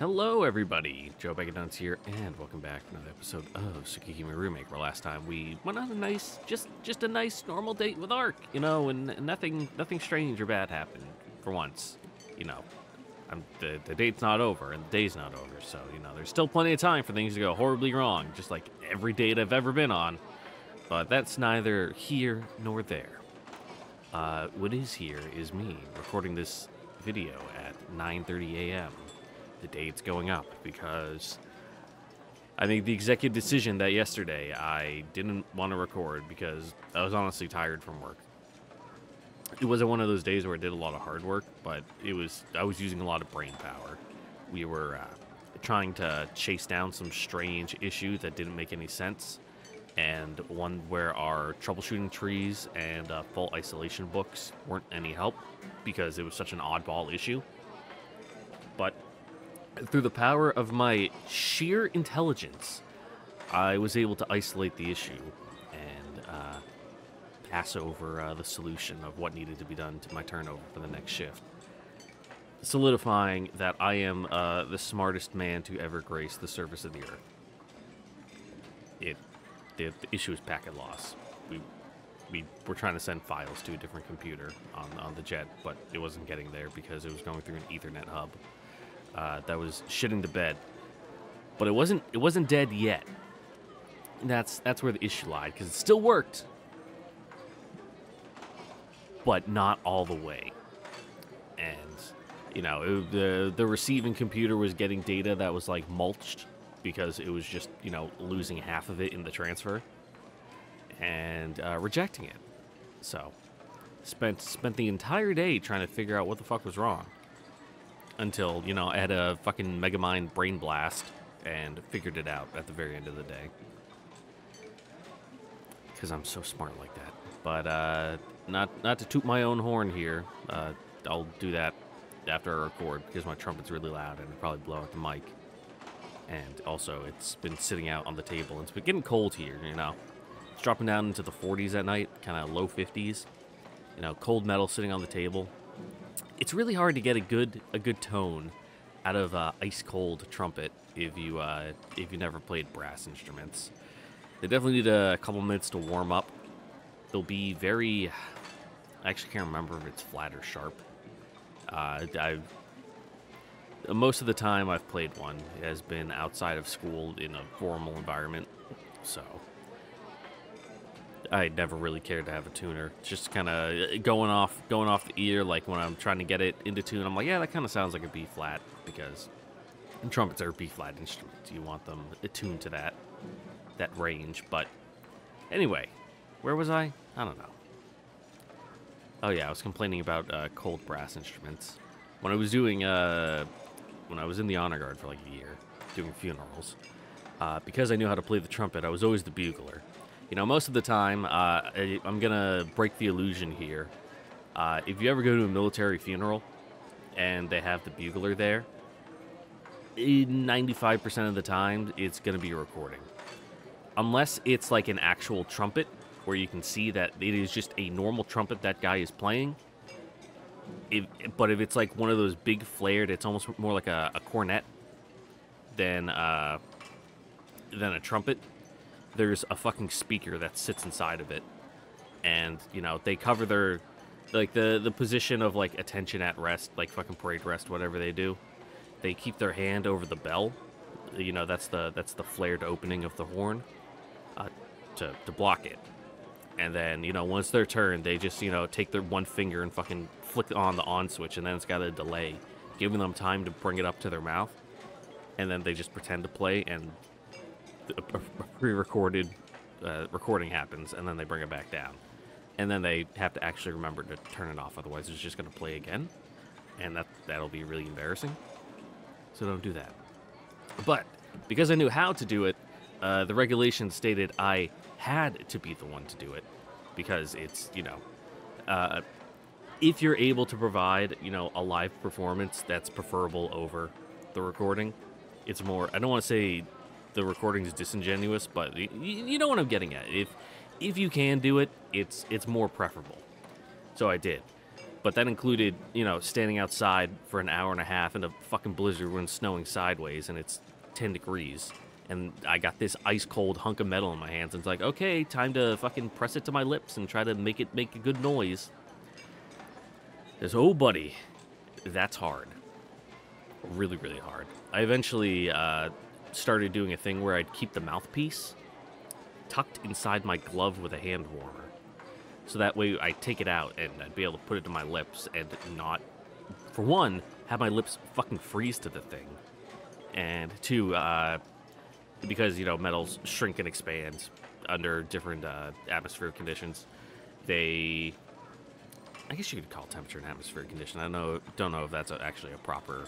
Hello, everybody. Joe Begaduns here, and welcome back to another episode of Tsukihime Remake. Where last time we went on a nice, just a nice normal date with Ark, you know, and nothing strange or bad happened for once. You know, the date's not over and the day's not over, so you know there's still plenty of time for things to go horribly wrong, just like every date I've ever been on. But that's neither here nor there. What is here is me recording this video at 9:30 a.m. The date's going up because I made the executive decision that yesterday I didn't want to record because I was honestly tired from work. It wasn't one of those days where I did a lot of hard work, but I was using a lot of brain power. We were trying to chase down some strange issue that didn't make any sense, and one where our troubleshooting trees and fault isolation books weren't any help because it was such an oddball issue. But through the power of my sheer intelligence, I was able to isolate the issue and pass over the solution of what needed to be done to my turnover for the next shift, solidifying that I am the smartest man to ever grace the surface of the earth. The issue is packet loss. We were trying to send files to a different computer on the jet, but it wasn't getting there because it was going through an Ethernet hub. That was shitting the bed, but it wasn't dead yet. And that's where the issue lied, because it still worked, but not all the way. And you know, the receiving computer was getting data that was like mulched because it was just, you know, losing half of it in the transfer and rejecting it. So spent the entire day trying to figure out what the fuck was wrong. Until, you know, I had a fucking Megamind brain blast and figured it out at the very end of the day. Because I'm so smart like that. But, not to toot my own horn here. I'll do that after I record because my trumpet's really loud and it'll probably blow out the mic. And also, it's been sitting out on the table. And it's been getting cold here, you know. It's dropping down into the 40s at night, kind of low 50s. You know, cold metal sitting on the table. It's really hard to get a good tone out of ice cold trumpet if you never played brass instruments. They definitely need a couple minutes to warm up. They'll be very. I actually can't remember if it's flat or sharp. Most of the time I've played one has been outside of school in a formal environment, so I never really cared to have a tuner. Just kind of going off the ear, like when I'm trying to get it into tune. I'm like, yeah, that kind of sounds like a B flat because trumpets are B flat instruments. You want them attuned to that range. But anyway, where was I? I don't know. Oh yeah, I was complaining about cold brass instruments when I was doing when I was in the honor guard for like a year doing funerals. Because I knew how to play the trumpet, I was always the bugler. You know, most of the time, I'm going to break the illusion here. If you ever go to a military funeral and they have the bugler there, 95% of the time, it's going to be a recording. Unless it's like an actual trumpet where you can see that it is just a normal trumpet that guy is playing. But if it's like one of those big flared, it's almost more like a cornet than a trumpet. There's a fucking speaker that sits inside of it, and you know they cover their like the position of like attention at rest, like fucking parade rest, whatever they do. They keep their hand over the bell. You know, that's the flared opening of the horn to block it. And then, you know, once their turn, they just, you know, take their one finger and fucking flick on the on switch, and then it's got a delay, giving them time to bring it up to their mouth, and then they just pretend to play, and a pre-recorded recording happens, and then they bring it back down. And then they have to actually remember to turn it off, otherwise it's just going to play again. And that'll be really embarrassing. So don't do that. But because I knew how to do it, the regulations stated I had to be the one to do it. Because it's, you know, if you're able to provide, you know, a live performance that's preferable over the recording, it's more, I don't want to say the recording is disingenuous, but you know what I'm getting at. If you can do it, it's more preferable. So I did. But that included, you know, standing outside for an hour and a half in a fucking blizzard when it's snowing sideways and it's 10 degrees. And I got this ice cold hunk of metal in my hands, and it's like, okay, time to fucking press it to my lips and try to make it make a good noise. There's, oh buddy, that's hard. Really, really hard. I eventually started doing a thing where I'd keep the mouthpiece tucked inside my glove with a hand warmer. So that way I take it out and I'd be able to put it to my lips and not, for one, have my lips fucking freeze to the thing. And two, because, you know, metals shrink and expand under different atmospheric conditions, they, I guess you could call temperature an atmospheric condition. I don't know if that's actually a proper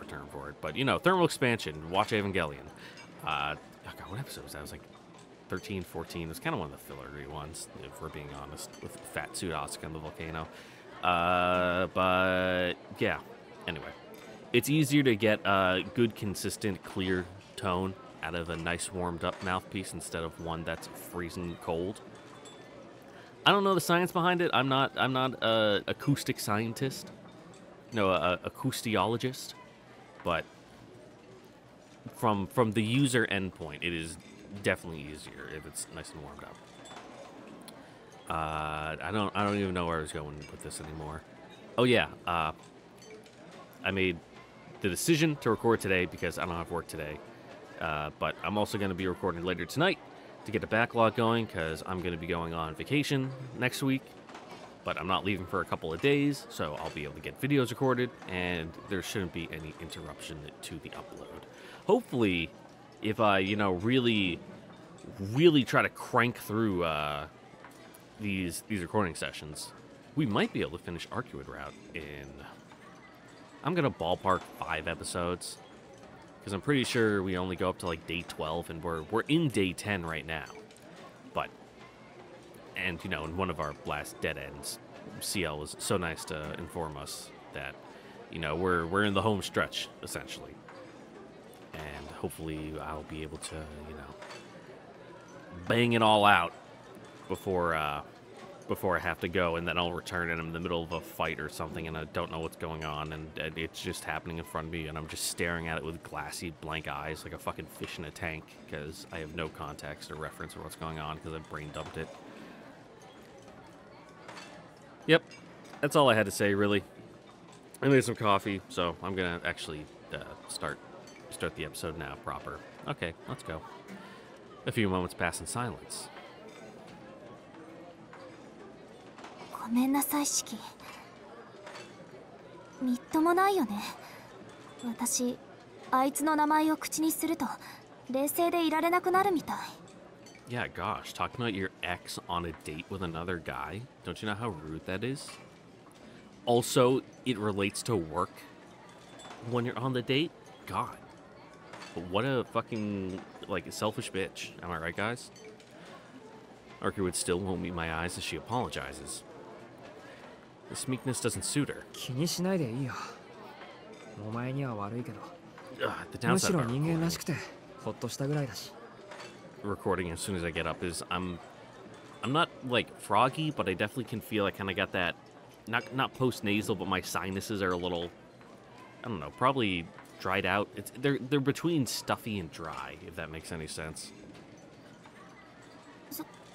term for it. But, you know, thermal expansion, watch Evangelion. Oh God, what episode was that? It was like 13, 14. It was kind of one of the fillery ones, if we're being honest, with Fat Suit Asuka and the volcano. But, yeah. Anyway. It's easier to get a good, consistent, clear tone out of a nice, warmed-up mouthpiece instead of one that's freezing cold. I don't know the science behind it. I'm not a acoustic scientist. No, a acoustiologist. But from the user endpoint, it is definitely easier if it's nice and warmed up. I don't even know where I was going with this anymore. Oh yeah, I made the decision to record today because I don't have work today. But I'm also going to be recording later tonight to get the backlog going because I'm going to be going on vacation next week. But I'm not leaving for a couple of days, so I'll be able to get videos recorded, and there shouldn't be any interruption to the upload. Hopefully, if I, you know, really try to crank through these recording sessions, we might be able to finish Arcueid route in, I'm going to ballpark 5 episodes. Because I'm pretty sure we only go up to like day 12, and we're in day 10 right now. But, and you know, in one of our last dead ends, CL was so nice to inform us that, you know, we're in the home stretch, essentially. And hopefully I'll be able to, you know, bang it all out before I have to go, and then I'll return and I'm in the middle of a fight or something and I don't know what's going on, and it's just happening in front of me and I'm just staring at it with glassy, blank eyes like a fucking fish in a tank because I have no context or reference for what's going on because I brain dumped it. Yep, that's all I had to say, really. I made some coffee, so I'm gonna actually start the episode now proper. Okay, let's go. A few moments pass in silence. ごめんなさい、シキ。みっともないよね。私、あいつの名前を口にすると冷静でいられなくなるみたい。Yeah, gosh, talking about your ex on a date with another guy? Don't you know how rude that is? Also, it relates to work when you're on the date? God. What a fucking, like, selfish bitch. Am I right, guys? Arcueid still won't meet my eyes as she apologizes. This meekness doesn't suit her. 気にしないでいいよ。お前には悪いけど。The む downside しろ about 人間らし recording, くてほっとしたぐらいだし。recording as soon as I get up is I'm not like froggy, but I definitely can feel I kind of got that not post nasal, but my sinuses are a little, I don't know, probably dried out. They're between stuffy and dry, if that makes any sense.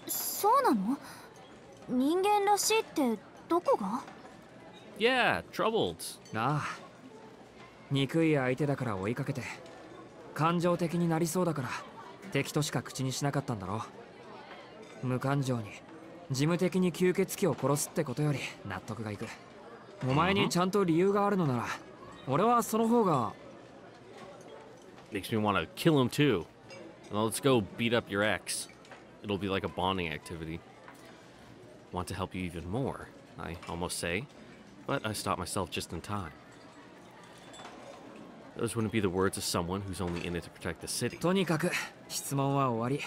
そうなの？人間らしいってどこが？ Yeah, troubled. なあ、憎い相手だから追いかけて感情的になりそうだから敵としか口にしなかったんだろ。無感情に事務的に吸血鬼を殺すってことより納得がいく。お前にちゃんと理由があるのなら、俺はその方が。Makes me want to kill him too. Well, let's go beat up your ex. It'll be like a bonding activity. Want to help you even more, I almost say, but I stop myself just in time. Those wouldn't be the words of someone who's only in it to protect the city. とにかく質問は終わり。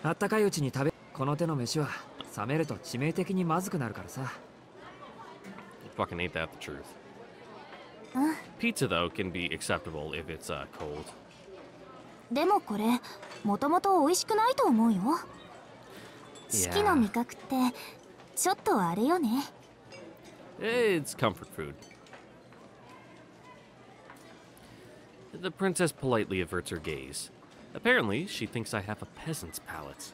あったかいうちに食べ。この手の飯は冷めると致命的にまずくなるからさ。Fucking ain't that the truth. Pizza though can be acceptable if it's cold. でもこれもともと美味しくないと思うよ。四季の味覚ってちょっとあれよね。It's comfort food. The princess politely averts her gaze. Apparently, she thinks I have a peasant's palate.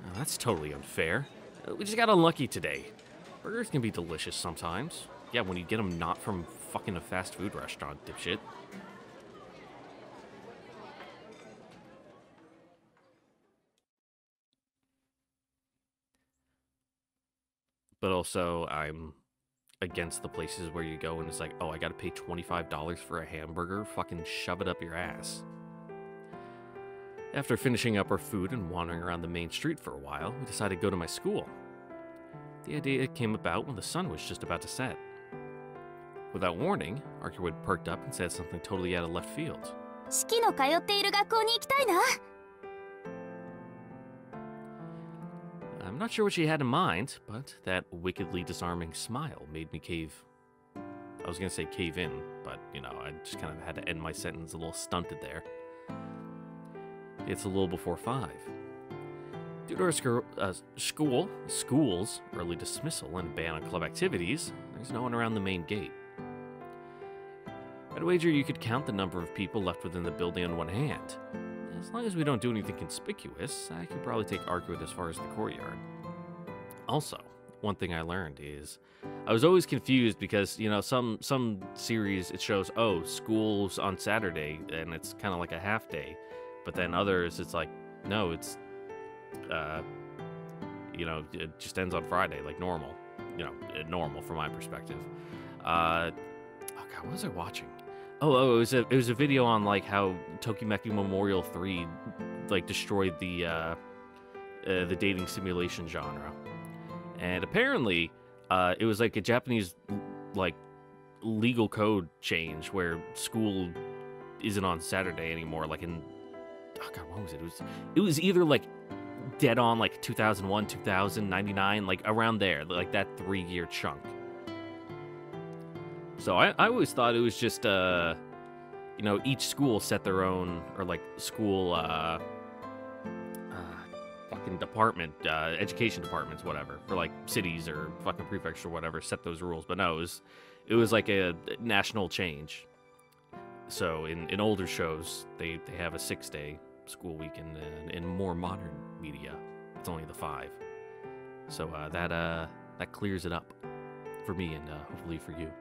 Oh, that's totally unfair. We just got unlucky today. Burgers can be delicious sometimes. Yeah, when you get them not from fucking a fast food restaurant, dipshit. But also, I'm against the places where you go and it's like, oh, I gotta pay $25 for a hamburger? Fucking shove it up your ass. After finishing up our food and wandering around the main street for a while, we decided to go to my school. The idea came about when the sun was just about to set. Without warning, Arcueid perked up and said something totally out of left field. 四季の通っている学校に行きたいな。I'm not sure what she had in mind, but that wickedly disarming smile made me cave. I was gonna say cave in, but, you know, I just kind of had to end my sentence a little stunted there. It's a little before 5. Due to our school's early dismissal and ban on club activities, there's no one around the main gate. I'd wager you could count the number of people left within the building on one hand. As long as we don't do anything conspicuous, I could probably take Arcueid as far as the courtyard. Also, one thing I learned is I was always confused because, you know, some series it shows, oh, school's on Saturday and it's kind of like a half day, but then others it's like, no, it's you know, it just ends on Friday like normal, you know, normal from my perspective. Oh god, what was I watching? Oh, it was a video on like how Tokimeki Memorial 3 like destroyed the dating simulation genre, and apparently it was like a Japanese like legal code change where school isn't on Saturday anymore. Like in god, what was it? It was either like dead on like 2001, 2000, 99, like around there, like that 3-year chunk. So I always thought it was just, you know, each school set their own, or like school, fucking department, education departments, whatever, for like cities or fucking prefecture or whatever, set those rules. But no, it was like a national change. So in older shows, they have a 6-day school week, and in more modern media, it's only the 5. So that clears it up for me and hopefully for you.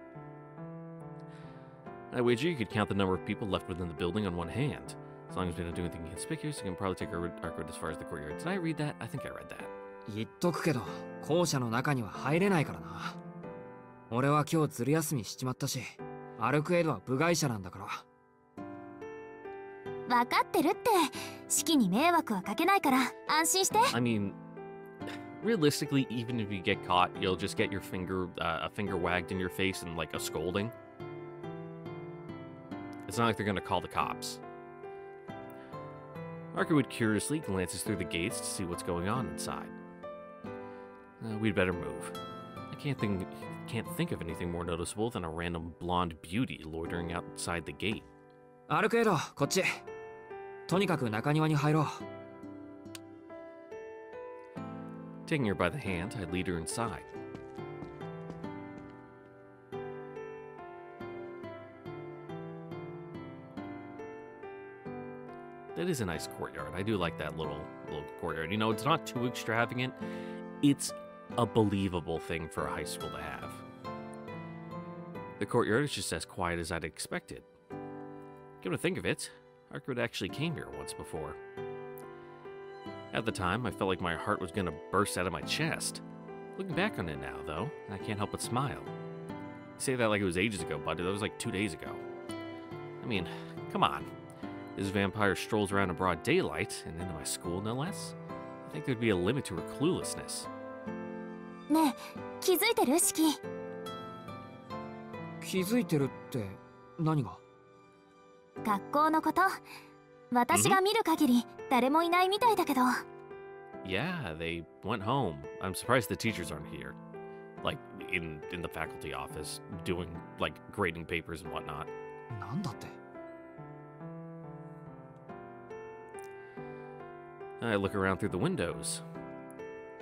I wager you could count the number of people left within the building on one hand. As long as we don't do anything conspicuous, you can probably take Arcueid as far as the courtyard. Did I read that? I think I read that. 言っとくけど、校舎の中には入れないからな。俺は今日ずる休みしちまったし、アルクエイドは部外者なんだから。分かってるって。四季に迷惑はかけないから安心して。I mean, realistically, even if you get caught, you'll just get your a finger wagged in your face and like a scolding. It's not like they're gonna call the cops. Arcueid curiously glances through the gates to see what's going on inside. We'd better move. I can't think of anything more noticeable than a random blonde beauty loitering outside the gate. アルクエイド、こっち。とにかく中庭に入ろう。Taking her by the hand, I lead her inside. That is a nice courtyard. I do like that little courtyard. You know, it's not too extravagant. It's a believable thing for a high school to have. The courtyard is just as quiet as I'd expected. Come to think of it, Arcueid actually came here once before. At the time, I felt like my heart was gonna burst out of my chest. Looking back on it now, though, I can't help but smile. You say that like it was ages ago, buddy. That was like 2 days ago. I mean, come on. This vampire strolls around in broad daylight, and into my school, no less. I think there'd be a limit to her cluelessness. ねえ、気づいてる四季。気づいてるって何が？学校のこと。私が見る限り誰もいないみたいだけど。Yeah, they went home. I'm surprised the teachers aren't here. Like, in the faculty office, doing, like, grading papers and whatnot. なんだって？ I look around through the windows.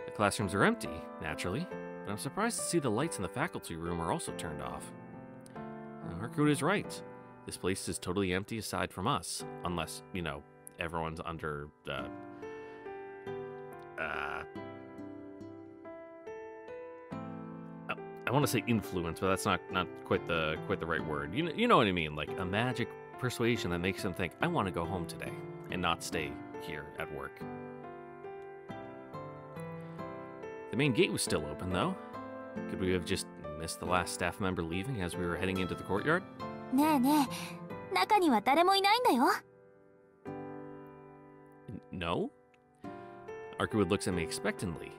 The classrooms are empty, naturally, but I'm surprised to see the lights in the faculty room are also turned off. Arcueid is right. This place is totally empty aside from us, unless, you know, everyone's under I want to say influence, but that's not quite the right word. You know what I mean? Like a magic persuasion that makes them think, I want to go home today and not stay here at work. The main gate was still open, though. Could we have just missed the last staff member leaving as we were heading into the courtyard? ねえねえ、中には誰もいないんだよ。No? Arcueid looks at me expectantly.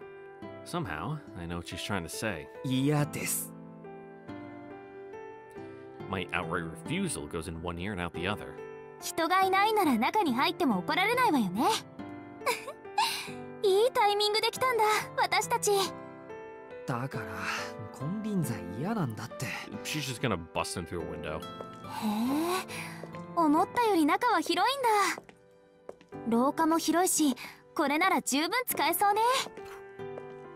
Somehow, I know what she's trying to say. 嫌です。 My outright refusal goes in one ear and out the other. 人がいないなら中に入っても怒られないわよね。いいタイミングで来たんだ、私たち。だから金輪際嫌なんだって。 She's just gonna bust in through a window. へえ、思ったより中は広いんだ。廊下も広いし、これなら十分使えそうね。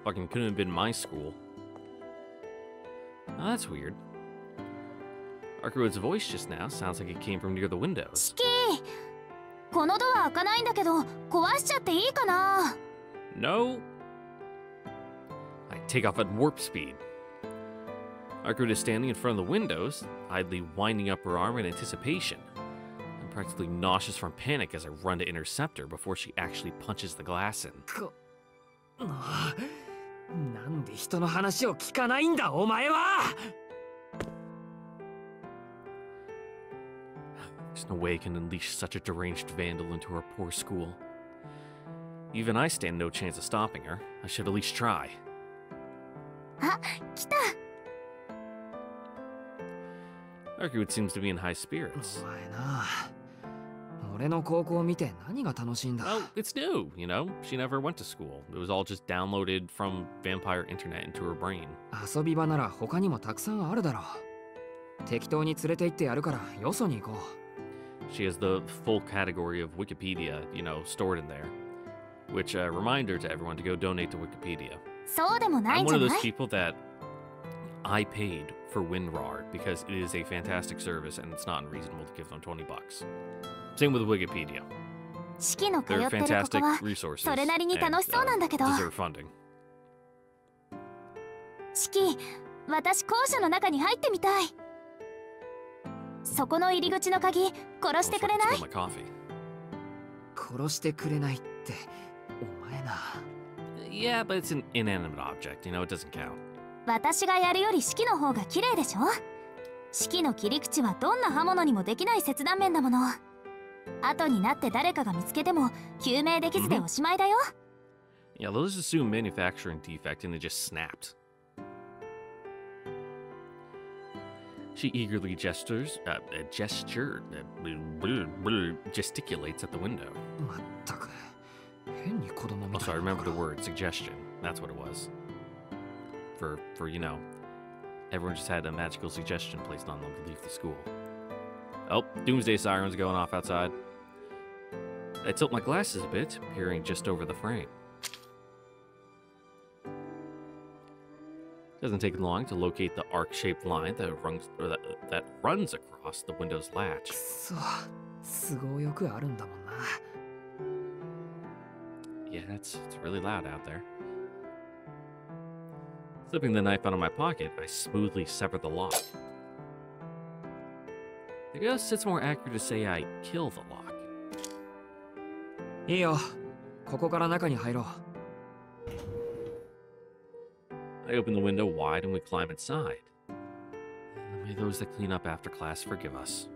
Fucking couldn't have been my school. Oh, that's weird. Arcueid's voice just now sounds like it came from near the windows. シキー、このドア開かないんだけど、壊しちゃっていいかな？ No! I take off at warp speed. Arcueid is standing in front of the windows, idly winding up her arm in anticipation. I'm practically nauseous from panic as I run to intercept her before she actually punches the glass in. なんで人の話を聞かないんだお前は。 There's no way I can unleash such a deranged vandal into our poor school. Even I stand no chance of stopping her. I should at least try. あ、来た。Arcueid seems to be in high spirits. お前な、俺の高校を見て何が楽しいんだ。 Well, it's new, you know? She never went to school. It was all just downloaded from vampire internet into her brain. 遊び場なら他にもたくさんあるだろう。適当に連れて行ってやるからよそに行こう。 She has the full category of Wikipedia, you know, stored in there. Which, reminder to everyone to go donate to Wikipedia. そうでもない I'm んじ one ゃ of な those い？ people that I paid for WinRAR because it is a fantastic service and it's not unreasonable to give them $20. Same with Wikipedia. シキの通っ They're てるここ fantastic は resources それなりに and 楽しそうなんだけど。 deserve funding. シキ、私校舎の中に入ってみたい。そこの入り口の鍵殺してくれない？ Spill my coffee. 殺してくれないってお前な。 Yeah, but it's an inanimate object, you know, it doesn't count. 私がやるよりシキの方が綺麗でしょ？シキの切り口はどんな刃物にもできない切断面だもの。後になって誰かが見つけても救命できずでおしまいだよ。Yeah, they'll just assume manufacturing defect and it just snapped. She eagerly gesticulates at the window. まったく変に子供み Oh, たい sorry, な remember the word suggestion. That's what it was. For you know, everyone just had a magical suggestion placed on them to leave the school. Oh, doomsday sirens going off outside. I tilt my glasses a bit, peering just over the frame. Doesn't take long to locate the arc-shaped line that runs across the window's latch. くそ、都合よくあるんだもんな。 Yeah, it's really loud out there. Slipping the knife out of my pocket, I smoothly sever the lock. I guess it's more accurate to say I kill the lock. いいよ、ここから中に入ろう。 I open the window wide and we climb inside. May those that clean up after class forgive us.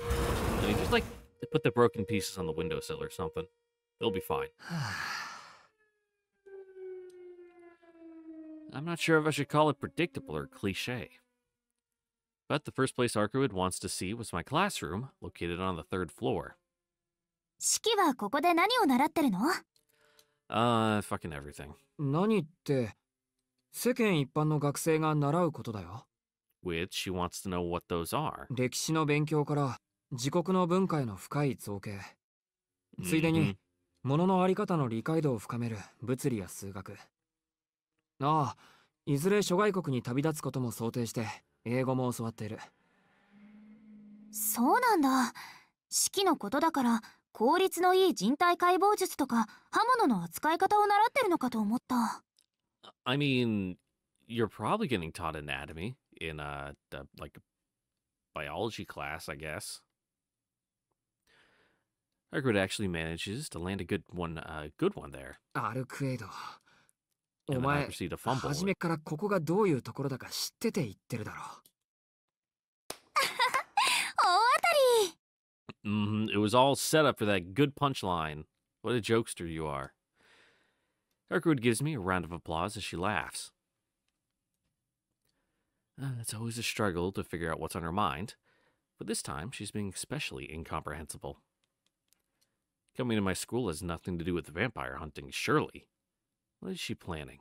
I mean, just like put the broken pieces on the windowsill or something. They'll be fine. I'm not sure if I should call it predictable or cliche. But the first place Arcueid wants to see was my classroom, located on the 3rd floor. シキはここで何を習ってるの？ Fucking everything. 何って世間一般の学生が習うことだよ。 Which she wants to know what those are. 歴史の勉強から自国の文化への深い造形。ついでに物のあり方の理解度を深める物理や数学。ああ、いずれ諸外国に旅立つことも想定して英語も教わっている。そうなんだ。式のことだから効率のいい人体解剖術とか刃物の扱い方を習ってるのかと思った。I mean, you're probably getting taught anatomy in like a biology class, I guess. Arcueid actually manages to land a good one there, アルクエイド。お and then I 前、 proceed to fumble 初 it. めからここがどういうところだか知ってて言ってるだろう。大当たり。 It was all set up for that good punchline. What a jokester you are. Arcueid gives me a round of applause as she laughs. It's always a struggle to figure out what's on her mind, but this time she's being especially incomprehensible. Coming to my school has nothing to do with vampire hunting, surely. What is she planning?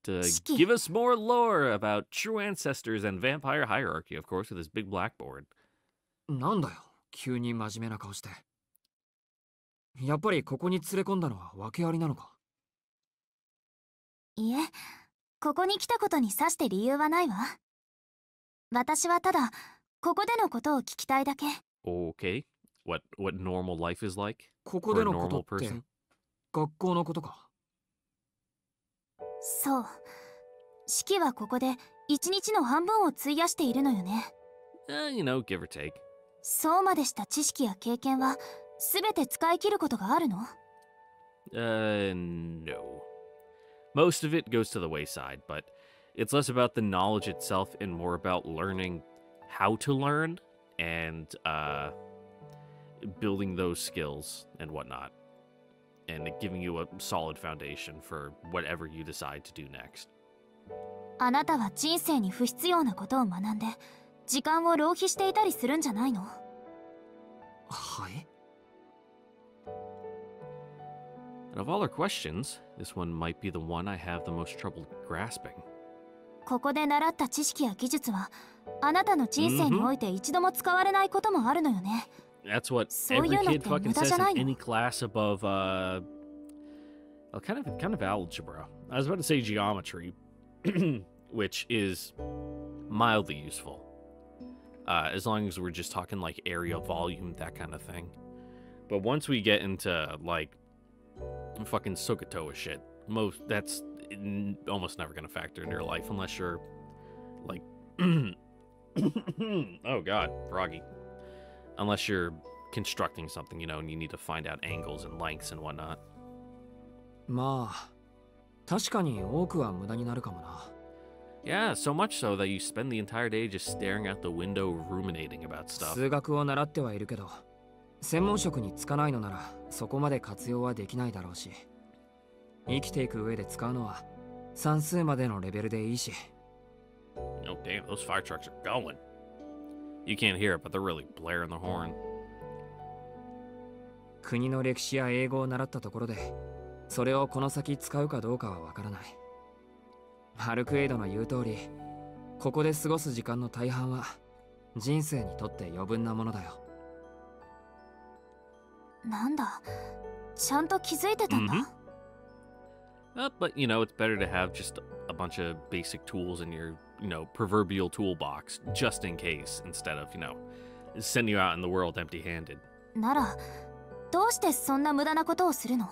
To Shiki. give us more lore about true ancestors and vampire hierarchy, of course, with this big blackboard. なんだよ、急に真面目な顔して。やっぱりここに連れ込んだのは訳ありなのか。いえ、ここに来たことにさして理由はないわ。私はただここでのことを聞きたいだけ。 Okay. What normal life is like? ここで For a のこと normal って person? 学校のことか。そう。式はここで一日の半分を費やしているのよね。You know, give or take. そうまでした知識や経験は全て使い切ることがあるの？ No. Most of it goes to the wayside, but it's less about the knowledge itself and more about learning how to learn and building those skills and whatnot, and giving you a solid foundation for whatever you decide to do next. あなたは人生に不必要なことを学んで時間を浪費していたりするんじゃないの？はい。 And of all our questions, this one might be the one I have the most trouble grasping. ここで習った知識や技術はあなたの人生において一度も使われないこともあるのよね。 That's what So every you're not kid fucking the says in muda-janai. any class above kind of algebra. I was about to say geometry, which is mildly useful. As long as we're just talking like area, volume, that kind of thing. But once we get into like fucking Sokotoa shit, that's almost never gonna factor into your life unless you're like oh god, froggy. Unless you're constructing something, you know, and you need to find out angles and lengths and whatnot. まあ、確かに多くは無駄になるかもな。Yeah, so much so that you spend the entire day just staring out the window ruminating about stuff. 数学を習ってはいるけど、専門職に就かないのならそこまで活用はできないだろうし、生きていく上で使うのは算数までのレベルでいいし。 Oh damn, those fire trucks are going. You can't hear it, but they're really blaring the horn. 国の歴史や英語を習ったところで、それをこの先使うかどうかはわからない。ハルクエイドの言う通り、ここで過ごす時間の大半は人生にとって余分なものだよ。なんだ、ちゃんと気づいてたんだ。But, you know, it's better to have just a bunch of basic tools in your, you know, proverbial toolbox, just in case, instead of, you know, sending you out in the world empty-handed. なら、どうしてそんな無駄なことをするの？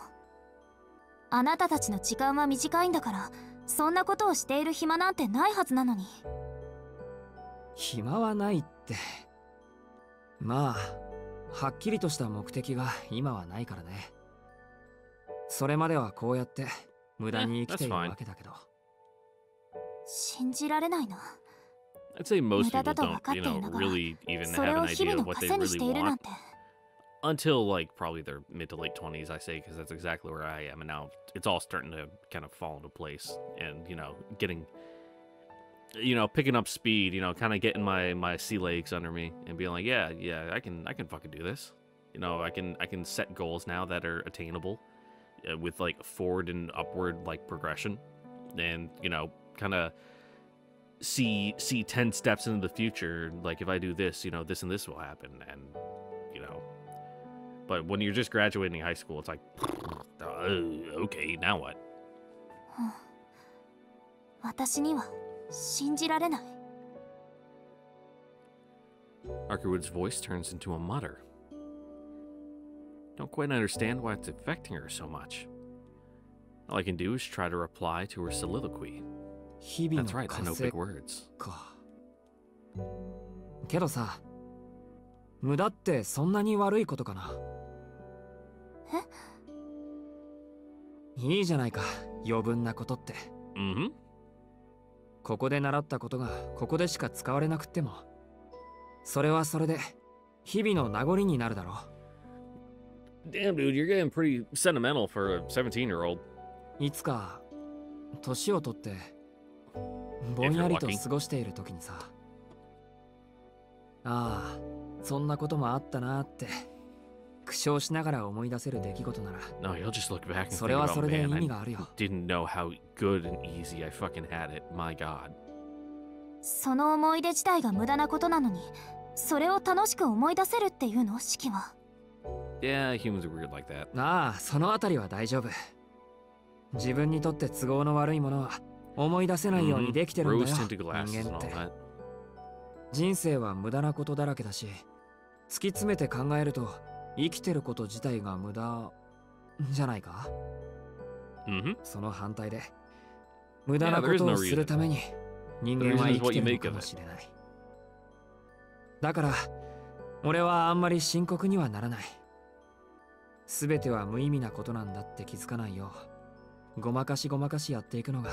あなたたちの時間は短いんだから、そんなことをしている暇なんてないはずなのに。暇はないって。まあ、はっきりとした目的が今はないからね。それまではこうやって無駄に生きているわけだけど。信じられないな。 I'd say most 無駄 people だと分 don't, かって you い know, ながら、 really even そ have れ an を日 idea 々 of の what they 糧にして really いるな want. んて。 Until, like, probably their mid to late 20s, I say, because that's exactly where I am. And now it's all starting to kind of fall into place. And, you know, getting, you know, picking up speed, you know, kind of getting my sea legs under me and being like, yeah, I can fucking do this. You know, I can set goals now that are attainable with, like, forward and upward, like, progression. And, you know, kind of see 10 steps into the future. Like, if I do this, you know, this and this will happen. And But when you're just graduating high school, it's like, okay, now what? 私には信じられない。 Arcueid's voice turns into a mutter. Don't quite understand why it's affecting her so much. All I can do is try to reply to her soliloquy. That's right, I know big words. けどさ、無駄ってそんなに悪いことかな。いいじゃないか、余分なことって。ここで習ったことがここでしか使われなくっても、それはそれで日々の名残になるだろう。Damn, dude, you're getting pretty sentimental for a 17-year-old. いつか年を取ってぼんやりと過ごしている時にさ、ああ、そんなこともあったなって苦笑しながら思い出せる出来事なら、 No, you'll just look back and そ think れは about, それで意 man, 味 I があるよ。 didn't know how good and easy I fucking had it. My God. その思い出自体が無駄なことなのに、それを楽しく思い出せるっていうの、四季は。 Yeah, humans are weird like that. ああ、そのあたりは大丈夫。自分にとって都合の悪いものは思い出せないようにできてるんだよ、 Rose tinted glasses 人 and 間っ all て。 that. 人生は無駄なことだらけだし、突き詰めて考えると生きてること自体が無駄じゃないか。その反対で無駄なことをするために人間は生きてるのかもしれない。だから俺はあんまり深刻にはならない。全ては無意味なことなんだって気づかないよう、ごまかしごまかしやっていくのが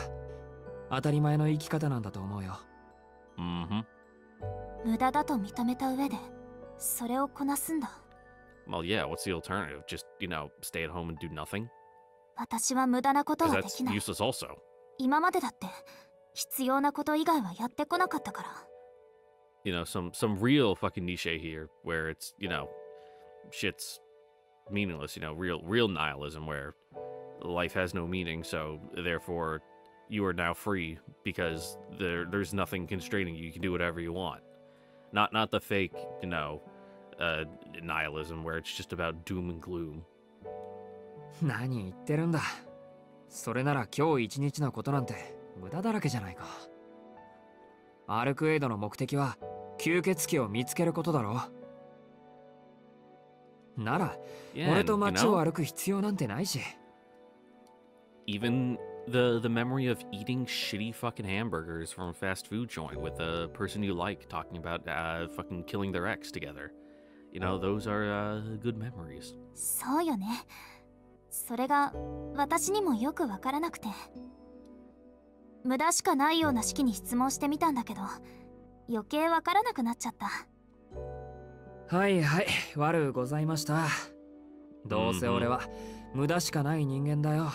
当たり前の生き方なんだと思うよ。無駄だと認めた上でそれをこなすんだ。 Well, yeah, what's the alternative? Just, stay at home and do nothing? 私は無駄なこと Because はで that's きない。 useless also. 今までだって必要なこと以外はやってこなかったから。 Some real fucking niche here where it's, shit's meaningless, real nihilism where life has no meaning, so therefore you are now free because there's nothing constraining you. You can do whatever you want. Not the fake, nihilism where it's just about doom and gloom. 何言ってるんだ。それなら今日一日のことなんて無駄だらけじゃないか。アルクエイドの目的は吸血鬼を見つけることだろう。なら、俺と街を歩く必要なんてないし。Even the memory of eating shitty fucking hamburgers from a fast food joint with a person you like, talking about fucking killing their ex together. Those are good memories. そうよね。それが私にもよくわからなくて、無駄しかないような式に質問してみたんだけど、余計わからなくなっちゃった。はいはい、悪うございました。どうせ俺は無駄しかない人間だよ。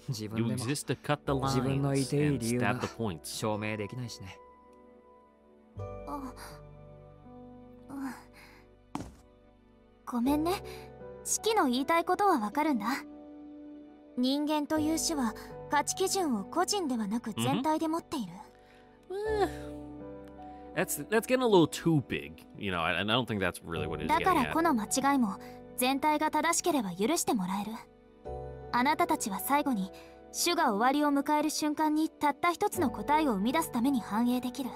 自分でも自分のいていい理由が証明できないしね。ごめんね。式の言いたいことはわかるんだ。人間という種は価値基準を個人ではなく全体で持っている。That's getting a little too big, and I don't think that's really what it is. だからこの間違いも全体が正しければ許してもらえる。あなたたちは最後に種が終わりを迎える瞬間にたった一つの答えを生み出すために反映できる。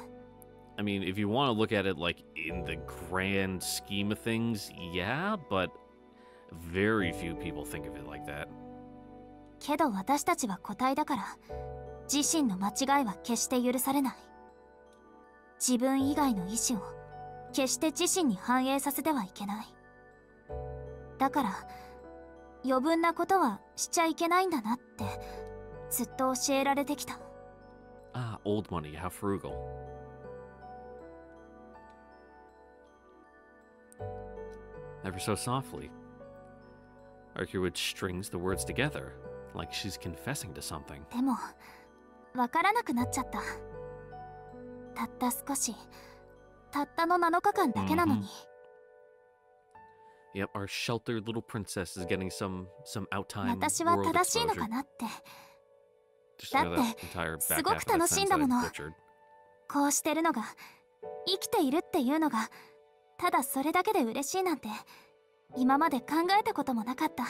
I mean, if you want to look at it like in the grand scheme of things, yeah, but very few people think of it like that. けど私たちは個体だから自身の間違いは決して許されない。自分以外の意志を決して自身に反映させてはいけない。だから余分なことはしちゃいけないんだなってずっと教えられてきた。Ah, old money, how frugal. Ever so softly, Arcueid strings the words together, like she's confessing to something. でも、わからなくなっちゃった。たった少し、たったの7日間だけなのに。Yep, our sheltered little princess is getting some outtime 私は world 正しいの exposure. かなって。 Just know that entire す back ご half く of that 楽しいん sentence だ I もの。 butchered. こうしてるのが、生きているっていうのが、ただそれだけで嬉しいなんて、今まで考えたこともなかった。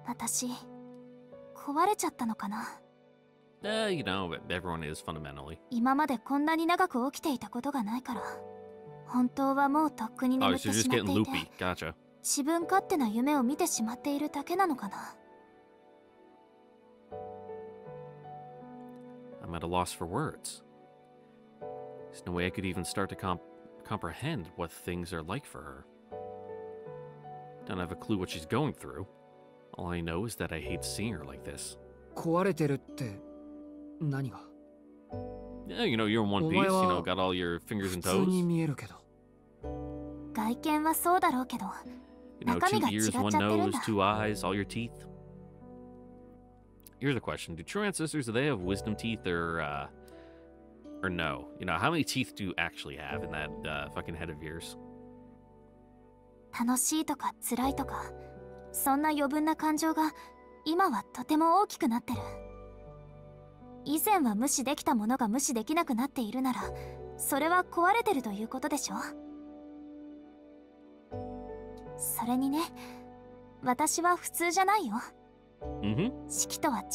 私壊れちゃったのかな。You know, everyone is fundamentally. 今までこんなに長く起きていたことがないから、本当はもうとっくに Oh, 眠っ so て you're just しまっ getting ていて、 loopy. Gotcha. 自分勝手な夢を見てしまっているだけなのかな。I'm at a loss for words. There's no way I could even start to comprehend what things are like for her. Don't have a clue what she's going through. All I know is that I hate seeing her like this. 壊れてるって何が？ Yeah, you know, you're in one piece, you know, got all your fingers and 普通に toes. 見えるけど。外見はそうだろうけど、 You know, 中身 two が違っ ears, ちゃっ one てるん nose, だ。 two eyes, all your teeth. Here's a question. Do true ancestors, do they have wisdom teeth or no? You know, how many teeth do you actually have in that fucking head of yours? 楽しいとか辛いとか、そんな余分な感情が今はとても大きくなってる。以前は無視できたものが無視できなくなっているなら、それは壊れてるということでしょ。それにね、私は普通じゃないよ。式とは違う。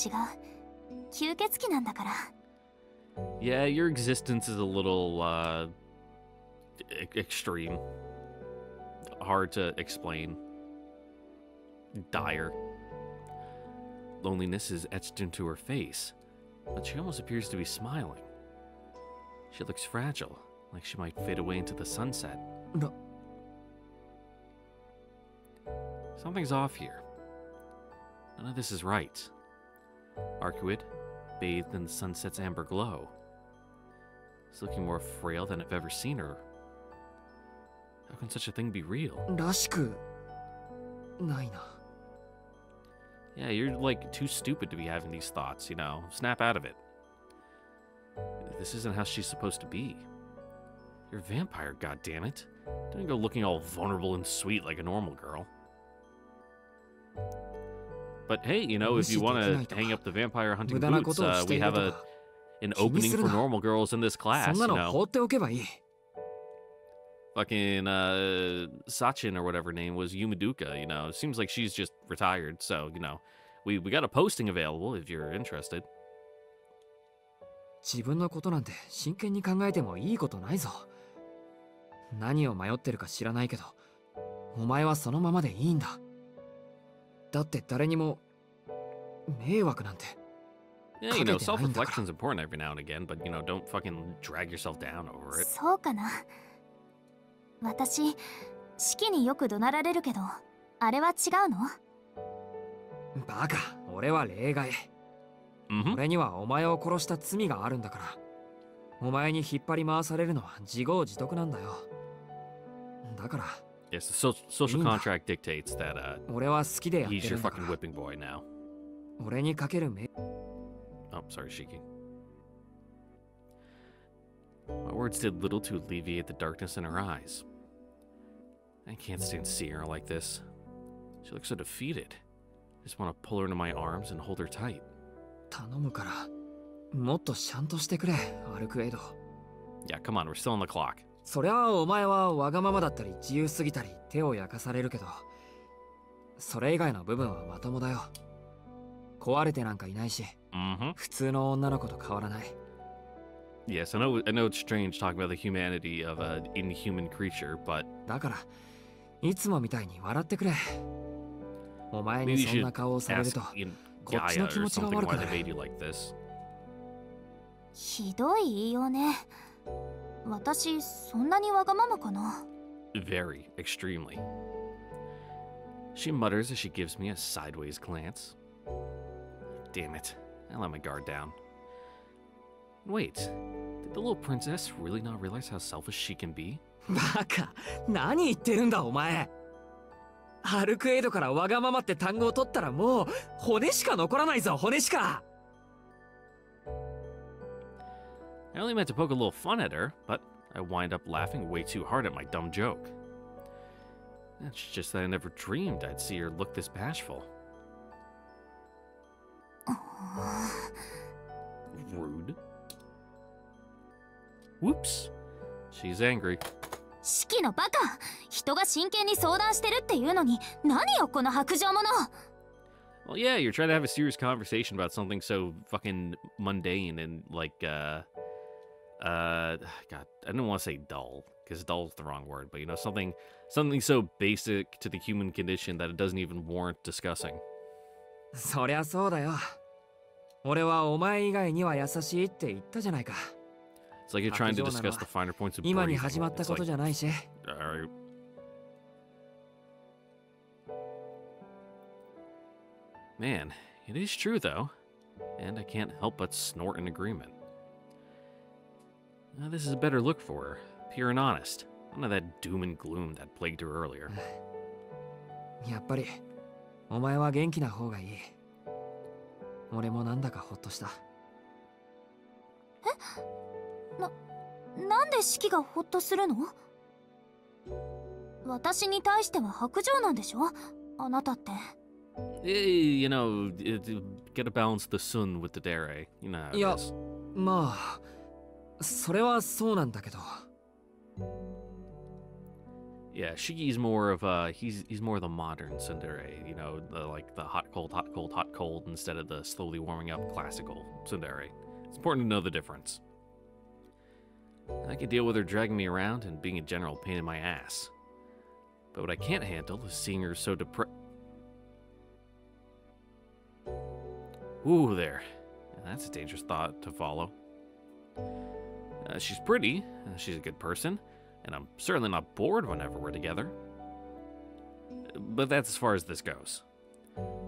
吸血鬼なんだから。Yeah, your existence is a little extreme. Hard to explain. Dire. Loneliness is etched into her face, but she almost appears to be smiling. She looks fragile, like she might fade away into the sunset. Something's off here. None of this is right. Arcueid, bathed in the sunset's amber glow, is looking more frail than I've ever seen her. How can such a thing be real? らしくないな。Yeah, you're like too stupid to be having these thoughts, you know. Snap out of it. This isn't how she's supposed to be. You're a vampire, goddammit. Don't go looking all vulnerable and sweet like a normal girl. But hey, you know, if you want to hang up the vampire hunting boots, we have an opening for normal girls in this class, you know. 放っておけばいい。Fucking Sachin or whatever her name was, Yumaduka, you know. It seems like she's just retired, so, you know. We got a posting available if you're interested. 自分のことなんて真剣に考えてもいいことないぞ。何を迷ってるか知らないけど、お前はそのままでいいんだ。だって誰にも迷惑なんて。Yeah, you know, self-reflection's important every now and again, but, you know, don't fucking drag yourself down over it. そうかな。私、式によく怒鳴られるけど、あれは違うの？バカ、俺は例外。俺にはお前を殺した罪があるんだから。お前に引っ張り回されるのは自業自得なんだよ。だから。Yes, the social contract dictates that he's your fucking whipping boy now. 俺にかける目。Oh, sorry, Shiki. My words did little to alleviate the darkness in her eyes. I can't stand seeing her like this. She looks so defeated. I just want to pull her into my arms and hold her tight. 頼むから、もっとシャンとしてくれ、アルクエイド。Yeah, come on, we're still on the clock. そりゃお前はわがままだったり自由すぎたり手を焼かされるけど、それ以外の部分はまともだよ。壊れてなんかいないし、普通の女の子と変わらない。Yes, I know it's strange talking about the humanity of an inhuman creature, but だからいつもみたいに笑ってくれ。お前にそんな顔をされると、こっちの気持ちが悪くなる。ひどい言いようね。私そんなにわがままかな？ Very, extremely. She mutters as she gives me a sideways glance. Damn it, I let my guard down. Wait, did the little princess really not realize how selfish she can be? バカ、何言ってるんだお前。アルクエイドからわがままって単語を取ったらもう骨しか残らないぞ、骨しか。I only meant to poke a little fun at her, but I wind up laughing way too hard at my dumb joke. It's just that I never dreamed I'd see her look this bashful. Rude. Whoops. She's angry. 式のバカ、人が真剣に相談してるっていうのに何よこの白状者。 Well, yeah, you're trying to have a serious conversation about something so fucking mundane and like, God, I don't want to say dull, because dull is the wrong word, but you know, something so basic to the human condition that it doesn't even warrant discussing. そりゃそうだよ。俺はお前以外には優しいって言ったじゃないか。It's like you're trying to discuss the finer points of 今に breathing. 始まったことじゃないし。Alright. Man, it is true though, and I can't help but snort in agreement. Now, this is a better look for her, pure and honest. None of that doom and gloom that plagued her earlier. やっぱりお前は元気な方がいい。俺もなんだかほっとした。なんで式がホッとするの？私に対しては白状なんでしょ？あなたって。You know, gotta balance the sun with the dare, you know how it いや、 is. まあ、それはそうなんだけど。Yeah, Shiki's more of he's more the modern tsundere, you know, like the hot cold, hot cold, hot cold instead of the slowly warming up classical tsundere. It's important to know the difference. I can deal with her dragging me around and being a general pain in my ass. But what I can't handle is seeing her so depressed. Ooh, there. That's a dangerous thought to follow. She's pretty, she's a good person, and I'm certainly not bored whenever we're together. But that's as far as this goes.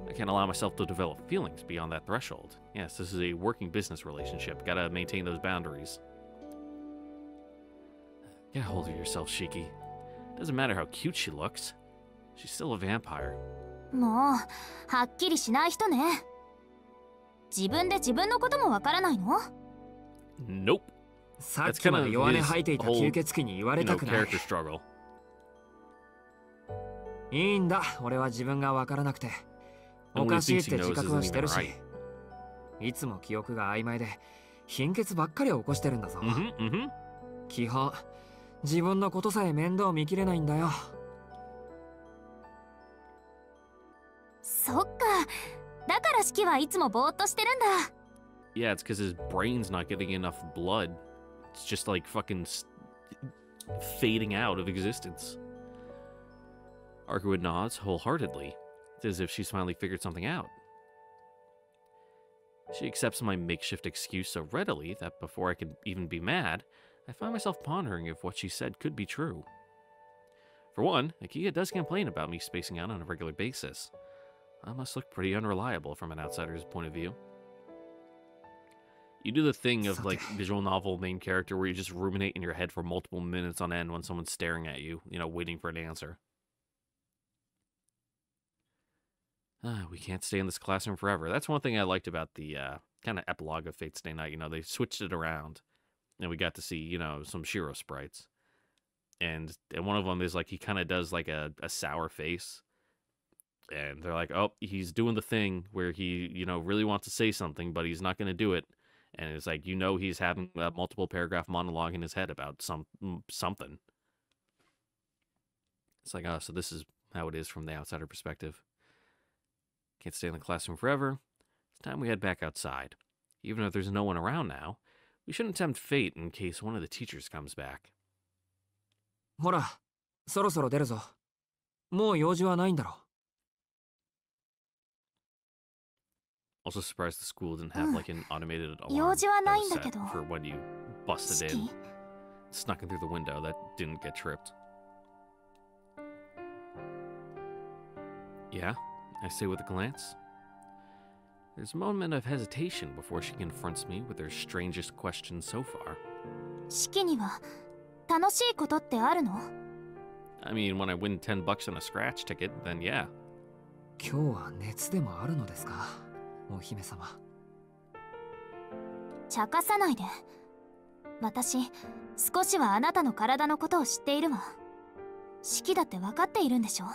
I can't allow myself to develop feelings beyond that threshold. Yes, this is a working business relationship. Gotta maintain those boundaries. Get a hold of yourself, Shiki. Doesn't matter how cute she looks. She's still a vampire. もうはっきりしない人ね。自分で自分のこともわからないの？ Nope. さっきまで弱音吐いていた吸血鬼に言われたくない。character struggle. いいんだ、俺は自分がわからなくて。おかしいって自覚はしてるし。いつも記憶が曖昧で貧血ばっかり起こしてるんだぞ。基本、自分のことさえ面倒見きれないんだよ。そっか。だから式はいつもぼーっとしてるんだ。Yeah, it's because his brain's not getting enough blood. It's just like fucking fading out of existence. Arcueid nods wholeheartedly. It's as if she's finally figured something out. She accepts my makeshift excuse so readily that before I could even be mad, I find myself pondering if what she said could be true. For one, Akira does complain about me spacing out on a regular basis. I must look pretty unreliable from an outsider's point of view. You do the thing of like visual novel main character where you just ruminate in your head for multiple minutes on end when someone's staring at you, you know, waiting for an answer. We can't stay in this classroom forever. That's one thing I liked about the kind of epilogue of Fate Stay Night. You know, they switched it around, and we got to see, you know, some Shiro sprites. And one of them is like, he kind of does like a sour face. And they're like, oh, he's doing the thing where he, you know, really wants to say something, but he's not going to do it. And it's like, you know, he's having a multiple paragraph monologue in his head about something. It's like, oh, so this is how it is from the outsider perspective. Can't stay in the classroom forever. It's time we head back outside. Even if there's no one around now, we shouldn't tempt fate in case one of the teachers comes back. ほら、そろそろ出るぞ。もう用事はないんだろ。Also surprised the school didn't have like an automated alarm 用事はないんだ that け was ど。 set for when you busted in, 式？ snuck in through the window that didn't get tripped. Yeah, I say with a glance. There's a moment of hesitation before she confronts me with her strangest question so far. 式には楽しいことってあるの？ I mean, when I win $10 on a scratch ticket, then yeah. 今日は熱でもあるのですか、お姫様。茶化さないで。私、少しはあなたの体のことを知っているわ。式だって分かっているんでしょ？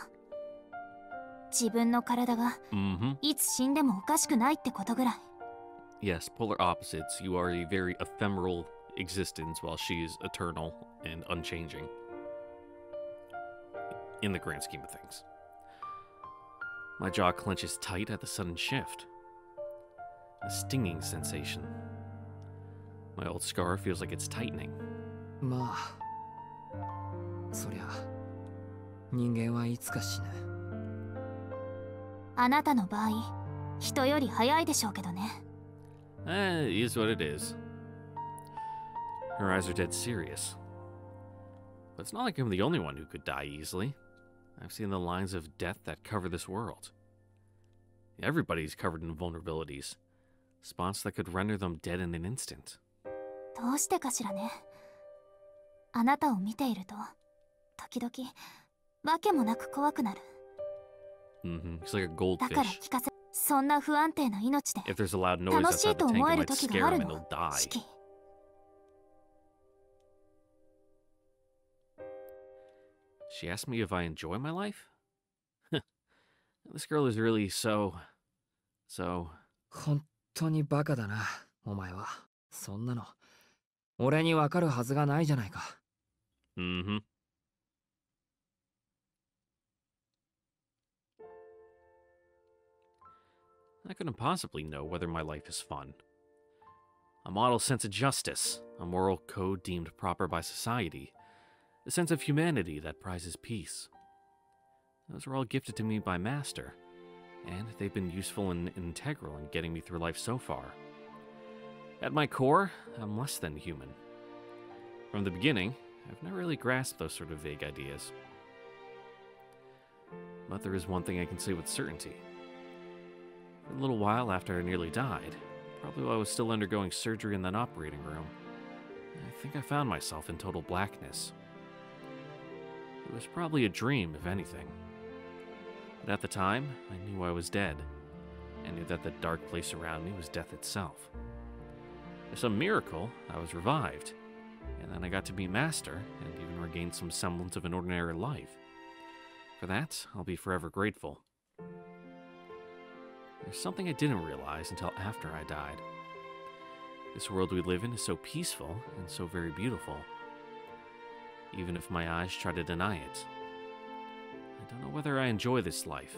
自分の体がいつ死んでもおかしくないってことぐらい。Yes, polar opposites. You are a very ephemeral existence while she is eternal and unchanging. in the grand scheme of things. My jaw clenches tight at the sudden shift. A stinging sensation. My old scar feels like it's tightening. まあ、そりゃ人間はいつか死ぬ。あなたの場合、人より早いでしょうけどね。It is what it is. Her eyes are dead serious. But it's not like I'm the only one who could die easily. I've seen the lines of death that cover this world. Everybody's covered in vulnerabilities. Spots that could render them dead in an instant. どうしてかしらね。あなたを見ていると、時々、わけもなく怖くなる。It's like a だから goldfish. 聞かせ、そんな不安定な命で If there's a loud noise 楽し outside い the と tank, 思 it える might 時 scare がある him and の he'll die. 四季。She asked me if I enjoy my life? This girl is really so... 本当にバカだな、お前は。そんなの俺にわかるはずがないじゃないか。Mm-hmm. I couldn't possibly know whether my life is fun. A model sense of justice, a moral code deemed proper by society, a sense of humanity that prizes peace. Those were all gifted to me by Master, and they've been useful and integral in getting me through life so far. At my core, I'm less than human. From the beginning, I've never really grasped those sort of vague ideas. But there is one thing I can say with certainty. For a little while after I nearly died, probably while I was still undergoing surgery in that operating room, I think I found myself in total blackness. It was probably a dream, if anything. But at the time, I knew I was dead. I knew that the dark place around me was death itself. By some miracle, I was revived, and then I got to be Master and even regained some semblance of an ordinary life. For that, I'll be forever grateful. There's something I didn't realize until after I died. This world we live in is so peaceful and so very beautiful. Even if my eyes try to deny it. I don't know whether I enjoy this life.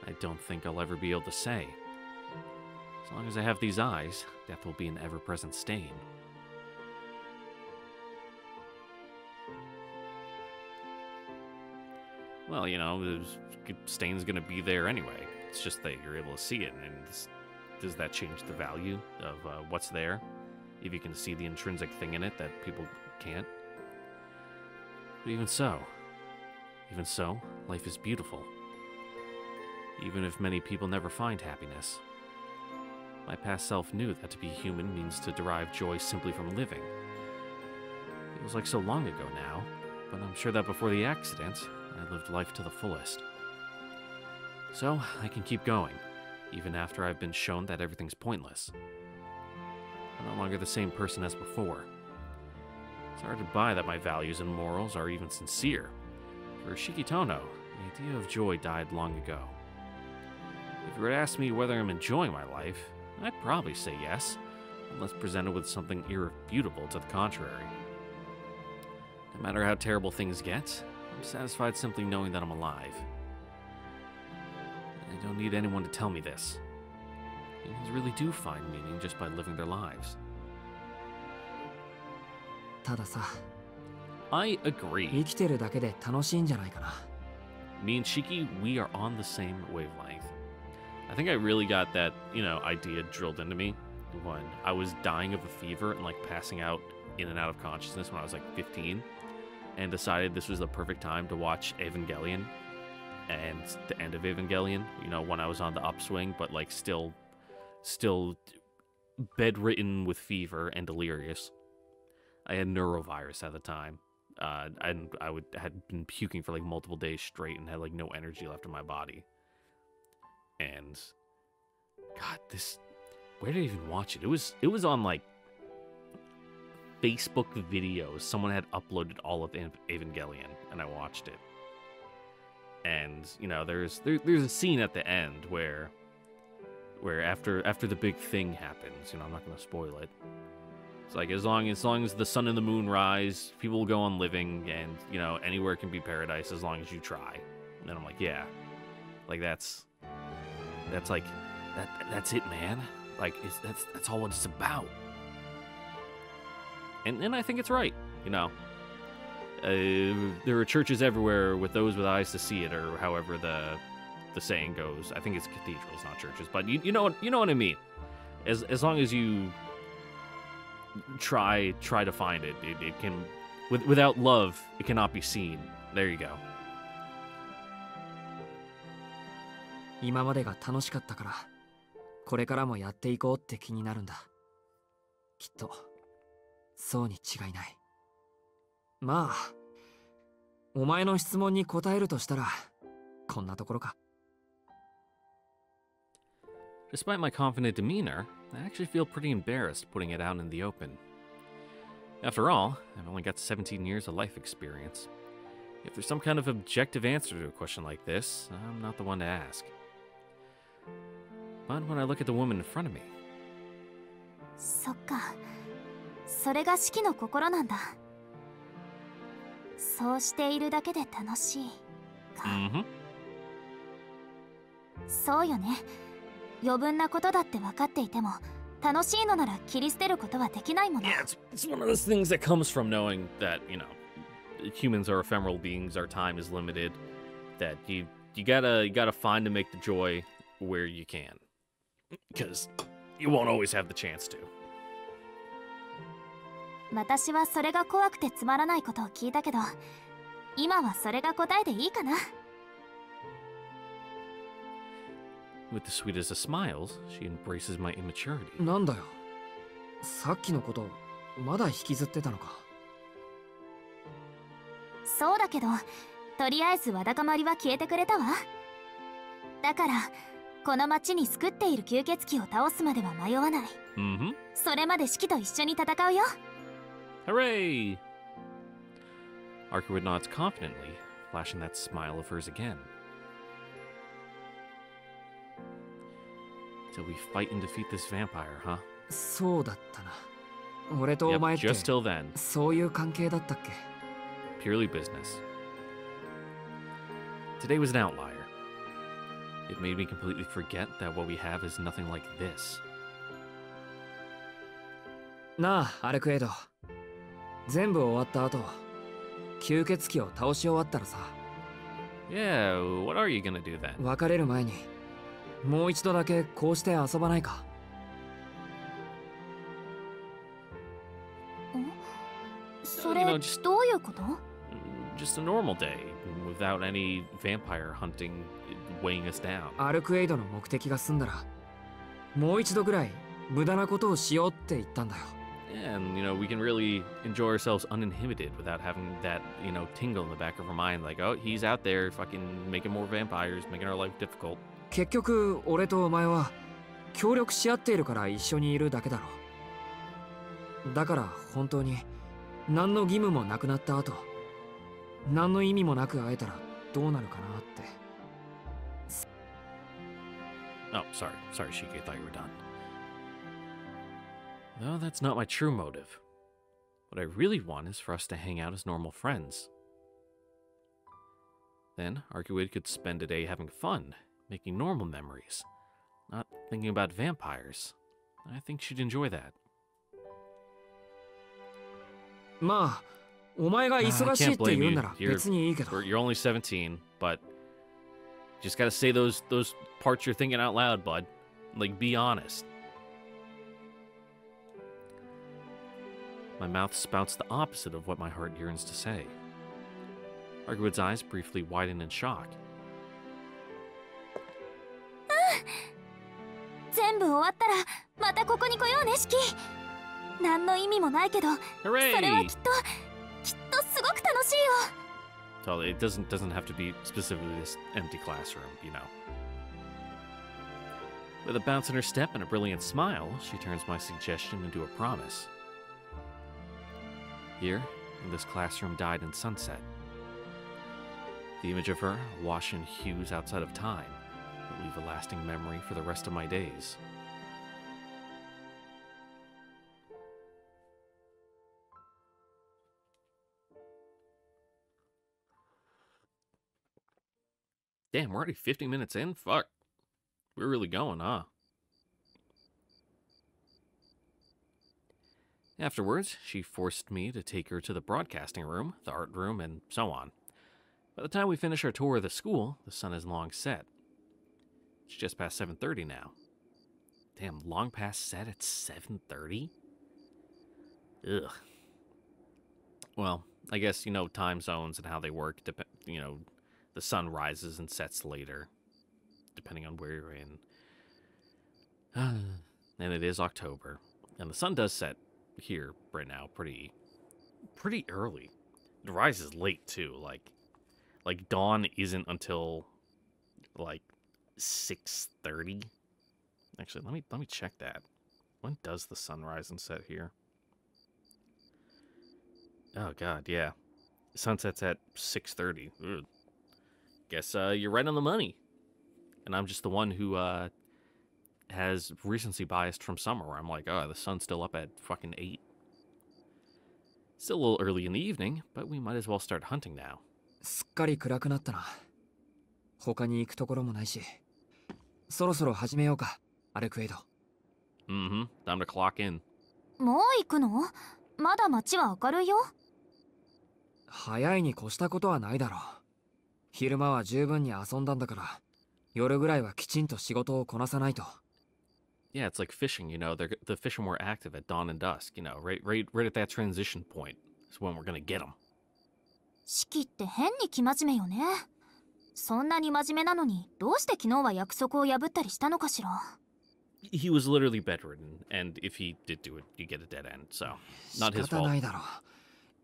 I don't think I'll ever be able to say. As long as I have these eyes, death will be an ever-present stain. Well, you know, the stain's gonna be there anyway. It's just that you're able to see it, and does that change the value of what's there? If you can see the intrinsic thing in it that people can't? But even so, life is beautiful. Even if many people never find happiness. My past self knew that to be human means to derive joy simply from living. It was like so long ago now, but I'm sure that before the accident, I lived life to the fullest. So, I can keep going, even after I've been shown that everything's pointless. I'm no longer the same person as before. It's hard to buy that my values and morals are even sincere. For Shikitono, the idea of joy died long ago. If you were to ask me whether I'm enjoying my life, I'd probably say yes, unless presented with something irrefutable to the contrary. No matter how terrible things get, I'm satisfied simply knowing that I'm alive. I don't need anyone to tell me this. Humans really do find meaning just by living their lives. たださ、 I agree. 生きてるだけで楽しいんじゃないかな。 Me and Shiki, we are on the same wavelength. I think I really got that, idea drilled into me when I was dying of a fever and passing out in and out of consciousness when I was 15 and decided this was the perfect time to watch Evangelion and the end of Evangelion, when I was on the upswing, but still bedridden with fever and delirious. I had neurovirus at the time. And had been puking for multiple days straight and had no energy left in my body. And God, where did I even watch it? It was on Facebook videos. Someone had uploaded all of Evangelion, and I watched it. And there's a scene at the end where after the big thing happens, I'm not gonna spoil it. It's like as long as the sun and the moon rise, people will go on living, and you know anywhere can be paradise as long as you try. And I'm like, yeah, like that's like that's it, man. Like that's all what it's about. And I think it's right, you know. There are churches everywhere with those with eyes to see it, or however the saying goes. I think it's cathedrals, not churches, but you know what I mean. As long as you try to find it, it can. Without love, it cannot be seen. There you go. 今までが楽しかったから、これからもやっていこうって気になるんだ。きっとそうに違いない。まあ、お前の質問に答えるとしたら、こんなところか。Despite my confident demeanor, I actually feel pretty embarrassed putting it out in the open. After all, I've only got 17 years of life experience. If there's some kind of objective answer to a question like this, I'm not the one to ask. But when I look at the woman in front of me... そっか。それが四季の心なんだ。そうしているだけで楽しいか。そうよね。余分なことだって分かっていても、楽しいのなら切り捨てることはできないもの。Yeah, it's one of those things that comes from knowing that, you know, humans are ephemeral beings, our time is limited, that you gotta find and make the joy where you can. Because you won't always have the chance to. 私はそれが怖くてつまらないことを聞いたけど、今はそれが答えでいいかな。With the sweetest of smiles, she embraces my immaturity. なんだよ。さっきのこと、まだ引きずってたのか。そうだけど、とりあえずわだかまりは消えてくれたわ。だから、この町に救っている吸血鬼を倒すまでは迷わない。それまで四季と一緒に戦うよ。Hooray! Arcueid nods confidently, flashing that smile of hers again. Till we fight and defeat this vampire, huh? そうだったな。俺とお前って、just till then. そういう関係だったっけ？ Purely business. Today was an outlier. It made me completely forget that what we have is nothing like this. なあ、アルクエイド。全部終わった後、吸血鬼を倒し終わったらさ。Yeah, what are you gonna do then? 別れる前に、もう一度だけこうして遊ばないか？それ、どういうこと？ Just a normal day, without any vampire hunting weighing us down. アルクエイドの目的が済んだら、もう一度ぐらい無駄なことをしようって言ったんだよ。And, you know, we can really enjoy ourselves uninhibited without having that, you know, tingle in the back of our mind, like, oh, he's out there fucking making more vampires, making our life difficult. 結局、俺とお前は協力し合っているから一緒にいるだけだろ。だから本当に何の義務もなくなった後、何の意味もなく会えたらどうなるかなって。Oh, sorry, Shiki, I thought you were done. No, that's not my true motive. What I really want is for us to hang out as normal friends. Then, Arcueid could spend a day having fun, making normal memories, not thinking about vampires. I think she'd enjoy that. まあ、お前が忙しいって言うなら別にいいけど。You're only 17, but you just gotta say those parts you're thinking out loud, bud. Like, be honest. My mouth spouts the opposite of what my heart yearns to say. Arcueid's eyes briefly widen in shock. 全部終わったらまたここに来ようね、シキ。何の意味もないけど、それはきっとすごく楽しいよ。So it doesn't have to be specifically this empty classroom, you know. With a bounce in her step and a brilliant smile, she turns my suggestion into a promise. Here, in this classroom died in sunset. The image of her, awash in hues outside of time, will leave a lasting memory for the rest of my days. Damn, we're already 50 minutes in? Fuck. We're really going, huh? Afterwards, she forced me to take her to the broadcasting room, the art room, and so on. By the time we finish our tour of the school, the sun is long set. It's just past 7:30 now. Damn, long past set at 7:30? Ugh. Well, I guess, you know, time zones and how they work, you know, the sun rises and sets later, depending on where you're in. And it is October, and the sun does set here right now pretty early. It rises late too. Like dawn isn't until like 6:30. Actually, let me check that. When does the sun rise and set here? Oh god, yeah. Sunset's at 6:30. Ugh. Guess you're right on the money. And I'm just the one who has recency bias from summer, where I'm like, oh, the sun's still up at fucking 8. Still a little early in the evening, but we might as well start hunting now. すっかり暗くなったな。他に行くところもないし。そろそろ始めようか、アルクエイド。Mm-hmm. Time to clock in. もう行くの？まだ街は明るいよ。早いに越したことはないだろう。昼間は十分に遊んだんだから、夜ぐらいはきちんと仕事をこなさないと。Yeah, it's like fishing, you know. The fish are more active at dawn and dusk, you know. Right at that transition point is when we're gonna get them. 四季って変に生真面目よね。そんなに真面目なのに、どうして昨日は約束を破ったりしたのかしら。He was literally bedridden, and if he did do it, you get a dead end, so not his 仕方 fault. ないだろう。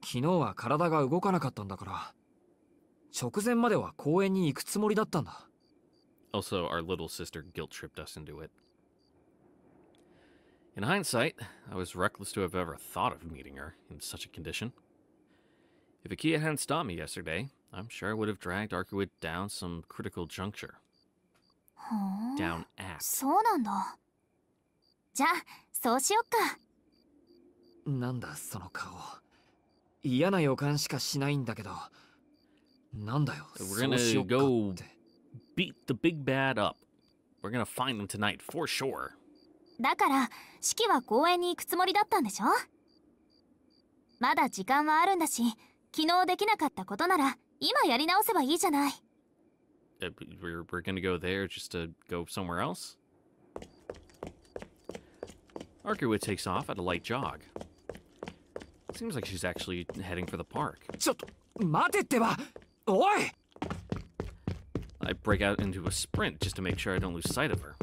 昨日は体が動かなかったんだから。直前までは公園に行くつもりだったんだ。Also, our little sister guilt-tripped us into it. In hindsight, I was reckless to have ever thought of meeting her in such a condition. If Akia hadn't stopped me yesterday, I'm sure I would have dragged Arcueid down some critical juncture. ほーん。 Down apt. そうなんだ。じゃあ、そうしよっか。なんだその顔。嫌な予感しかしないんだけど。なんだよ。 We're そうしよ gonna っか go って。 beat the big bad up. We're gonna find them tonight, for sure. だから、四季は公園に行くつもりだったんでしょ？まだ時間はあるんだし、昨日できなかったことなら、今やり直せばいいじゃない。We're gonna go there just to go somewhere else? Arcueid takes off at a light jog. Seems like she's actually heading for the park. ちょっと待てってば。おい。 I break out into a sprint just to make sure I don't lose sight of her.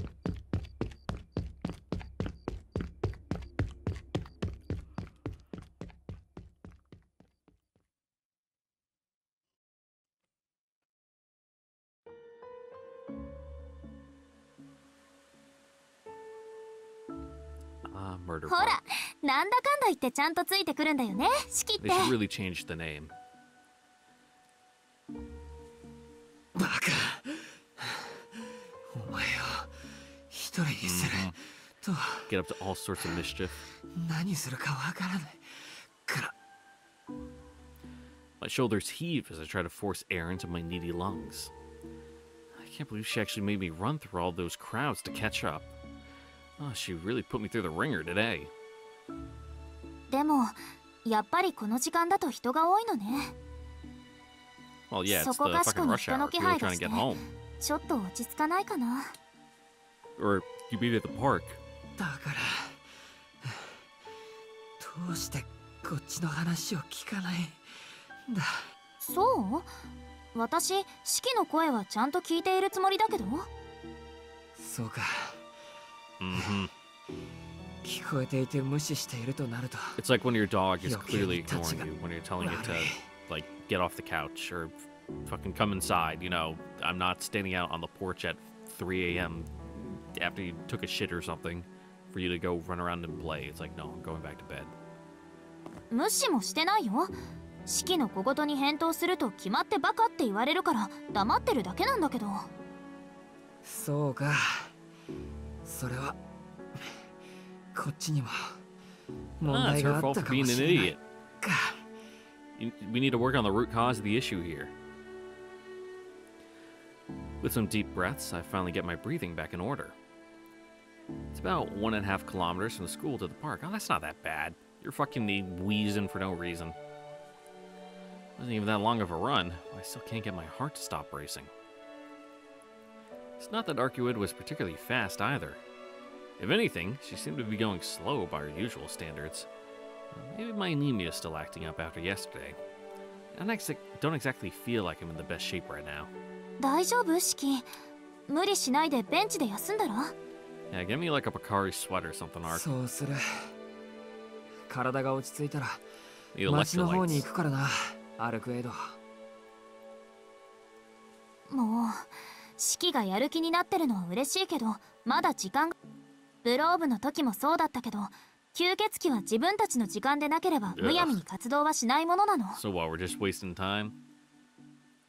Murder ほ Park. ら、なんだかんだ言ってちゃんとついてくるんだよね、四季って。 They should really change the name. バカ。お前を一人にすると Get up to all sorts of mischief. 何するかわからないから。 My shoulders heave as I try to force air into my needy lungs. I can't believe she actually made me run through all those crowds to catch up. Oh, she really put me through the ringer today. でも、やっぱりこの時間だと人が多いのね。 Well, yeah, it's そこ the かしこ fucking に rush 人 hour. の気 People 配 are が trying し to て get home. ちょっと落ち着かないかな。 Or you meet at the park. だからどうしてこっちの話を聞かないんだ。そう？私、四季の声はちゃんと聞いているつもりだけど。そうか。 Mm-hmm. 聞こえていて無視しているとなると。 It's like when your dog is 余計 clearly にタッチ ignoring が you when you're telling it to, 悪い。 like, get off the couch or fucking come inside. You know, I'm not standing out on the porch at 3 a.m. after you took a shit or something for you to go run around and play. It's like, no, I'm going back to bed. 無視もしてないよ。四季の小言に返答すると決まってバカって言われるから黙ってるだけなんだけど。そうか。それはこっちにも問 Ah, it's 題が her あっ fault た for か being も an しれない idiot. か。We need to work on the root cause of the issue here. With some deep breaths, I finally get my breathing back in order. It's about 1.5 kilometers from the school to the park. Oh, that's not that bad. You're fucking wheezing for no reason. Wasn't even that long of a run, but I still can't get my heart to stop racing. It's not that Arcueid was particularly fast either. If anything, she seemed to be going slow by her usual standards. Maybe my anemia is still acting up after yesterday. I don't exactly feel like I'm in the best shape right now. 大丈夫シキ無理しないでベンチで休んだら Yeah, get me like a Picari sweat or something, Arc. そうする。体が落ち着いたら The 街の方に行 electrolytes. くからな、アルクエイド。もうシキがやる気になってるのは嬉しいけどまだ時間がブローブの時もそうだったけど吸血鬼は自分たちの時間でなければむやみに活動はしないものなの So what, we're just wasting time?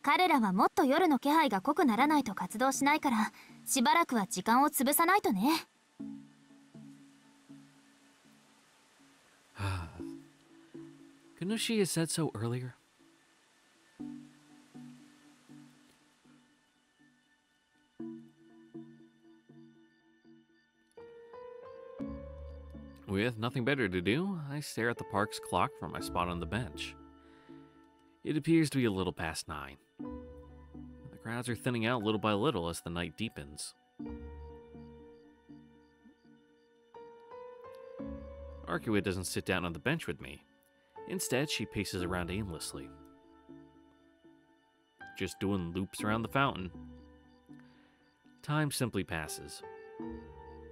彼らはもっと夜の気配が濃くならないと活動しないからしばらくは時間を潰さないとね Couldn't she have said so earlier? With nothing better to do, I stare at the park's clock from my spot on the bench. It appears to be a little past 9. The crowds are thinning out little by little as the night deepens. Arcueid doesn't sit down on the bench with me. Instead, she paces around aimlessly, just doing loops around the fountain. Time simply passes.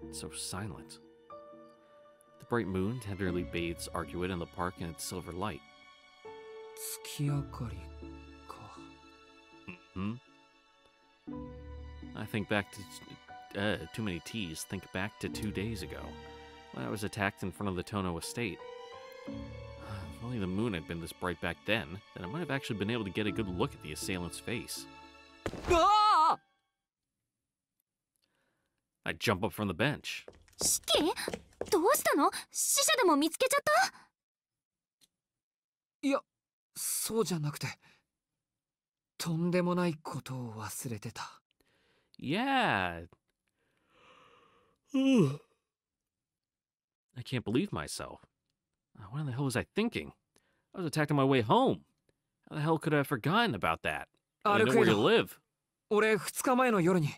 It's so silent. The bright moon tenderly bathes Arcueid in the park in its silver light. 月明かりか。Hmm? I think back to... too many T's. Think back to 2 days ago, when I was attacked in front of the Tono estate. If only the moon had been this bright back then I might have actually been able to get a good look at the assailant's face. ああ I jump up from the bench. シキどうしたの死者でも見つけちゃった いや、そうじゃなくて、とんでもないことを忘れてた。Yeah. I can't believe myself. What in the hell was I thinking? I was attacked on my way home. How the hell could I have forgotten about that? I know where you live. 俺、2日前の夜に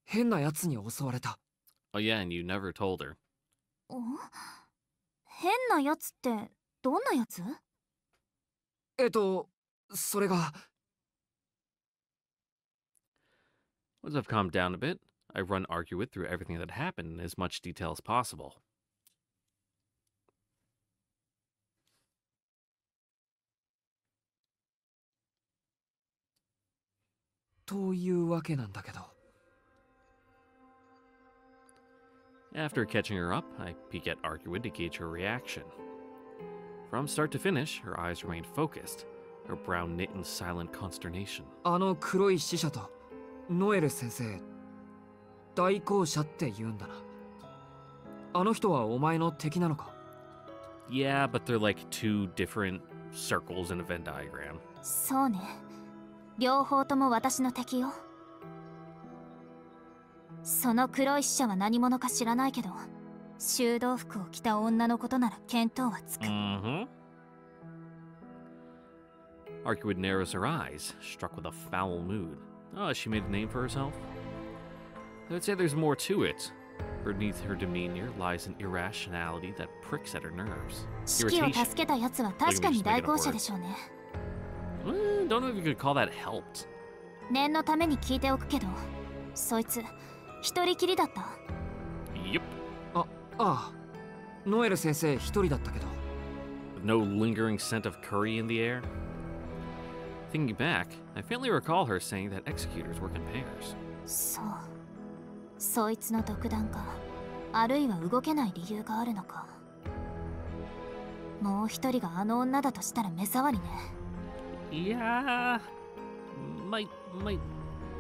変な奴に襲われた。Oh yeah, and you never told her. 変なやつってどんなやつそれが。Once I've calmed down a bit, I run Arcueid through everything that happened in as much detail as possible. というわけなんだけど。After catching her up, I peek at Arcueid to gauge her reaction. From start to finish, her eyes remained focused, her brow knit in silent consternation. あの黒い死者とノエル先生、代行者って言うんだな。あの人はお前の敵なのか？ Yeah, but they're like 2 different circles in a Venn diagram. そうね両方とも私の敵よその黒い死者は何者か知らないけど修道服を着た女のことなら見当はつく Arcueid narrows her eyes, struck with a foul mood. Oh, she made a name for herself? I would say there's more to it. Beneath her demeanor lies an irrationality that pricks at her nerves. シキを助けたやつは確かに代行者でしょうね Don't know if you could call that helped. 念のために聞いておくけどそいつ一人きりだった Yep. ああ、ノエル先生一人だったけど。With no lingering scent of curry in the air. Thinking back, I faintly recall her saying that executors work in pairs. そうそいつの独断かあるいは動けない理由があるのかもう一人があの女だとしたら目障りね Yeah, might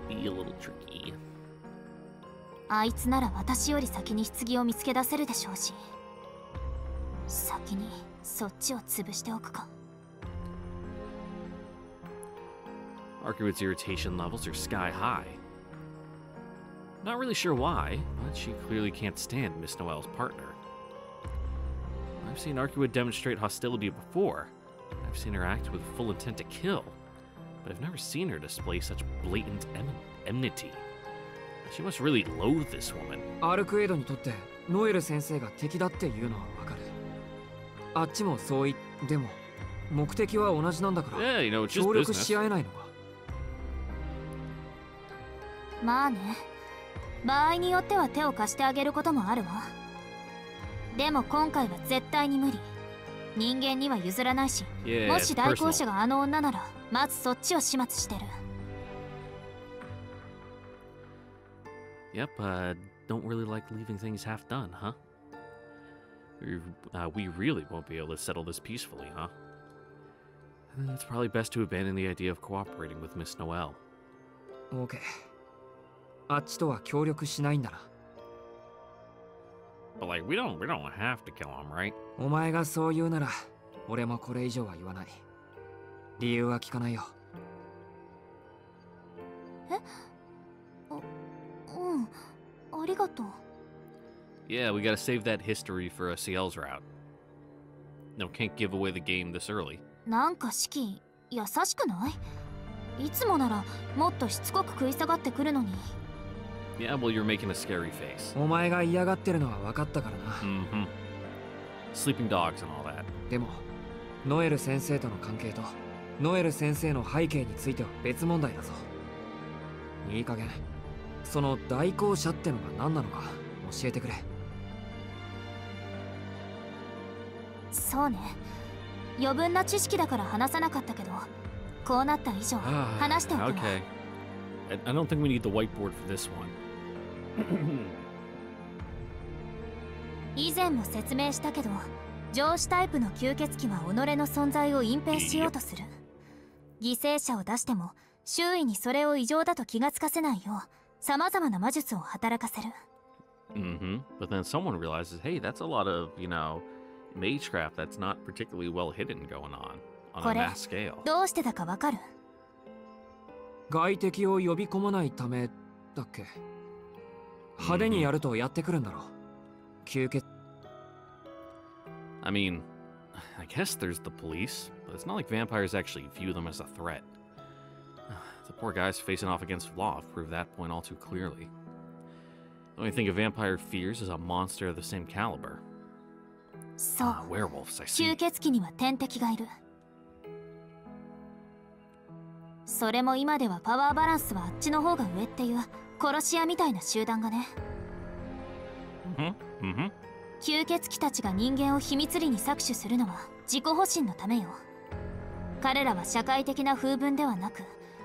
be a little tricky. あいつなら私より先に棺を見つけ出せるでしょうし先にそっちを潰しておくか Arcueid's irritation levels are sky high. Not really sure why, but she clearly can't stand Miss Noel's partner. I've seen Arcueid demonstrate hostility before. I've seen her act with full intent to kill, but I've never seen her display such blatant enmity. She must really loathe this woman. アルクエイドにとってノエル先生が敵だっていうのはわかる。あっちもそう言ってでも目的は同じなんだから Yeah, you know, it's just 協力 business. し合えないのか。まあね、場合によっては手を貸してあげることもあるわ。でも今回は絶対に無理。人間には譲らないし、 Yeah, も it's し代行 personal. 者があの女ならまずそっちを始末してる。 Yep, don't really like leaving things half done, huh? We really won't be able to settle this peacefully, huh? It's probably best to abandon the idea of cooperating with Miss Noel. OK。あっちとは協力しないんだな。 But like, we don't have to kill him, right? お前がそう言うなら俺もこれ以上は言わない。理由は聞かないよ。うん、ありがとう。 Yeah, we gotta save that history for a CL's route. No, can't give away the game this early. なんかシキ、優しくない？いつもならもっとしつこく食い下がってくるのに。 Yeah, well, you're making a scary face. お前が嫌がってるのは分かったからな。Mm-hmm. Sleeping dogs and all that. でもノエル先生との関係とノエル先生の背景については別問題だぞ。いい加減その代行者ってのが何なのか教えてくれ。そうね、余分な知識だから話さなかったけど、こうなった以上話しておくわ。 Okay. I don't think we need the whiteboard for this one. 以前も説明したけど、上司タイプの吸血鬼は己の存在を隠蔽しようとする。犠牲者を出しても周囲にそれを異常だと気がつかせないよう様々な魔術を働かせる。 Mm-hmm. But then someone realizes, hey, that's a lot of, you know, magecraft that's not particularly well hidden going on a これ mass scale. どうしてだかわかる？外敵を呼び込まないためだっけ。派手にやるとやってくるんだろう。吸血 I mean, I guess there's the police, but it's not like vampires actually view them as a threat. The poor guys facing off against law have proved that point all too clearly. The only thing a vampire fears is a monster of the same caliber. そう、 Werewolves, I see. 吸血鬼には天敵がいる。それも今ではパワーバランスはあっちの方が上っていう殺し屋みたいな集団がね。 Mm-hmm. Mm-hmm. 吸血鬼たちが人間を秘密裏に搾取するのは自己保身のためよ。彼らは社会的な風文ではなく、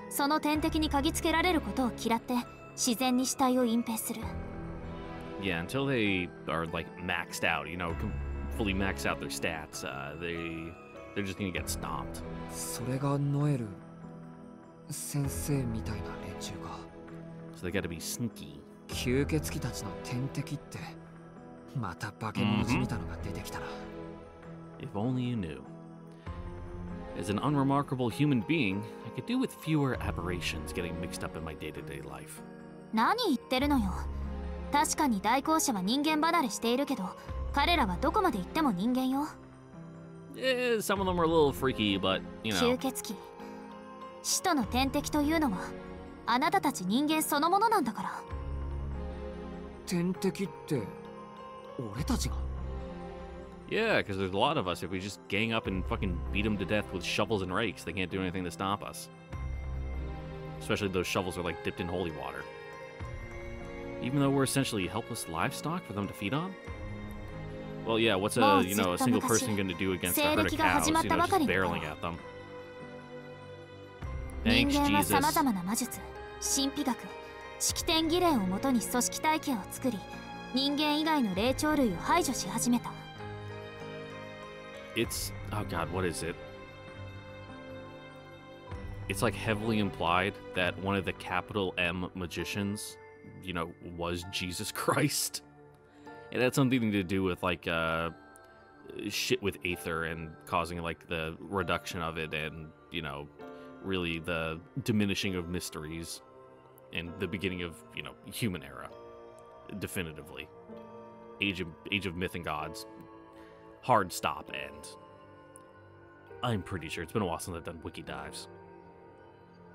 その天敵に嗅ぎつけられることを嫌って自然に死体を隠蔽する。 Yeah, until they are like maxed out, you know, fully max out their stats, they're just gonna get stomped. それがノエル先生みたいな連中か。 So they gotta be sneaky. 吸血鬼たちの天敵ってまた化け物じみたのが出てきたな。 If only you knew. As an unremarkable human being, I could do with fewer aberrations getting mixed up in my day-to-day life. 何言ってるのよ。確かに代行者は人間離れしているけど、彼らはどこまで行っても人間よ。 Yeah, some of them are a little freaky, but, you 吸 know. 血鬼、使徒の天敵というのはあなたたち人間そのものなんだから。天敵って俺たちが？ Yeah, because there's a lot of us. If we just gang up and fucking beat them to death with shovels and rakes, they can't do anything to stop us. Especially those shovels are like dipped in holy water. Even though we're essentially helpless livestock for them to feed on? Well, yeah, what's a single person going to do against a herd of cows, just barreling at them? 人 Thanks, 間は Jesus. 様々な魔術、神秘学、式典儀礼をもとに組織体系を作り、人間以外の霊長類を排除し始めた。It's, oh god, what is it? It's like heavily implied that one of the capital M magicians, you know, was Jesus Christ. It had something to do with like shit with aether and causing like the reduction of it and, you know, really the diminishing of mysteries and the beginning of, you know, human era. Definitively. Age of Myth and Gods. Hard stop, and I'm pretty sure it's been a while since I've done wiki dives.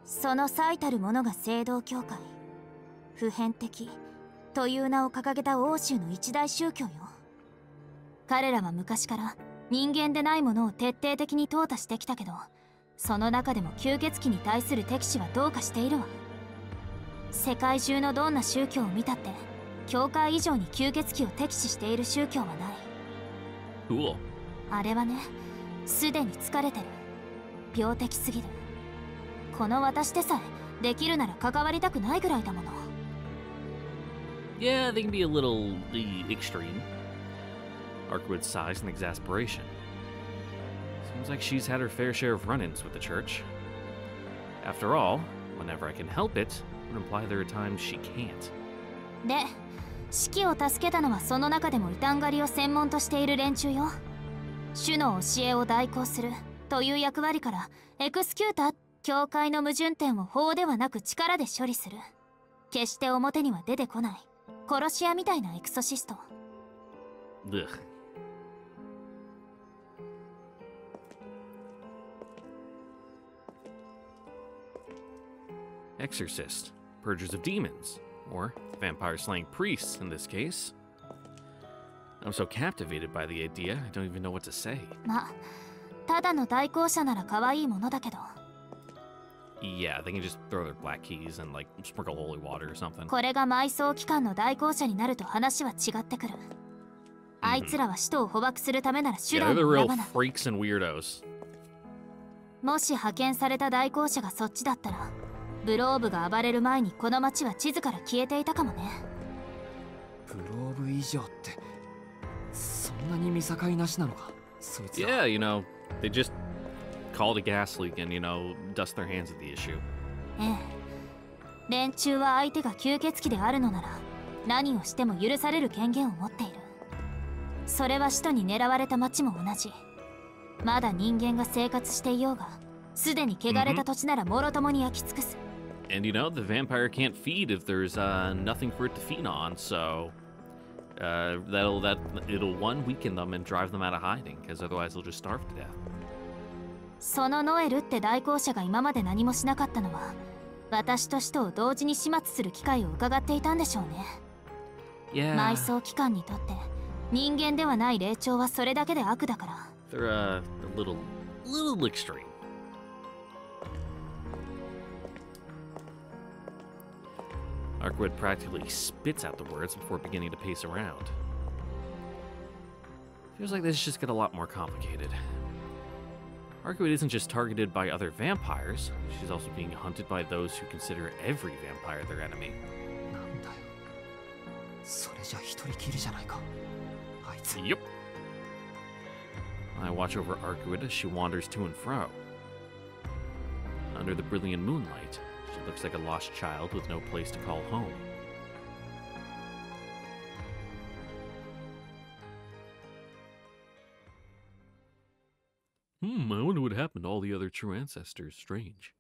その最たるものが聖堂教会、普遍的という名を掲げた欧州の一大宗教よ。彼らは昔から人間でないものを徹底的に淘汰してきたけど、その中でも吸血鬼に対する敵視はどうかしているわ。世界中のどんな宗教を見たって、教会以上に吸血鬼を敵視している宗教はない。Cool. あれはね、すでに疲れてる。病的すぎる。この私でさえできるなら関わりたくないぐらいだもの。Yeah, they can be a little extreme. Arcueid sighs in exasperation. Seems like she's had her fair share of run-ins with the church. After all, whenever I can help it, would imply there are times she can't. で、四季を助けたのはその中でも異端狩りを専門としている連中よ。主の教えを代行するという役割から、エクスキューター、教会の矛盾点を法ではなく力で処理する。決して表には出てこない。殺し屋みたいなエクソシスト。Ugh. Exorcist, purgers of demons, or vampire-slaying priests in this case. I'm so captivated by the idea, I don't even know what to say. ま、ただの代行者なら可愛いものだけど。Yeah, they can just throw their black keys and like sprinkle holy water or something. これが埋葬機関の代行者になると話は違ってくる。あいつらは使徒を捕獲するためなら手 Yeah, 段 they're the を real 選ばない。 freaks and weirdos. もし派遣された代行者がそっちだったら、ブローブが暴れる前にこの町は地図から消えていたかもね。ブローブ以上って、そんなに見境なしなのか、そいつは。Yeah, you know, they just called a gas leak and, you know, dust their hands at the issue. ええ。連中は相手が吸血鬼であるのなら、何をしても許される権限を持っている。それは使徒に狙われた町も同じ。まだ人間が生活していようが、すでに汚れた土地ならもろともに焼き尽くす。And you know, the vampire can't feed if there's nothing for it to feed on, so it'll one weaken them and drive them out of hiding, because otherwise they'll just starve to death. そのノエルって代行者が今まで何もしなかったのは、私と使徒を同時に始末する機会を伺っていたんでしょうね。Yeah. 埋葬機関にとって人間ではない霊長はそれだけで悪だから。They're a little extreme. Arcueid practically spits out the words before beginning to pace around. Feels like this just get a lot more complicated. Arcueid isn't just targeted by other vampires, she's also being hunted by those who consider every vampire their enemy. なんだよ。それじゃ一人きりじゃないか。あいつ。Yep. I watch over Arcueid as she wanders to and fro. Under the brilliant moonlight, she looks like a lost child with no place to call home. I wonder what happened to all the other true ancestors. Strange.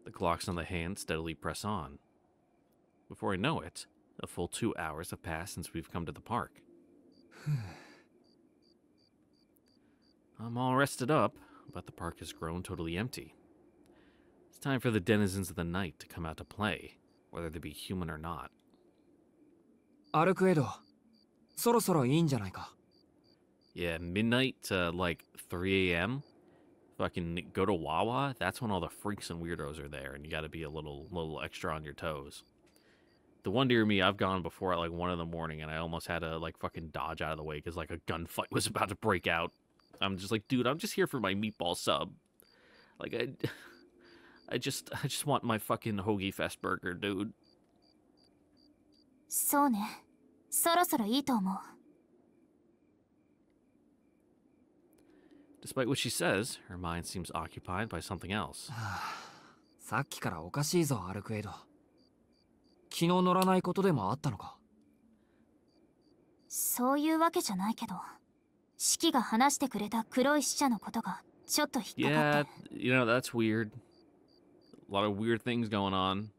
The clocks on the hand steadily press on. Before I know it, a full 2 hours have passed since we've come to the park. I'm all rested up, but the park has grown totally empty. It's time for the denizens of the night to come out to play, whether they be human or not. アルクエド、そろそろいいんじゃないか。Yeah, midnight to like 3 a.m. Fucking go to Wawa, that's when all the freaks and weirdos are there, and you gotta be a little extra on your toes. The one near me, I've gone before at like 1 in the morning, and I almost had to like fucking dodge out of the way because like a gunfight was about to break out. I'm just like, dude, I'm just here for my meatball sub. Like I just want my fucking Hoagie Fest burger, dude. そうね。そろそろいいと思う。Despite what she says, her mind seems occupied by something else. さっきからおかしいぞ、アルクエド。気の乗らないことでもあったのか。そういうわけじゃないけど、シキが話してくれた黒い使者のことがちょっと引っかか Yeah, って。 you know, that's weird. A lot of weird things going on.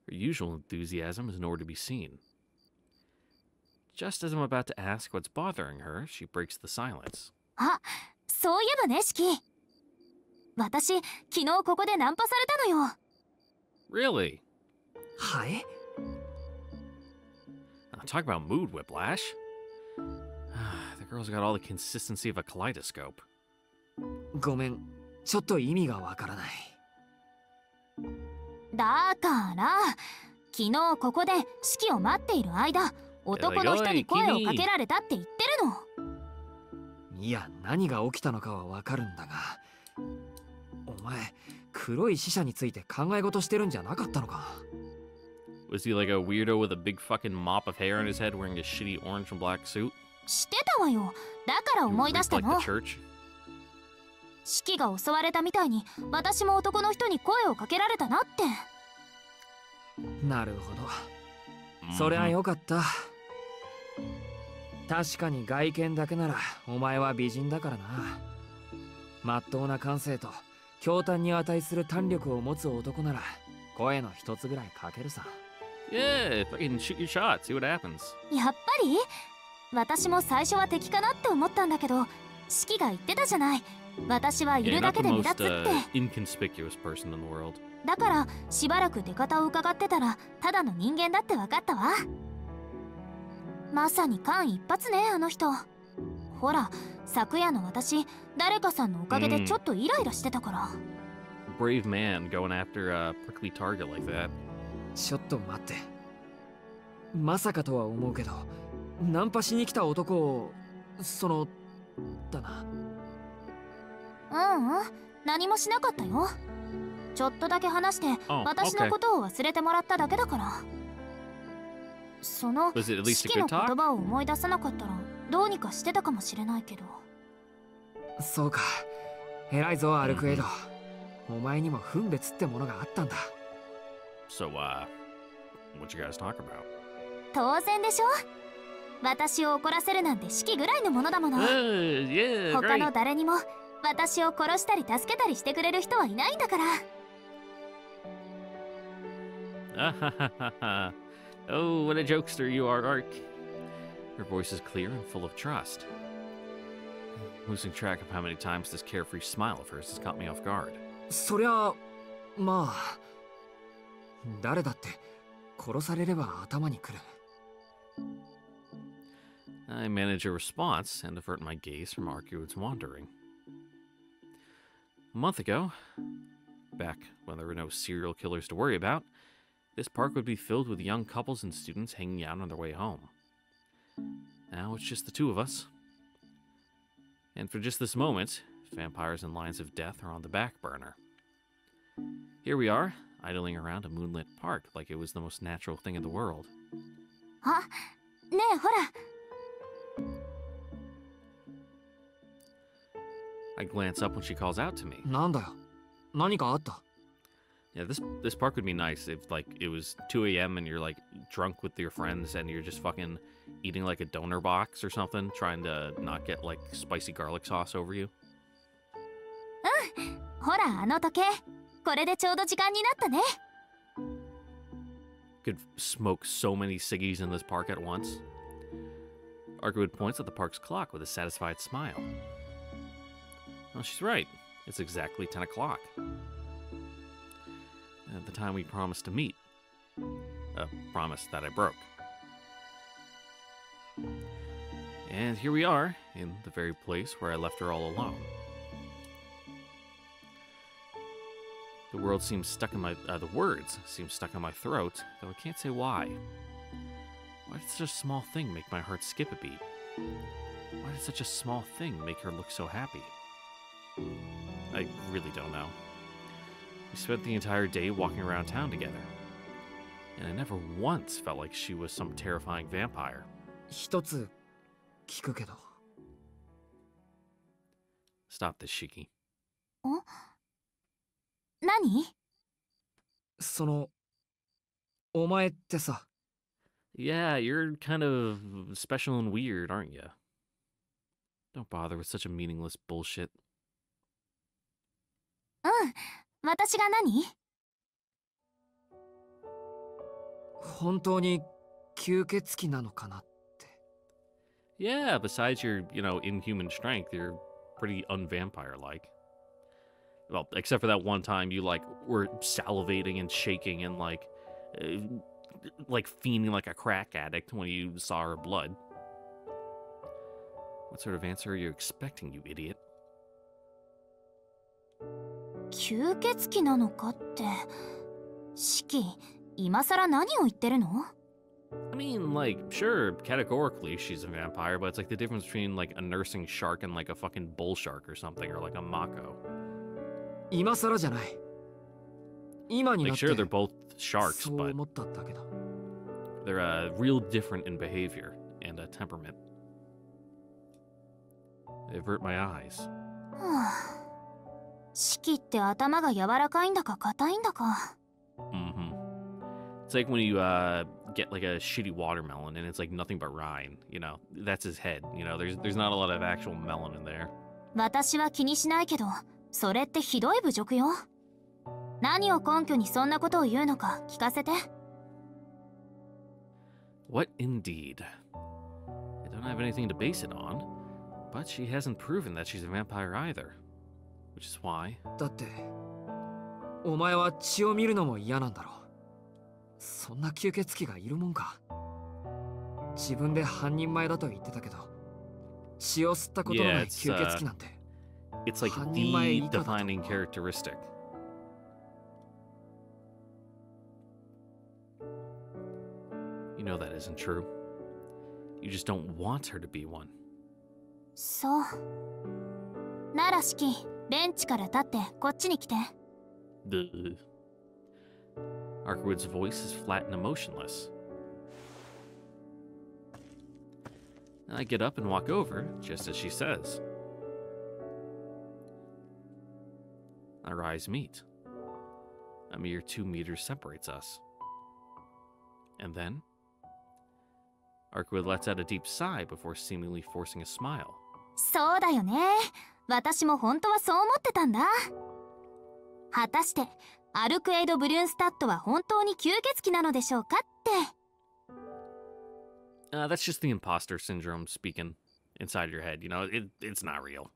Her usual enthusiasm is nowhere to be seen. Just as I'm about to ask what's bothering her, she breaks the silence. あ、そういえばね、シキ。私、昨日ここでナンパされたのよ。 Really? はい。 Talk about mood whiplash. The girl's got all the consistency of a kaleidoscope. ごめん、ちょっと意味がわからない。だから昨日ここで式を待っている間、男の人に声をかけられたって言ってるの。いや、何が起きたのかはわかるんだが、お前黒い死者について考え事してるんじゃなかったのか。 Was he like a weirdo with a big fucking mop of hair on his head wearing a shitty orange and black suit? してたわよ。だから You 思い出 raped した like の。 the church? 式が襲われたみたいに私も男の人に声をかけられたなって。なるほど。そりゃよかった。確かに外見だけならお前は美人だからな。まっとうな感性と驚嘆に値する胆力を持つ男なら声の一つぐらいかけるさ。 Yeah, fucking shoot your shot, see what happens. やっぱり私も最初は敵かなって思ったんだけど、式が言ってたじゃない。私はい Yeah, る not だ the けで目 most 立つって。 inconspicuous person in the world. だからしばらく出方を伺ってたらただの人間だって分かったわ。まさに間一髪ね、あの人。ほら、昨夜の私、誰かさんのおかげでちょっとイライラしてたから。Brave man going after a prickly target like that. ちょっと待って。まさかとは思うけど、ナンパしに来た男をだな。ううん、何もしなかったよ。ちょっとだけ話して私のことを忘れてもらっただけだから。その Was it at least 式 a の good 言 talk? 葉を思い出さなかったらどうにかしてたかもしれないけど。そうか。偉いぞ、アルクエイド。お前にも分別ってものがあったんだ。 So, what you guys talk about? 当然でしょ。私を怒らせるなんて式ぐらいのものだもの。 Yeah, 他の great. 誰にも私を殺したり助けたりしてくれる人はいないんだから。 Oh, what a jokester you are, Ark. Her voice is clear and full of trust. Losing track of how many times this carefree smile of hers has caught me off guard. そりゃ、まあ、誰だって殺されれば頭にくる。 I manage a response and divert my gaze from Arcueid's wandering. A month ago, back when there were no serial killers to worry about, this park would be filled with young couples and students hanging out on their way home. Now it's just the two of us. And for just this moment, vampires and lines of death are on the back burner. Here we are, idling around a moonlit park like it was the most natural thing in the world. あ、ねえほら。 I glance up when she calls out to me. なんだよ。何かあった？ Yeah, this park would be nice if like it was 2 a.m. and you're like drunk with your friends and you're just fucking eating like a donor box or something, trying to not get like spicy garlic sauce over you. ほら、あの時計。これでちょうど時間になったね。 Could smoke so many ciggies in this park at once. Arcueid points at the park's clock with a satisfied smile. Well, she's right. It's exactly 10 o'clock. At the time we promised to meet. A promise that I broke. And here we are, in the very place where I left her all alone. The world seems stuck in my... the words seem stuck in my throat, though I can't say why. Why did such a small thing make my heart skip a beat? Why did such a small thing make her look so happy? I really don't know. We spent the entire day walking around town together. And I never once felt like she was some terrifying vampire. 一つ聞くけど。 Stop this, Shiki. 何？お前ってさ。 Yeah, you're kind of special and weird, aren't you? Don't bother with such a meaningless bullshit. 私が何？本当に吸血鬼なのかなって。Yeah, besides your, inhuman strength, you're pretty unvampire-like. Well, except for that one time you, were salivating and shaking and, fiending like a crack addict when you saw her blood. What sort of answer are you expecting, you idiot? 吸血鬼なのかって。シキ、今さら何を言ってるの？ I mean, sure, categorically she's a vampire, but it's the difference between, a nursing shark and, a fucking bull shark or something, or, a mako. 今さらじゃない。今になって。Sure, they're both sharks, そう but 思ったんだけど。they're, real different in behavior and, temperament. They avert my eyes. はあ。シキって頭が柔らかいんだか硬いんだか。Mm-hmm. It's like when you get a shitty watermelon and it's nothing but rind, that's his head, there's not a lot of actual melon in there. 私は気にしないけど、それってひどい侮辱よ。何を根拠にそんなことを言うのか聞かせて。What indeed? I don't have anything to base it on, but she hasn't proven that she's a vampire either. Which is why. だって、お前は血を見るのも嫌なんだろう。そんな吸血鬼がいるもんか。自分で半人前だと言ってたけど、血を吸ったことのない吸血鬼なんて。It's the defining characteristic. You know that isn't true. You just don't want her to be one. そう。ならシキ、ベンチから立ってこっちに来て。Arcueid's voice is flat and emotionless. I get up and walk over, just as she says. Our eyes meet. A mere 2 meters separates us. And then, Arcueid lets out a deep sigh before seemingly forcing a smile. そうだよね。私も本当はそう思ってたんだ。果たしてアルクエイド・ブリュンスタッドは本当に吸血鬼なのでしょうかって。That's just the imposter syndrome speaking inside your head. It's not real.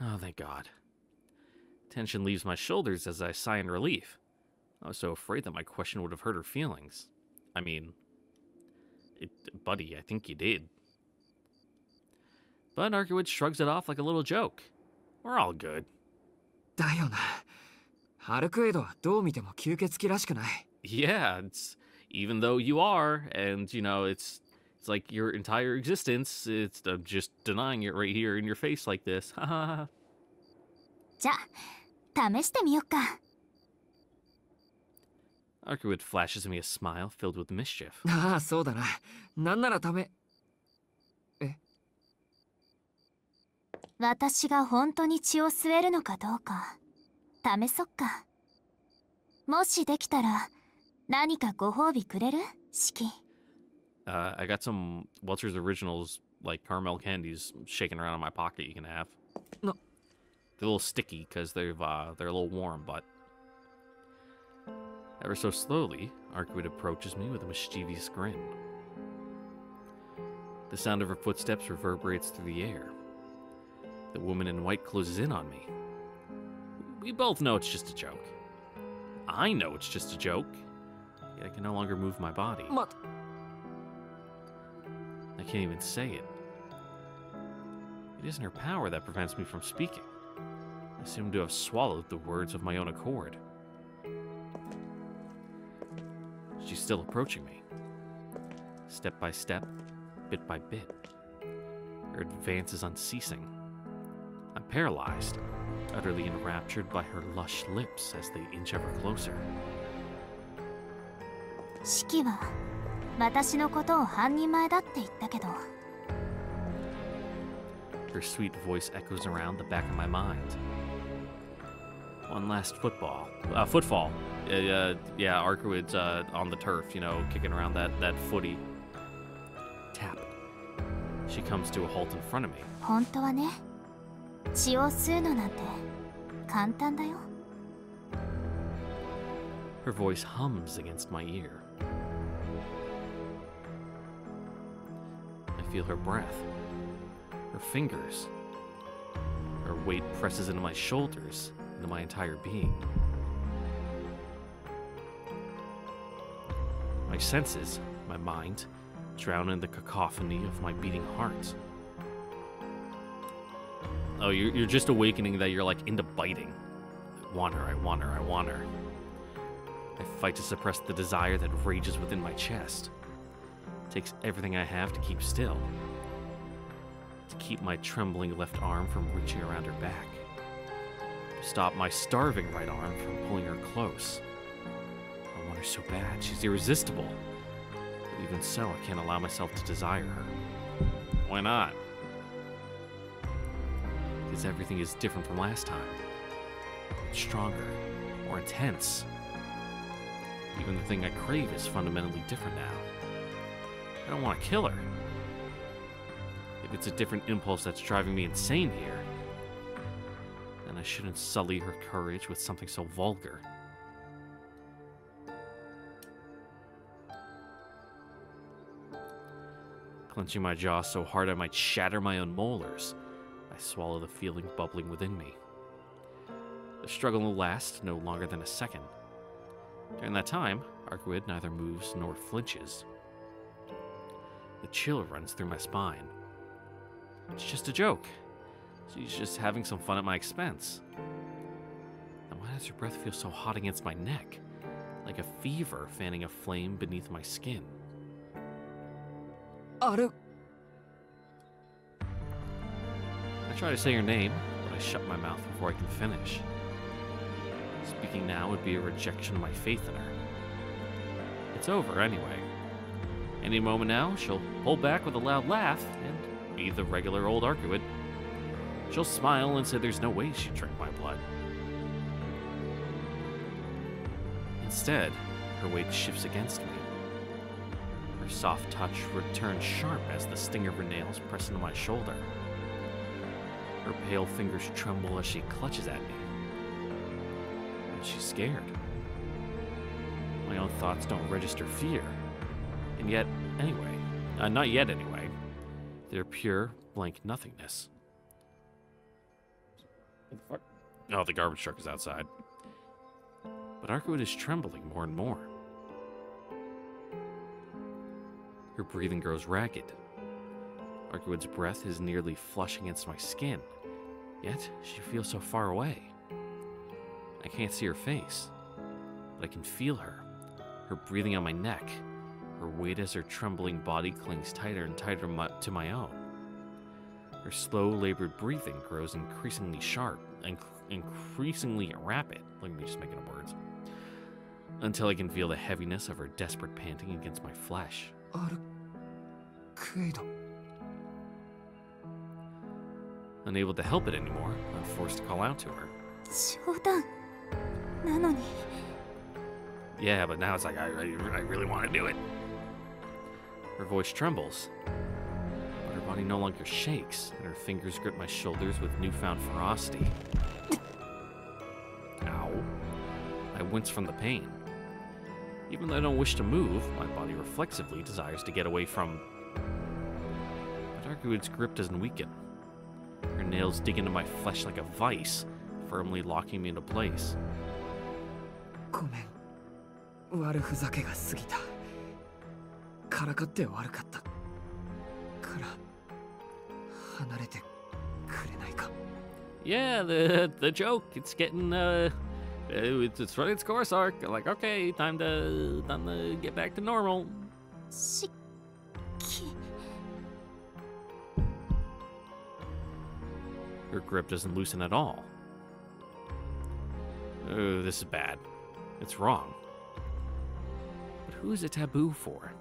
Oh, thank God. Tension leaves my shoulders as I sigh in relief. I was so afraid that my question would have hurt her feelings. I mean, buddy, I think you did. But Arcueid shrugs it off like a little joke. We're all good. だよな。アルクエイドはどう見ても吸血鬼らしくない。Yeah, even though you are, and it's like your entire existence, it's just denying it right here in your face like this. じゃあ、試してみよっか。Arcueid flashes me a smile filled with mischief. ああ、そうだな。なんなら私が本当に血を吸えるのかどうか試そっか。もしできたら何かご褒美くれる？シキ。I got some Welch's Originals, caramel candies shaking around in my pocket you can have. No. They're a little sticky because they're a little warm, but... Ever so slowly, Arcueid approaches me with a mischievous grin. The sound of her footsteps reverberates through the air. The woman in white closes in on me. We both know it's just a joke. I know it's just a joke. Yet I can no longer move my body. I can't even say it. It isn't her power that prevents me from speaking. I seem to have swallowed the words of my own accord. She's still approaching me. Step by step, bit by bit. Her advance is unceasing. I'm paralyzed, utterly enraptured by her lush lips as they inch ever closer. シキは私のことを半人前だって言ったけど。Her sweet voice echoes around the back of my mind. One last footfall. Yeah, Arcueid's on the turf, kicking around that footy. Tap. She comes to a halt in front of me. 本当はね、血を吸うのなんて簡単だよ。 Her voice hums against my ear. I feel her breath, her fingers. Her weight presses into my shoulders, into my entire being. My senses, my mind, drown in the cacophony of my beating heart. Oh, you're just awakening that you're like into biting. I want her, I want her, I want her. I fight to suppress the desire that rages within my chest. It takes everything I have to keep still. To keep my trembling left arm from reaching around her back. To stop my starving right arm from pulling her close. I want her so bad, she's irresistible. But even so, I can't allow myself to desire her. Why not? Because everything is different from last time. It's stronger, more intense. Even the thing I crave is fundamentally different now. I don't want to kill her. If it's a different impulse that's driving me insane here, then I shouldn't sully her courage with something so vulgar. Clenching my jaw so hard I might shatter my own molars, I swallow the feeling bubbling within me. The struggle will last no longer than a second. During that time, Arcueid neither moves nor flinches. The chill runs through my spine. It's just a joke. She's just having some fun at my expense. And why does her breath feel so hot against my neck? Like a fever fanning a flame beneath my skin. Aru. I try to say her name, but I shut my mouth before I can finish. Speaking now would be a rejection of my faith in her. It's over anyway. Any moment now, she'll pull back with a loud laugh and be the regular old Arcueid. She'll smile and say there's no way she'd drink my blood. Instead, her weight shifts against me. Her soft touch returns sharp as the sting of her nails press into my shoulder. Her pale fingers tremble as she clutches at me. And she's scared. My own thoughts don't register fear. And yet, anyway, not yet anyway, they're pure, blank nothingness. What the fuck? Oh, the garbage truck is outside. But Arcueid is trembling more and more. Her breathing grows ragged. Arcueid's breath is nearly flush against my skin, yet she feels so far away. I can't see her face, but I can feel her breathing on my neck, her weight as her trembling body clings tighter and tighter to my own. Her slow, labored breathing grows increasingly sharp and increasingly rapid. Look at me just making up words. Until I can feel the heaviness of her desperate panting against my flesh. Arcueid. Unable to help it anymore, I'm forced to call out to her. 冗談なのに Yeah, but now it's like, I really want to do it. Her voice trembles, but her body no longer shakes, and her fingers grip my shoulders with newfound ferocity. Ow. I wince from the pain. Even though I don't wish to move, my body reflexively desires to get away from... But Arcueid's grip doesn't weaken. Her nails dig into my flesh like a vice, firmly locking me into place. ごめん。悪ふざけが過ぎた。からかって悪かった。から離れてくれないか。Yeah, the joke, it's getting it's running its course arc. Like, okay, time to get back to normal. しき Her grip doesn't loosen at all. Oh, this is bad. It's wrong. But who is it taboo for?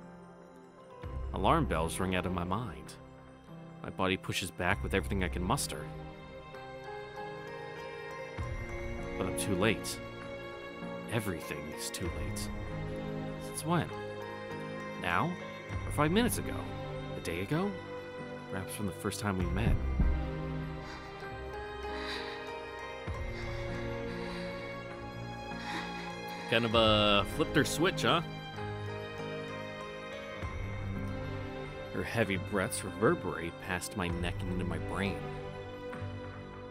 Alarm bells ring out of my mind. My body pushes back with everything I can muster. But I'm too late. Everything is too late. Since when? Now? Or 5 minutes ago? A day ago? Perhaps from the first time we met. Kind of flipped her switch, huh? Her heavy breaths reverberate past my neck and into my brain.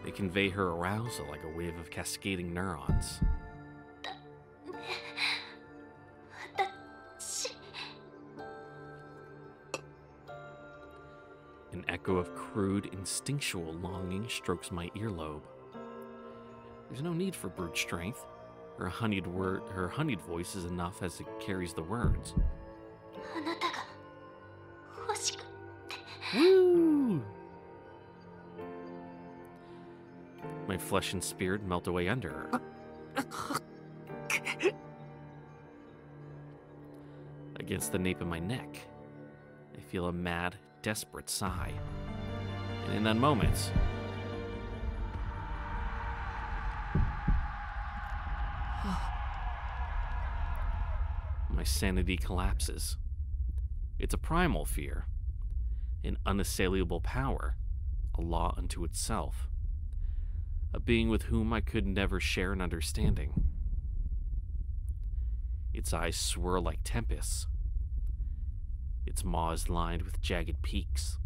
They convey her arousal like a wave of cascading neurons. An echo of crude, instinctual longing strokes my earlobe. There's no need for brute strength. Her honeyed voice is enough as it carries the words. Woo! My flesh and spirit melt away under her. Against the nape of my neck, I feel a mad, desperate sigh. And in that moment, my sanity collapses. It's a primal fear, an unassailable power, a law unto itself, a being with whom I could never share an understanding. Its eyes swirl like tempests. Its maw is lined with jagged peaks.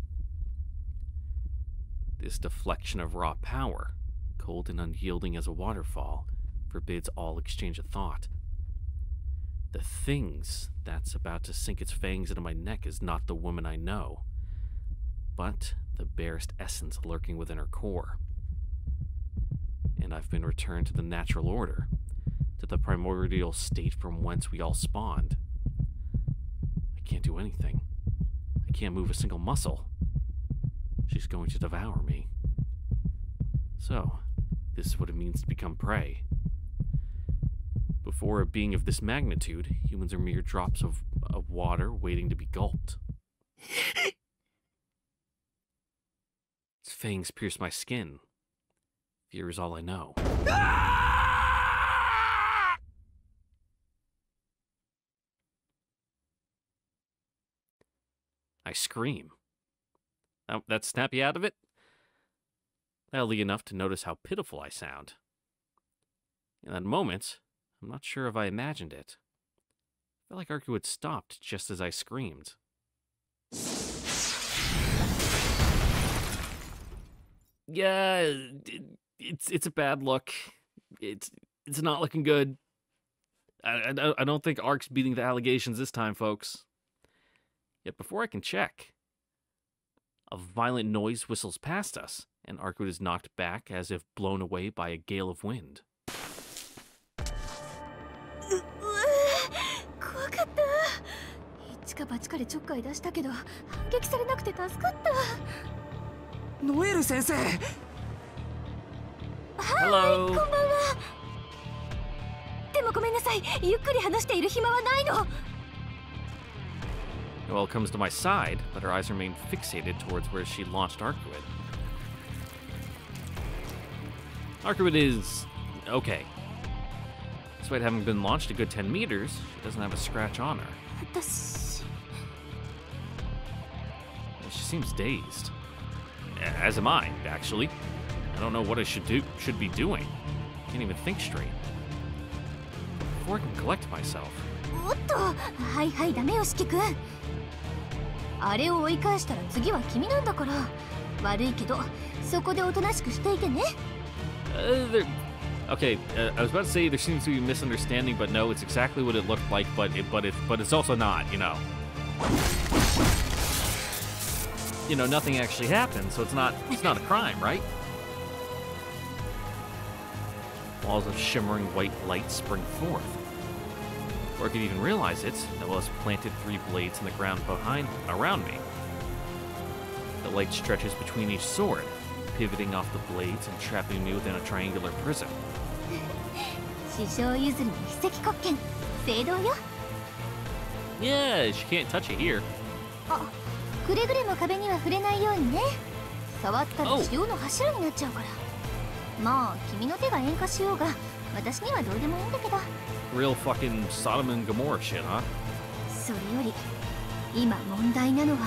This deflection of raw power, cold and unyielding as a waterfall, forbids all exchange of thought. The things that's about to sink its fangs into my neck is not the woman I know, but the barest essence lurking within her core. And I've been returned to the natural order, to the primordial state from whence we all spawned. I can't do anything. I can't move a single muscle. She's going to devour me. So, this is what it means to become prey. Before a being of this magnitude, humans are mere drops of water waiting to be gulped. Its fangs pierce my skin. Fear is all I know. I scream. That snap you out of it? Loudly enough to notice how pitiful I sound. In that moment, I'm not sure if I imagined it. I felt like Arcueid stopped just as I screamed. Yeah, it's a bad look. It's not looking good. I don't think Ark's beating the allegations this time, folks. Yet before I can check, a violent noise whistles past us, and Arcueid is knocked back as if blown away by a gale of wind. Hello. でもごめんなさい。ゆっくり話している暇はないの。 Noelle comes to my side, but her eyes remain fixated towards where she launched Arcueid. Arcueid is okay. Despite having been launched a good 10 meters, she doesn't have a scratch on her. She seems dazed. As am I, actually. I don't know what I should be doing. Can't even think straight. Before I can collect myself. おっと、はいはい、ダメよ、四季君。あれを追い返したら次は君なんだから。悪いけど、そこでおとなしくしていてね。Okay, I was about to say there seems to be a misunderstanding, but no, it's exactly what it looked like, but it's also not, you know. You know, nothing actually happened, so it's not a crime, right? Walls of shimmering white light spring forth. Before I could even realize it, Noelle has planted 3 blades in the ground around me. The light stretches between each sword, pivoting off the blades and trapping me within a triangular prism. 師匠譲りの秘跡国権、聖堂よ。Yeah, she can't touch it here. あ、くれぐれも壁には触れないようにね。触ったら潮の柱になっちゃうから。まあ、君の手が塩化しようが、私にはどうでもいいんだけど。Real fucking Sodom and Gomorrah shit, huh? それより、今問題なのは。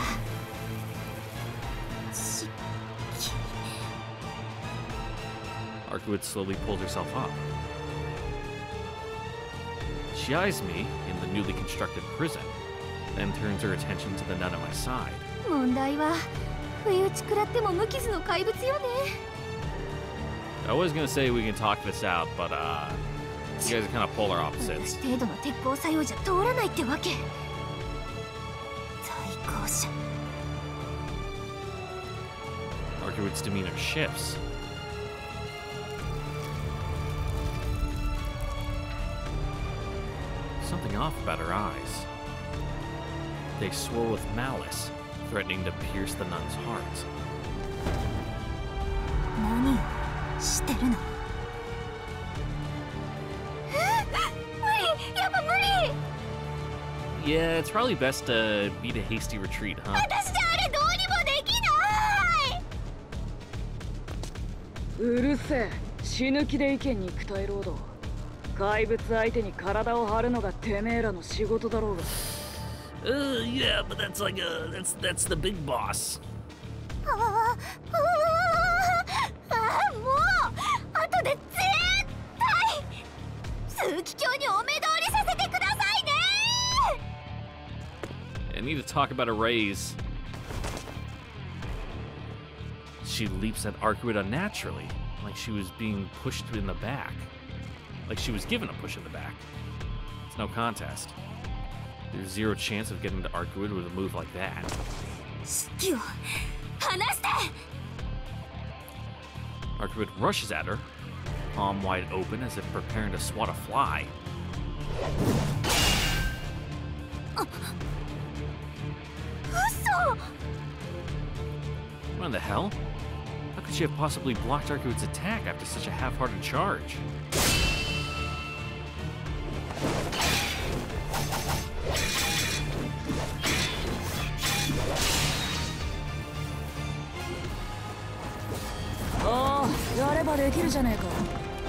Arcueid slowly pulled herself up. She eyes me in the newly constructed prison, then turns her attention to the nun at my side. 問題は不意打ち食らっても無傷の怪物よね。 I was gonna say we can talk this out, but you guys are kind of polar opposites. 程度の鉄砲作用じゃ通らないってわけ。対向車。 Arcueid's demeanor shifts. Something off about her eyes. They swirl with malice, threatening to pierce the nun's heart. 何をしてるの？無理、やっぱ無理。 Yeah, it's probably best to beat a hasty retreat, huh? 私じゃあれどうにもできない。うるせえ、死ぬ気で意見に肉体労働。怪物相手に体を張るのがてめえらの仕事だろうが。Yeah, but that's like that's the big boss. もう後で絶対枢機卿にお目通りさせてくださいね。 I need to talk about a raise. She leaps at Arcueid unnaturally, like she was being pushed in the back. Like she was given a push in the back. It's no contest. There's zero chance of getting to Arcueid with a move like that. 式を離して。 Arcueid rushes at her, palm wide open as if preparing to swat a fly. What in the hell? How could she have possibly blocked Arcueid's attack after such a half-hearted charge? Oh, やればできるじゃねえか。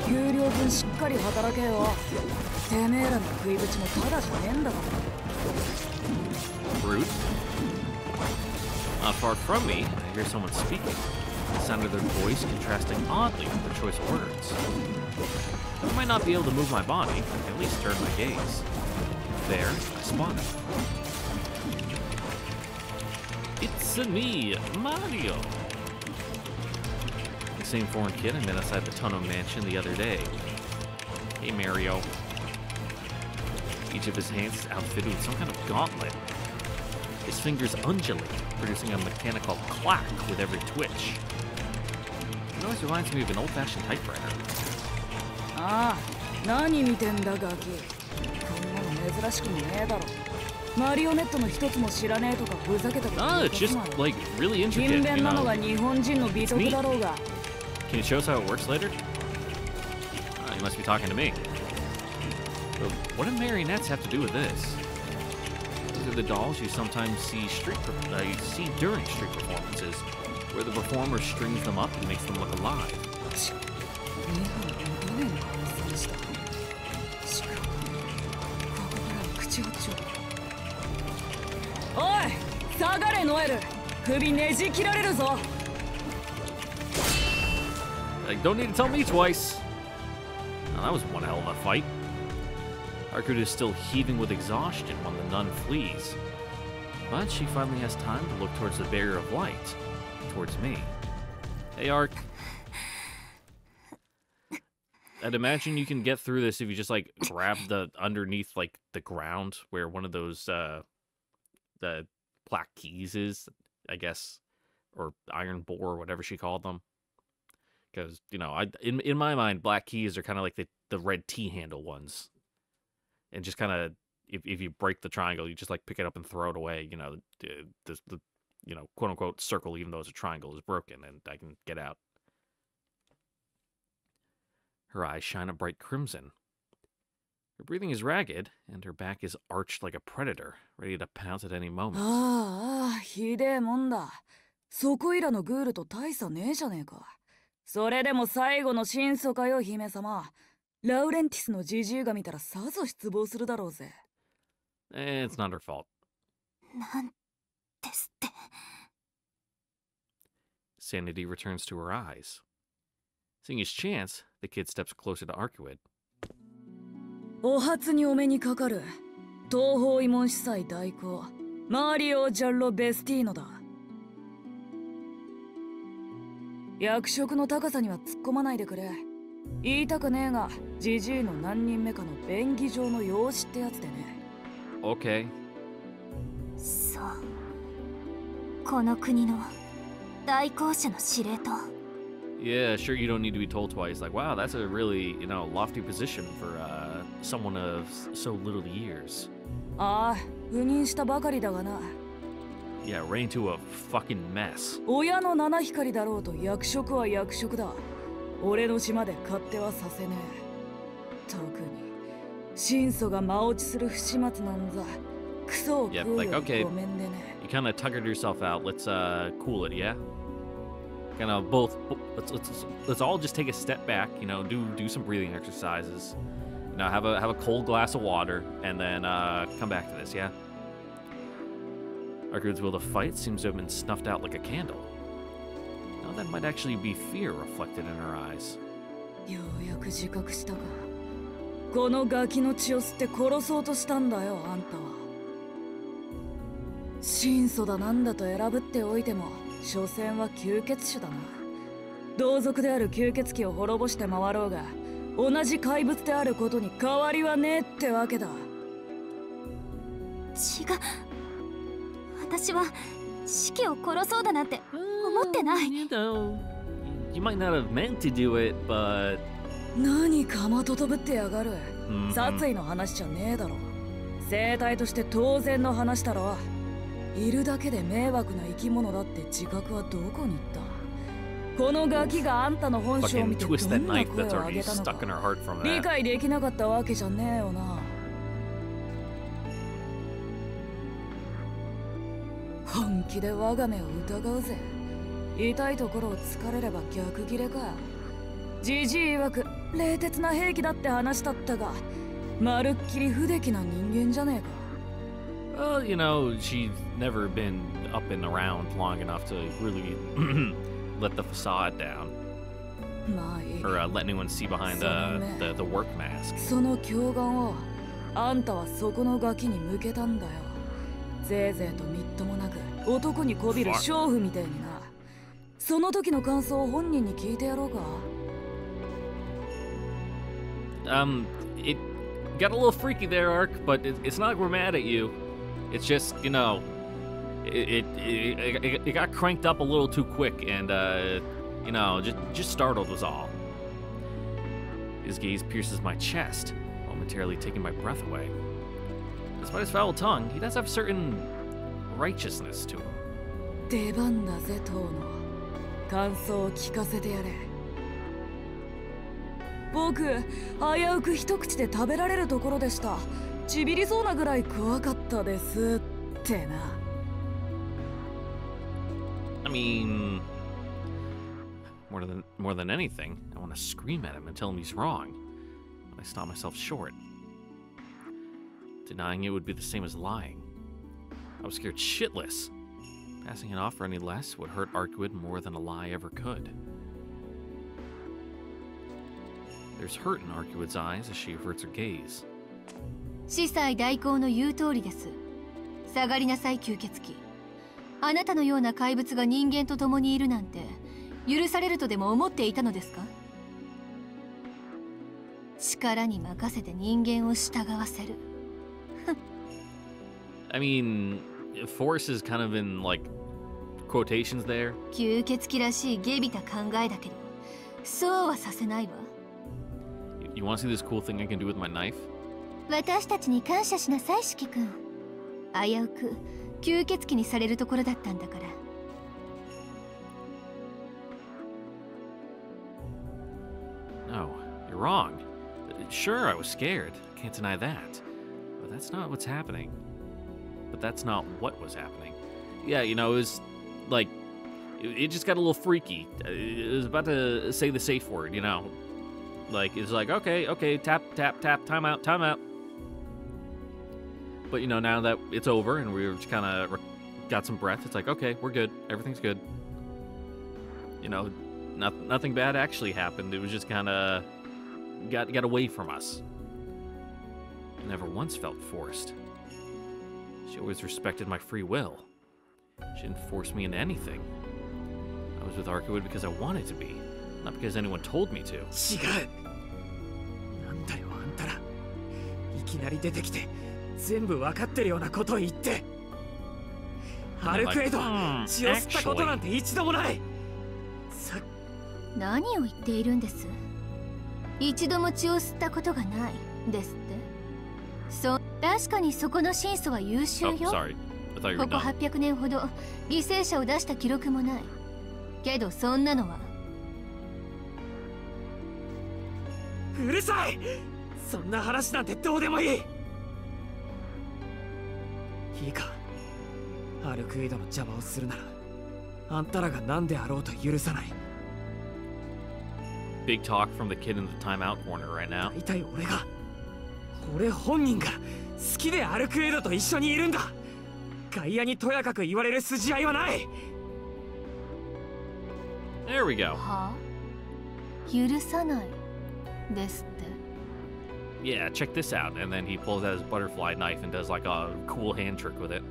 給料分しっかり働けよ。てめえらの食いぶちもただじゃねえんだから。 Rude. Not far from me, I hear someone speaking. The sound of their voice contrasting oddly with their choice of words. I might not be able to move my body, but at least turn my gaze. There, I spot him. It's me, Mario. The same foreign kid I met outside the Tono mansion the other day. Hey, Mario. Each of his hands is outfitted with some kind of gauntlet. His fingers undulate, producing a mechanical clack with every twitch. It always reminds me of an old-fashioned typewriter. ああ、何見てんだガキ。こんなの珍しくもねえだろ。マリオネットの一つも知らねえとかふざけたこと。Ah, it's just like really intricate, 勤 you 勉なの know. が日本人の美徳だろうが。Can you show us how it works later? You must be talking to me. But what do marionettes have to do with this? These are the dolls you sometimes see during street performances, where the performer strings them up and makes them look alive. 日本5年の話した。しかも、ここから口をちょ。おい、下がれノエル。首ねじ切られるぞ。Like, don't need to tell me twice. Now, that was one hell of a fight. Arcueid is still heaving with exhaustion when the nun flees. But she finally has time to look towards the barrier of light. Towards me. Hey, Arc. I'd imagine you can get through this if you just, like, grab the underneath, like, the ground where one of those, the black keys is, I guess. Or iron bore, or whatever she called them. Because, you know, in my mind, black keys are kind of like the red T-handle ones. And just kind of, if you break the triangle, you just, like, pick it up and throw it away. You know, the you know, quote-unquote circle, even though it's a triangle, is broken, and I can get out. Her eyes shine a bright crimson. Her breathing is ragged, and her back is arched like a predator, ready to pounce at any moment. ああ、ひでえもんだ。そこいらのグールと大差ねえじゃねえか。それでも最後の真相かよ、姫様。ラウレンティスのジジイが見たらさぞ失望するだろうぜ。It's not her fault. なんですって。 Sanity returns to her eyes. Seeing his chance, the kid steps closer to Arcueid. お初にお目にかかる東方慰問司祭代行マリオ・ジャッロ・ベスティーノだ。役職の高さには突っ込まないでくれ。言いたくねえが、ジジイの何人目かの便宜上の養子ってやつでね。Okay. そう、この国の代行者の司令塔。 Yeah, sure, you don't need to be told twice. Like, wow, that's a really, lofty position for someone of so little years. ああ、赴任したばかりだがな。Yeah, ran into a fucking mess. 親の七光だろうと役職は役職だ。俺の島で勝手はさせねえ。特に神祖が間落ちする不始末なんざクソを食うよりごめんでね。You kind of tuckered yourself out. Let's cool it, yeah. Kind of both. Let's all just take a step back. Do some breathing exercises. Have a cold glass of water, and then come back to this, yeah. Arcueid's will to fight seems to have been snuffed out like a candle. Now that might actually be fear reflected in her eyes. ようやく自覚したか。このガキの血を吸って殺そうとしたんだよ、あんたは。神祖だなんだと選ぶっておいても、所詮は吸血種だな。同族である吸血鬼を滅ぼして回ろうが、同じ怪物であることに変わりはねえってわけだ。違う、私は四季を殺そうだなんて思ってない。You might not have meant to do it, but 何かまととぶってやがる。殺意の話じゃねえだろ。生態として当然の話だろ。いるだけで迷惑な生き物だって自覚はどこに行った。このガキがあんたの本性を見てどんな声を上げたのか理解できなかったわけじゃねえよな。本気で我が目を疑うぜ。痛いところを突かれれば逆ギレか。じじい曰く冷徹な兵器だって話だったが、まるっきり不出来な人間じゃねえか。Well, she's never been up and around long enough to really let the facade down. Or let anyone see behind the work mask. その狂眼をあんたはそこのガキに向けたんだよ。ぜいぜいとみっともなく男にこびる娼婦みたいにな。その時の感想を本人に聞いてやろうか。It got a little freaky there, Ark, but it's not like we're mad at you. It's just, it got cranked up a little too quick, and just startled was all. His gaze pierces my chest, momentarily taking my breath away. Despite his foul tongue, he does have certain righteousness to him. 出番だぜ、当の感想を聞かせてやれ。僕、危うく一口で食べられるところでした。ちびりそうなぐらい怖かったですってな。I mean, more than anything, I want to scream at him and tell him he's wrong, but I stop myself short. Denying it would be the same as lying. I was scared shitless. Passing it off for any less would hurt Arcueid more than a lie ever could. There's hurt in Arcueid's eyes as she averts her gaze. 司祭代行の言う通りです。下がりなさい、吸血鬼。あなたのような怪物が人間と共にいるなんて許されるとでも思っていたのですか？力に任せて人間を従わせる。I mean, force is kind of in like quotations there. 吸血鬼らしい下びた考えだけど、そうはさせないわ。You want to see this cool thing I can do with my knife? 私たちに感謝しなさい、四季君。危うく吸血鬼にされるところだったんだから。No, you're wrong. Sure, I was scared. Can't deny that. But that's not what's happening. But that's not what was happening. Yeah, it was like it just got a little freaky. It was about to say the safe word, Like it's like okay, tap, time out. But now that it's over and we've just kind of got some breath, it's like okay, we're good, everything's good. Nothing bad actually happened. It was just kind of got away from us. never once felt forced. She always respected my free will. She didn't force me into anything. I was with Arcueid because I wanted to be, not because anyone told me to. 違う。なんだよあんたら。いきなり出てきて全部分かってるようなことを言って。アルクエイド、血を吸ったことなんて一度もない。何を言っているんです？一度も血を吸ったことがないですって。確かにそこの神祖は優秀よ。ここ800年ほど犠牲者を出した記録もない。けどそんなのは。うるさい。そんな話なんてどうでもいい。いいか。アルクエイドの邪魔をするならあんたらが何であろうと許さない。Big talk from the kid in the timeout corner right now. 大体俺本人が好きでアルクエイドと一緒にいるんだ。外野にとやかく言われる筋合いはない。 There we go. はあ？許さないですって。Yeah, check this out. And then he pulls out his butterfly knife and does like a cool hand trick with it.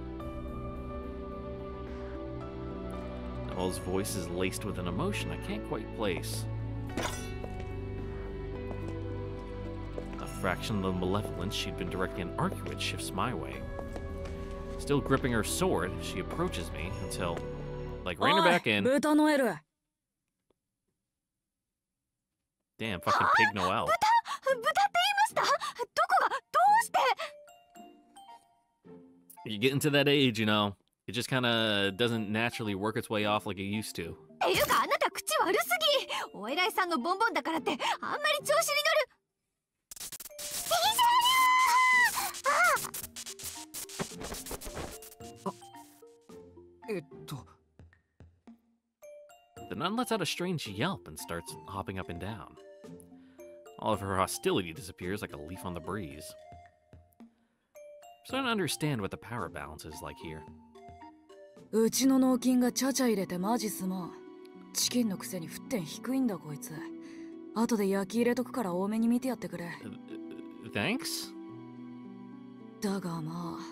Well, his voice is laced with an emotion I can't quite place. A fraction of the malevolence she'd been directing an Arcueid shifts my way. Still gripping her sword, she approaches me until, like, rein her back in. Damn, fucking Pig Noel. You get into that age, you know, it just kind of doesn't naturally work its way off like it used to. ていうかあなた口悪すぎ。お偉いさんのボンボンだからってあんまり調子に乗る。The nun lets out a strange yelp and starts hopping up and down. All of her hostility disappears like a leaf on the breeze. So I don't understand what the power balance is like here. うちの納金がちゃちゃ入れてマジすまん。チキンのくせに沸点低いんだこいつ。後で焼き入れとくから多めに見てやってくれ。Thanks? だがまあ、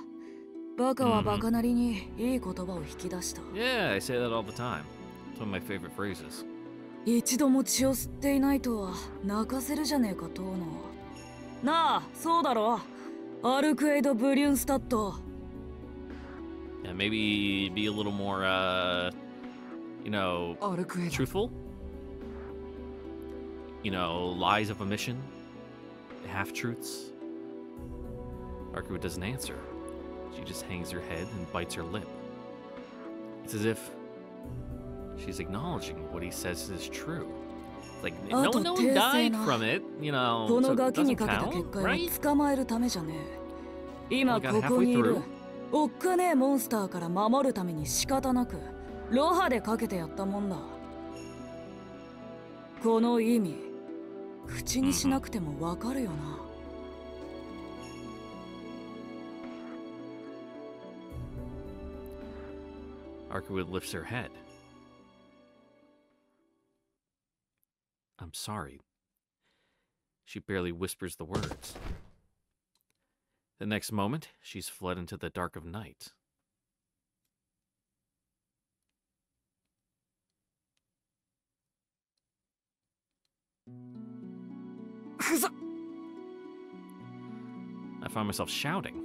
バカはバカなりにいい言葉を引き出した。Yeah, I say that all the time. It's one of my favorite phrases. 一度も血を吸っていないとは泣かせるじゃねえか、トーノ。なあ、そうだろ。アルクエイド・ブリュンスタット。Yeah, maybe be a little more, you know, truthful. You know, lies of omission, half-truths. Arcueid doesn't answer. She just hangs her head and bites her lip. It's as if she's acknowledging what he says is true. It's like, no one died from it, you know, こ so の it ガキに doesn't かけた count, 結界を right? 捕まえるためじゃねえ。今ここにいるおっかねえモンスターから守るために仕方なくロハでかけてやったもんだ。この意味口にしなくてもわかるよな。Arcueid lifts her head. I'm sorry. She barely whispers the words. The next moment, she's fled into the dark of night. I find myself shouting.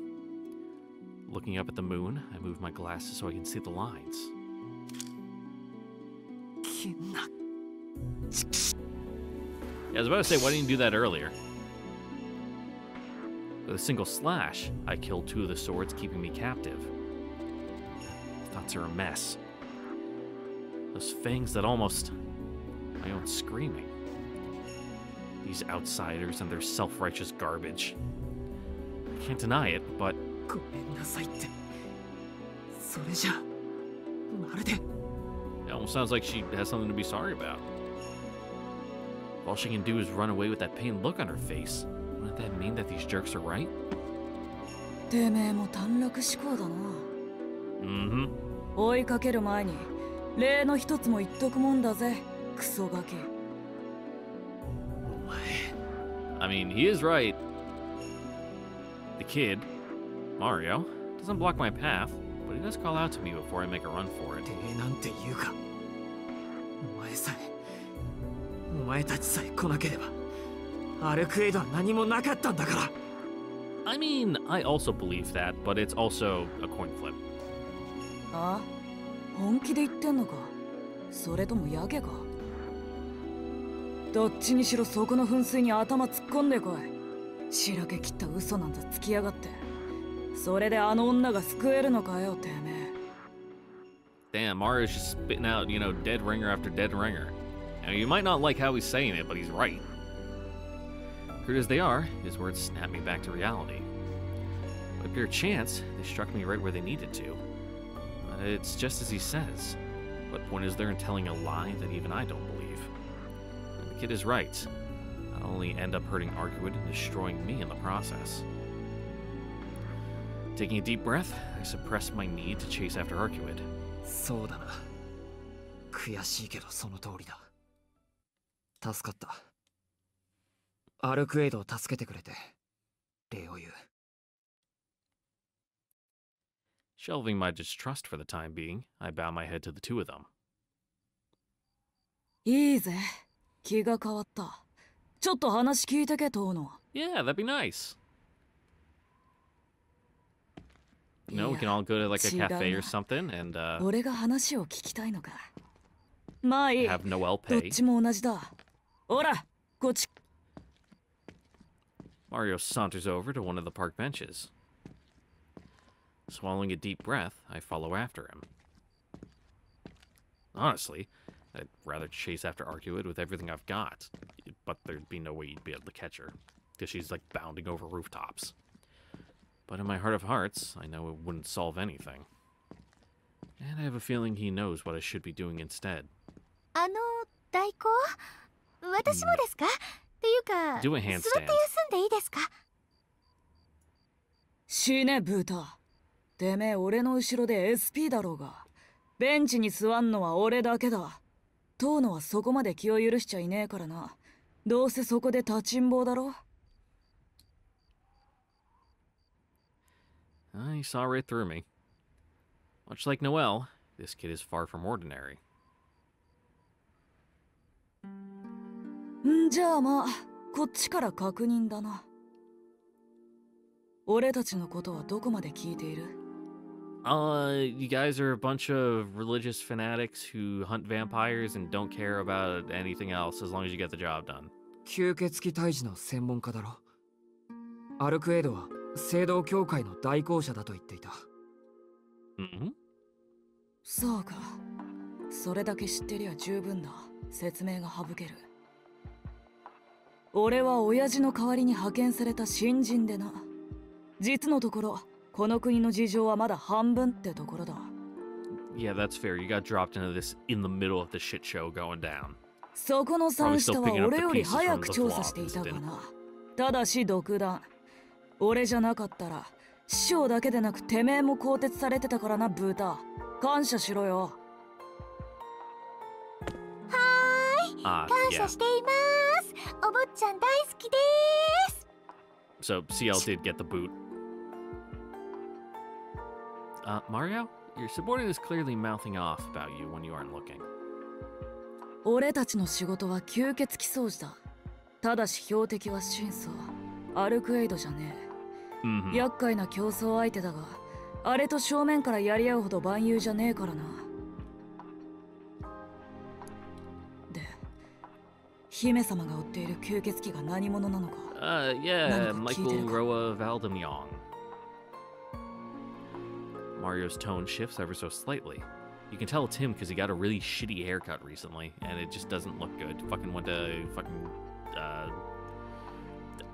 Looking up at the moon, I move my glasses so I can see the lines. Yeah, I was about to say, why didn't you do that earlier? With a single slash, I killed two of the swords keeping me captive. Thoughts are a mess. Those fangs that almost... my own screaming. These outsiders and their self-righteous garbage. I can't deny it, but... It almost sounds like she has something to be sorry about. If all she can do is run away with that pained look on her face, wouldn't that mean that these jerks are right? てめえも短絡思考だな。追いかける前に例の一つも言っとくもんだぜ、クソガキ。I mean, he is right. The kid, Mario, doesn't block my path, but he does call out to me before I make a run for it. なんていうか、お前たちさえ来なければ、アルクエイドは何もなかったんだから。I mean, I also believe that, but it's also a coin flip. あ？本気で言ってんのか？それともやけか？どっちにしろそこの噴水に頭突っ込んでこい。しらけ切った嘘なんざつきやがって。それであの女が救えるのかよ、てめえ。Damn, Mario's just spitting out, dead ringer after dead ringer. Now, you might not like how he's saying it, but he's right. Crude as they are, his words snap me back to reality. By pure chance, they struck me right where they needed to. It's just as he says. What point is there in telling a lie that even I don't believe? And the kid is right. I'll only end up hurting Arcueid and destroying me in the process. Taking a deep breath, I suppress my need to chase after Arcueid. そうだな。悔しいけどその通りだ。助かった。アルクエイドを助けてくれて、礼を言う。Shelving my distrust for the time being, I bow my head to the two of them. いいぜ。気が変わった。ちょっと話聞いてけ、遠野。Yeah, that'd be nice. We can all go to like a cafe or something and 俺が話を聞きたいのか。まあいい。have Noel どっ pay. ちも同じだ。ほら、こっち。Mario saunters over to one of the park benches. Swallowing a deep breath, I follow after him. Honestly, I'd rather chase after Arcueid with everything I've got, but there'd be no way you'd be able to catch her, because she's like bounding over rooftops. But in my heart of hearts, I know it wouldn't solve anything. And I have a feeling he knows what I should be doing instead. 代行？私もですか？っていうか、 Do a 座って handstand. 休んでいいですか？死ね、ブータ。てめえ、俺の後ろで SP だろうが。ベンチに座んのは俺だけだ。遠野はそこまで気を許しちゃいねえからな。どうせそこで立ちんぼうだろ。He saw right through me. Much like Noel, this kid is far from ordinary. じゃあまあ、こっちから確認だな。俺たちのことはどこまで聞いている？ You guys are a bunch of religious fanatics who hunt vampires and don't care about anything else as long as you get the job done. 吸血鬼退治の専門家だろ。アルクエイドは聖堂教会の代行者だと言っていた。そうか。それだけ知ってりゃ十分だ。説明が省ける。俺は親父の代わりに派遣された新人でな。実のところ、この国の事情はまだ半分ってところだ。Yeah, that's fair. You got dropped into this in the middle of the shit show going down. そこの三下は俺より早く調査していたかな。ただし独断。俺じゃなかったら、師匠だけでなくてめえも更迭されてたからな、ブータ。感謝しろよ。はーい。感謝しています。お坊ちゃん大好きです。So, CL did get the boot. Mario, your subordinate is clearly mouthing off about you when you aren't looking. 俺たちの仕事は吸血鬼掃除だ。ただし標的は真相。アルクエイドじゃねえ。厄介な競争相手だが、あれと正面からやり合うほど万有じゃねえからな。で、姫様が追っている吸血鬼が何者なのか。Yeah, Michael Roa Valdemyong. Mario's tone shifts ever so slightly. You can tell it's him because he got a really shitty haircut recently, and it just doesn't look good. Fucking went to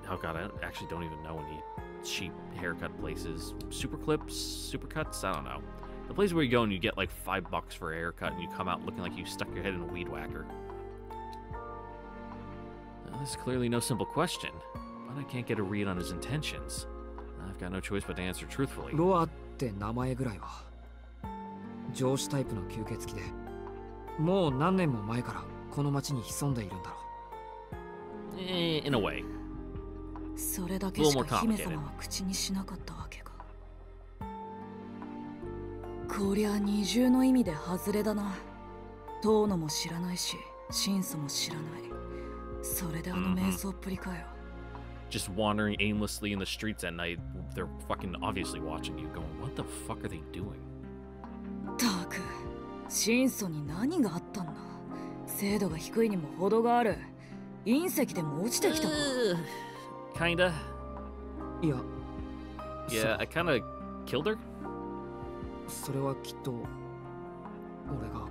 oh god, I actually don't even know any cheap haircut places. Super clips, super cuts, I don't know. The place where you go and you get like $5 for a haircut and you come out looking like you stuck your head in a weed whacker. Now, this is clearly no simple question, but I can't get a read on his intentions. I've got no choice but to answer truthfully. ロアって名前ぐらいは上司タイプの吸血鬼で、もう何年も前からこの町に潜んでいるんだろう。In a way. それだけしか姫様は口にしなかったわけか。こりゃ二重の意味で外れだな。遠野も知らないし、真相も知らない。それであの瞑想っぷりかよ。Just wandering aimlessly in the streets at night, they're fucking obviously watching you, going, what the fuck are they doing? たく、真相に何があったんだ。精度が低いにも程がある。隕石でも落ちてきたか。Kinda. いや。Yeah, I kinda killed her. それはきっと俺が。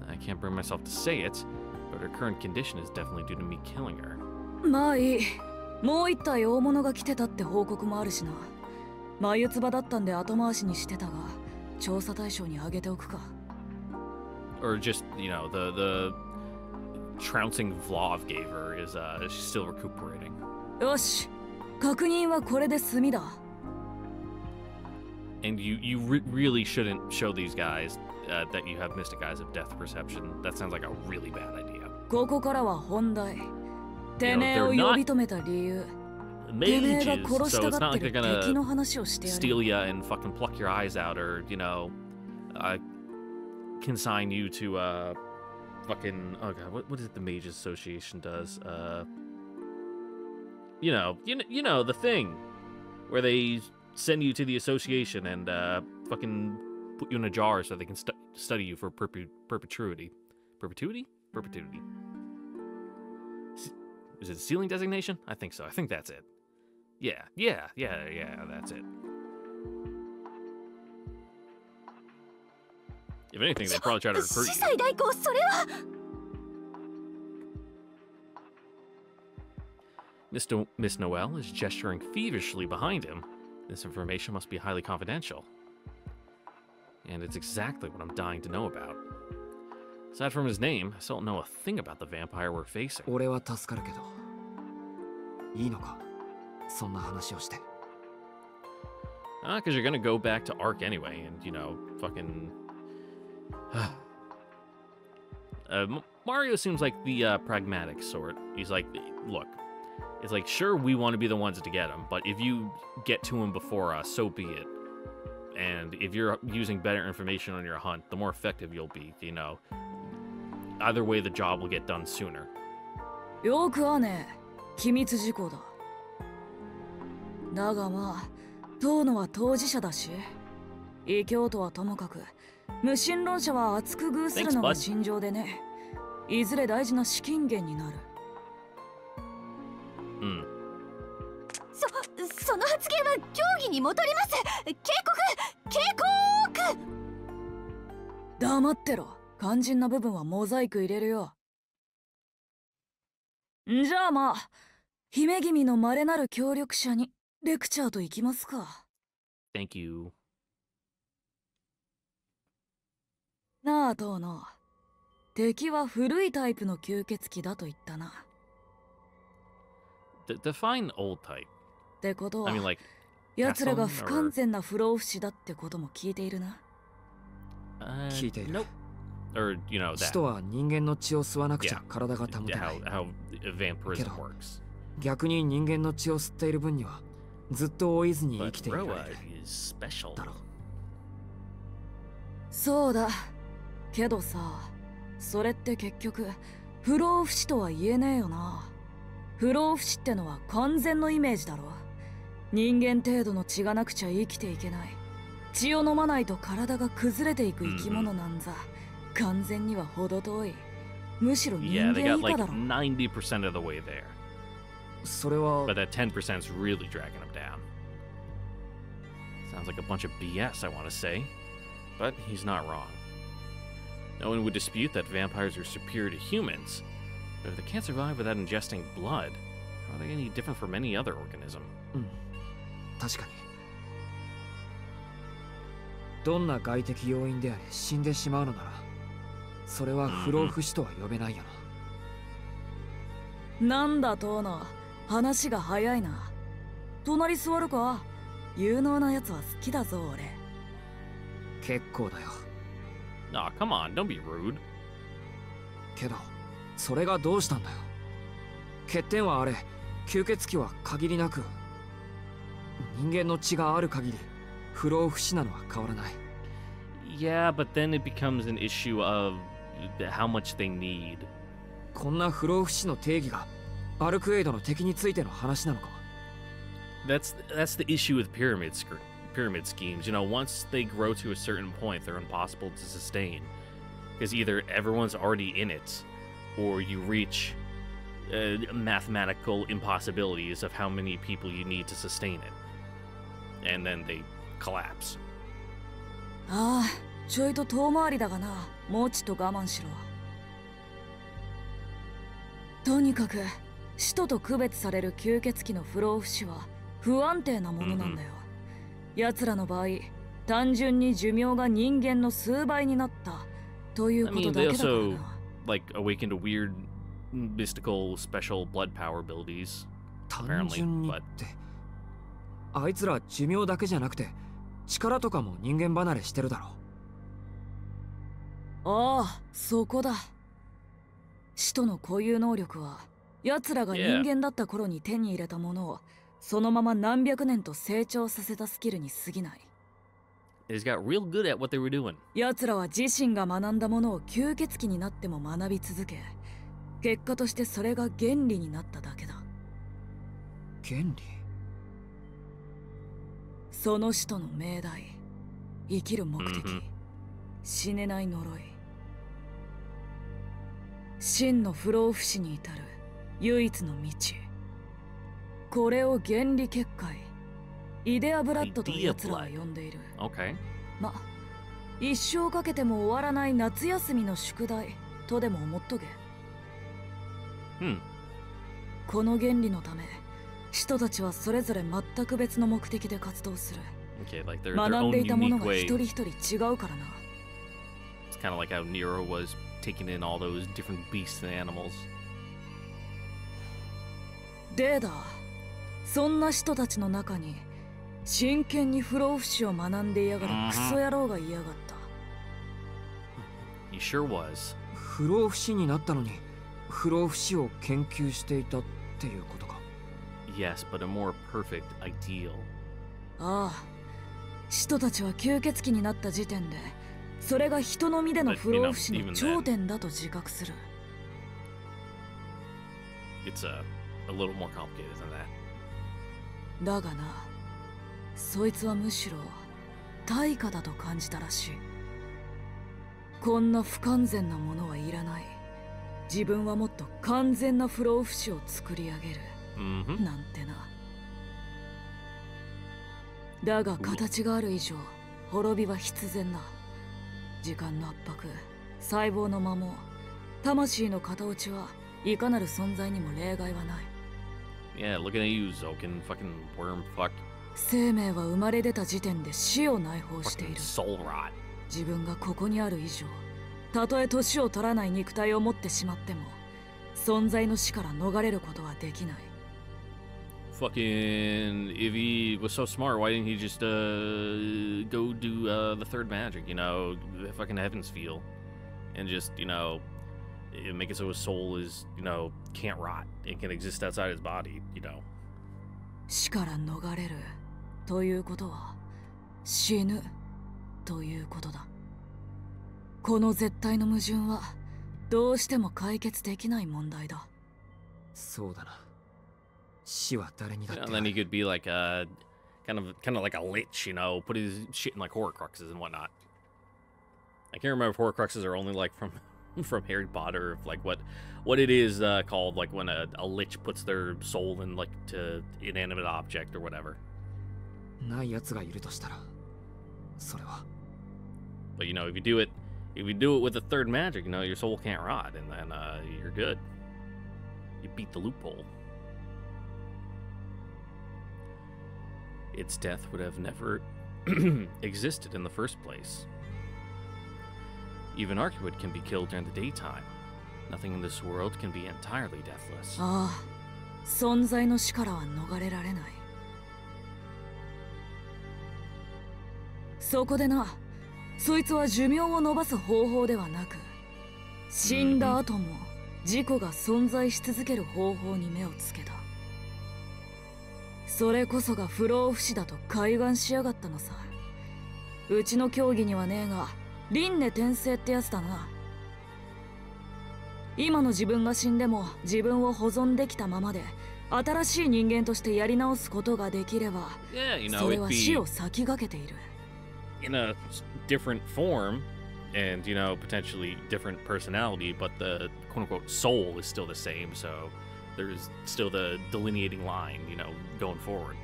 I can't bring myself to say it, but her current condition is definitely due to me killing her. まあいい。もう一体大物が来てたって報告もあるしな。眉唾だったんで後回しにしてたが、調査対象に挙げておくか。Or just, you know, the trouncing Vlav gave her is she's still recuperating. よし、確認はこれで済みだ。And you really shouldn't show these guys that you have mystic eyes of death perception. That sounds like a really bad idea. ここからは本題。てめえを呼び止めた理由。てめえが殺したがってる敵の話をしてやる。Steal you and fucking pluck your eyes out, or you know, consign you to fucking oh god, what is it the Mages Association does? You know the thing where they send you to the association and fucking put you in a jar so they can study you for perpetuity. Perpetuity? Perpetuity. Is it a sealing designation? I think so. I think that's it. Yeah, that's it. If anything, they probably try to recruit you. Miss Noel is gesturing feverishly behind him. This information must be highly confidential. And it's exactly what I'm dying to know about. Aside from his name, I still don't know a thing about the vampire we're facing. 俺は助かるけど。いいのかそんな話をして。Because you're gonna go back to Arc anyway, and, you know, fucking... Mario seems like the pragmatic sort. He's like, look, it's like, sure, we want to be the ones to get him, but if you get to him before us, so be it. And if you're using better information on your hunt, the more effective you'll be, you know. Either way, the job will get done sooner. よくはね、機密事項だ。だがまあ、遠野は当事者だし、異教徒はともかく、無神論者は厚く遇するのが信条でね。いずれ大事な資金源になる。その発言は競技に戻ります。警告。黙ってろ。肝心な部分はモザイク入れるよ。じゃあまあ、姫君の稀なる協力者にレクチャーと行きますか。Thank you. なあ、遠野。敵は古いタイプの吸血鬼だと言ったな。Define old type. ってことは、I mean, like, 奴らが不完全な不老不死だってことも聞いているな。聞いている。Nope. Or, you know, that. 死とは人間の血を吸わなくちゃ体が保てない。How vampirism works. 逆に人間の血を吸っている分にはずっと老いずに生きている。だろ。そうだ。けどさ、それって結局不老不死とは言えねえよな。不老不死ってのは完全のイメージだろ。人間程度の血がなくちゃ生きていけない。血を飲まないと体が崩れていく生き物なんざ、完全には程遠い。むしろ人間以下だろ。90% of the way there. それは But that 10% is really dragging him down. Sounds like a bunch of BS, I want to say. But he's not wrong. No one would dispute that vampires are superior to humans. But if they can't survive without ingesting blood, how are they any different from any other organism? 確かに。どんな外的要因であれ死んでしまうのなら、それは不老不死とは呼べないよな。なんだ遠野、話が早いな。隣座るか。有能なやつは好きだぞ俺。結構だよ。Aw, come on, don't be rude. けど、それがどうしたんだよ。欠点はあれ、吸血鬼は限りなく人間の血がある限り不老不死なのは変わらない。 Yeah, but then it becomes an issue of how much they need. こんな不老不死の定義がアルクエイドの敵についての話なのか。 That's the issue with pyramid schemes. You know, once they grow to a certain point, they're impossible to sustain. Because either everyone's already in it, or you reach mathematical impossibilities of how many people you need to sustain it. And then they collapse. ああ、ちょいと遠回りだがな。もうちょっと我慢しろ。とにかく使徒と区別される吸血鬼の不老不死は不安定なものなんだよ。奴らの場合、単純に寿命が人間の数倍になったということだけだからな。 I mean, they also like awakened a weird mystical special blood power abilities. 単純にって、あいつら寿命だけじゃなくて力とかも人間離れしてるだろう。ああ、そこだ。使徒の固有能力は奴らが人間だった頃に手に入れたものをそのまま何百年と成長させたスキルに過ぎない。They just got real good at what they were doing. 奴らは自身が学んだものを吸血鬼になっても学び続け、結果としてそれが原理になっただけだ。原理？その使徒の命題、生きる目的、死ねない呪い、真の不老不死に至る唯一の道、これを原理結界、イデアブラッドと奴らは呼んでいる。ま、一生かけても終わらない夏休みの宿題とでも思っとけ。この原理のため使徒たちはそれぞれ全く別の目的で活動する。学んでいたものが一人一人違うからな。It's kind of like how Nero was taking in all those different beasts and animals. でだ、そんな人たちの中に真剣に不老不死を学んでいやがるクソ野郎がいやがった。He sure was. 不老不死になったのに不老不死を研究していたっていうことか。Yes, but a more perfect ideal. ああ、人たちは吸血鬼になった時点でそれが人の身での不老不死の頂点だと自覚する。It's a little more complicated than that. だがな、そいつはむしろ対価だと感じたらしい。こんな不完全なものはいらない。自分はもっと完全な不老不死を作り上げる。なんてな。だが形がある以上、滅びは必然だ。時間の圧迫、細胞の摩耗、魂の型落ちはいかなる存在にも例外はない。Yeah, looking at you, Zoken, fucking worm fuck. 生命は生まれ出た時点で死を内包している。Soul rot. 自分がここにある以上、たとえ年を取らない肉体を持ってしまっても、存在の死から逃れることはできない。Fucking, if he was so smart, why didn't he just go do the third magic, you know, the fucking heavens feel, and just, you know, make it so his soul is, you know, can't rot, it can exist outside his body, you know. 死から逃れるということは死ぬということだ。この絶対の矛盾はどうしても解決できない問題だ。そうだな。死は誰にだって。And then he could be like a kind of like a lich, you know, put his shit in like Horcruxes and whatnot. I can't remember if Horcruxes are only like from Harry Potter, like what it is called, like when a lich puts their soul in like to inanimate object or whatever. ないやつがいるとしたら、それは。But you know, if you do it with the third magic, you know, your soul can't rot, and then you're good. You beat the loophole. Its death would have never existed in the first place. Even Arcueid can be killed during the daytime. Nothing in this world can be entirely deathless. ああ、存在の死からは逃れられない。そこでな、そいつは寿命を延ばす方法ではなく、死んだ後も自己が存在し続ける方法に目をつけた。それこそが不老不死だと開眼しやがったのさ。うちの競技にはねえが、輪廻転生ってやつだな。今の自分が死んでも自分を保存できたままで新しい人間としてやり直すことができれば、それは死を先駆けている。In a different form, and potentially different personality, but the quote-unquote soul is still the same. So there's still the delineating line, going forward.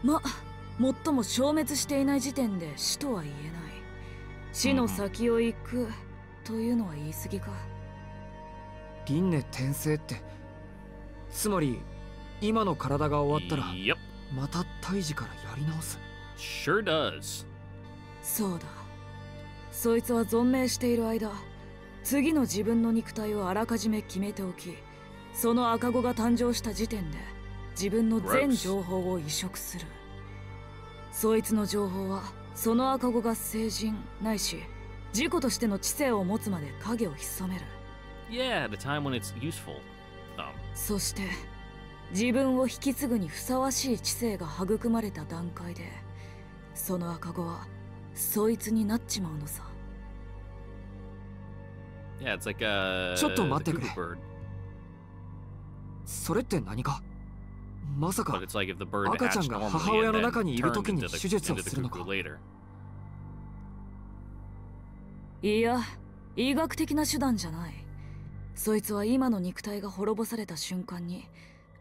ま、最も消滅していない時点で死とは言えない。死の先を行くというのは言い過ぎか。輪廻転生って、つまり今の体が終わったら、また胎児からやり直す。Sure does. そうだ。そいつは存命している間、次の自分の肉体をあらかじめ決めておき、その赤子が誕生した時点で自分の全情報を移植する。そいつの情報はその赤子が成人ないし自己としての知性を持つまで影を潜める。Yeah, at a time when it's useful. そして自分を引き継ぐにふさわしい知性が育まれた段階で、その赤子はそいつになっちまうのさ。Yeah, it's like a ちょっと待ってくれ。それって何か？まさか赤ちゃんが母親の中にいるときに手術をするのか？いや、医学的な手段じゃない。そいつは今の肉体が滅ぼされた瞬間に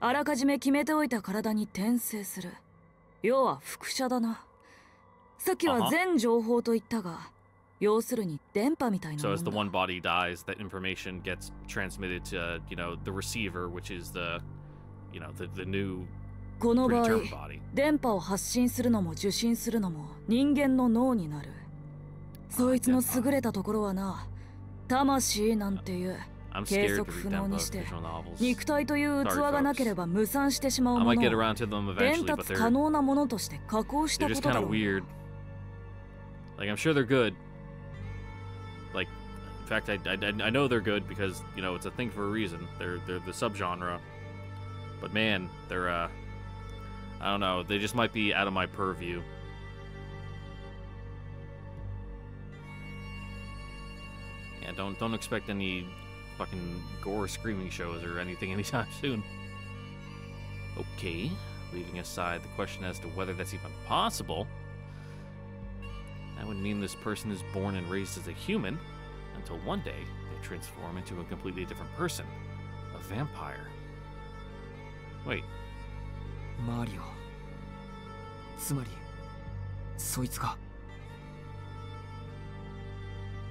あらかじめ決めておいた体に転生する。要は複写だな。さっきは全情報と言ったが、要するに電波みたいなもんだ。 So as the one body dies, that information gets transmitted to, the receiver, which is the new この場合 predetermined body. 電波を発信するのも受信するのも人間の脳になる。そいつの優れたところはな、魂なんていう計測不能にして肉体という器がなければ無産してしまうものを伝達可能なものとして加工したことだろう。 Like, I'm sure they're good. Like, in fact, I know they're good because, it's a thing for a reason. They're the subgenre. But man, they're, I don't know, they just might be out of my purview. Yeah, don't expect any fucking gore screaming shows or anything anytime soon. Okay, leaving aside the question as to whether that's even possible, that would mean this person is born and raised as a human until one day they transform into a completely different person, a vampire. Wait. マリオ。つまり、そいつが。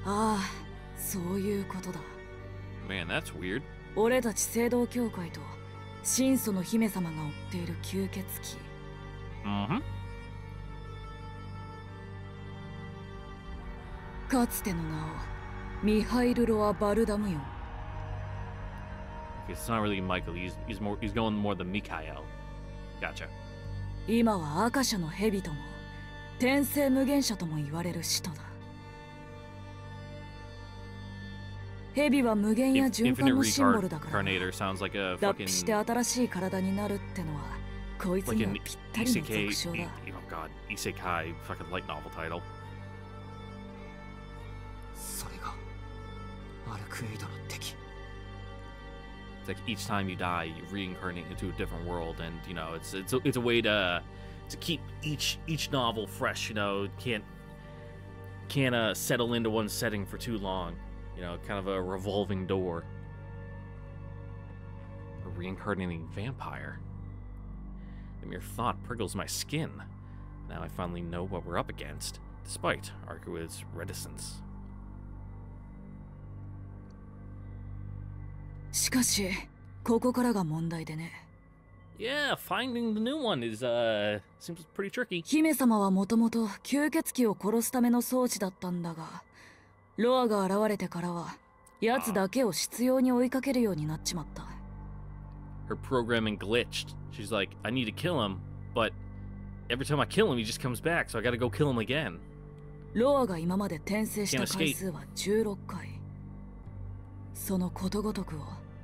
ああ、そういうことだ。Man, that's weird. 俺たち聖堂教会と神祖の姫様が追っている吸血鬼。かつての名をミハイル・ロア・バルダムヨン。It's not really Michael. He's going more the Mikhail. Gotcha. 今は赤社の蛇とも転生無限者とも言われる使徒だ。蛇は無限や循環のシンボルだから。脱皮して新しい体になるってのはこいつにはぴったりの俗称だ。Oh god, Isekai fucking light novel title. それがアルクエイドの敵。It's like each time you die, you reincarnate into a different world, and it's a way to keep each novel fresh. Can't settle into one setting for too long. Kind of a revolving door. A reincarnating vampire. The mere thought prickles my skin. Now I finally know what we're up against, despite Arcueid's reticence. しかし、ここからが問題でね。Yeah, finding the new one is seems pretty tricky. 姫様はもともと吸血鬼を殺すための装置だったんだが、ロアが現れてからは奴だけを執拗に追いかけるようになっちまった。Her programming glitched. She's like, I need to kill him, but every time I kill him, he just comes back, so I gotta go kill him again. ロアが今まで転生した回数は16回。そのことごとくを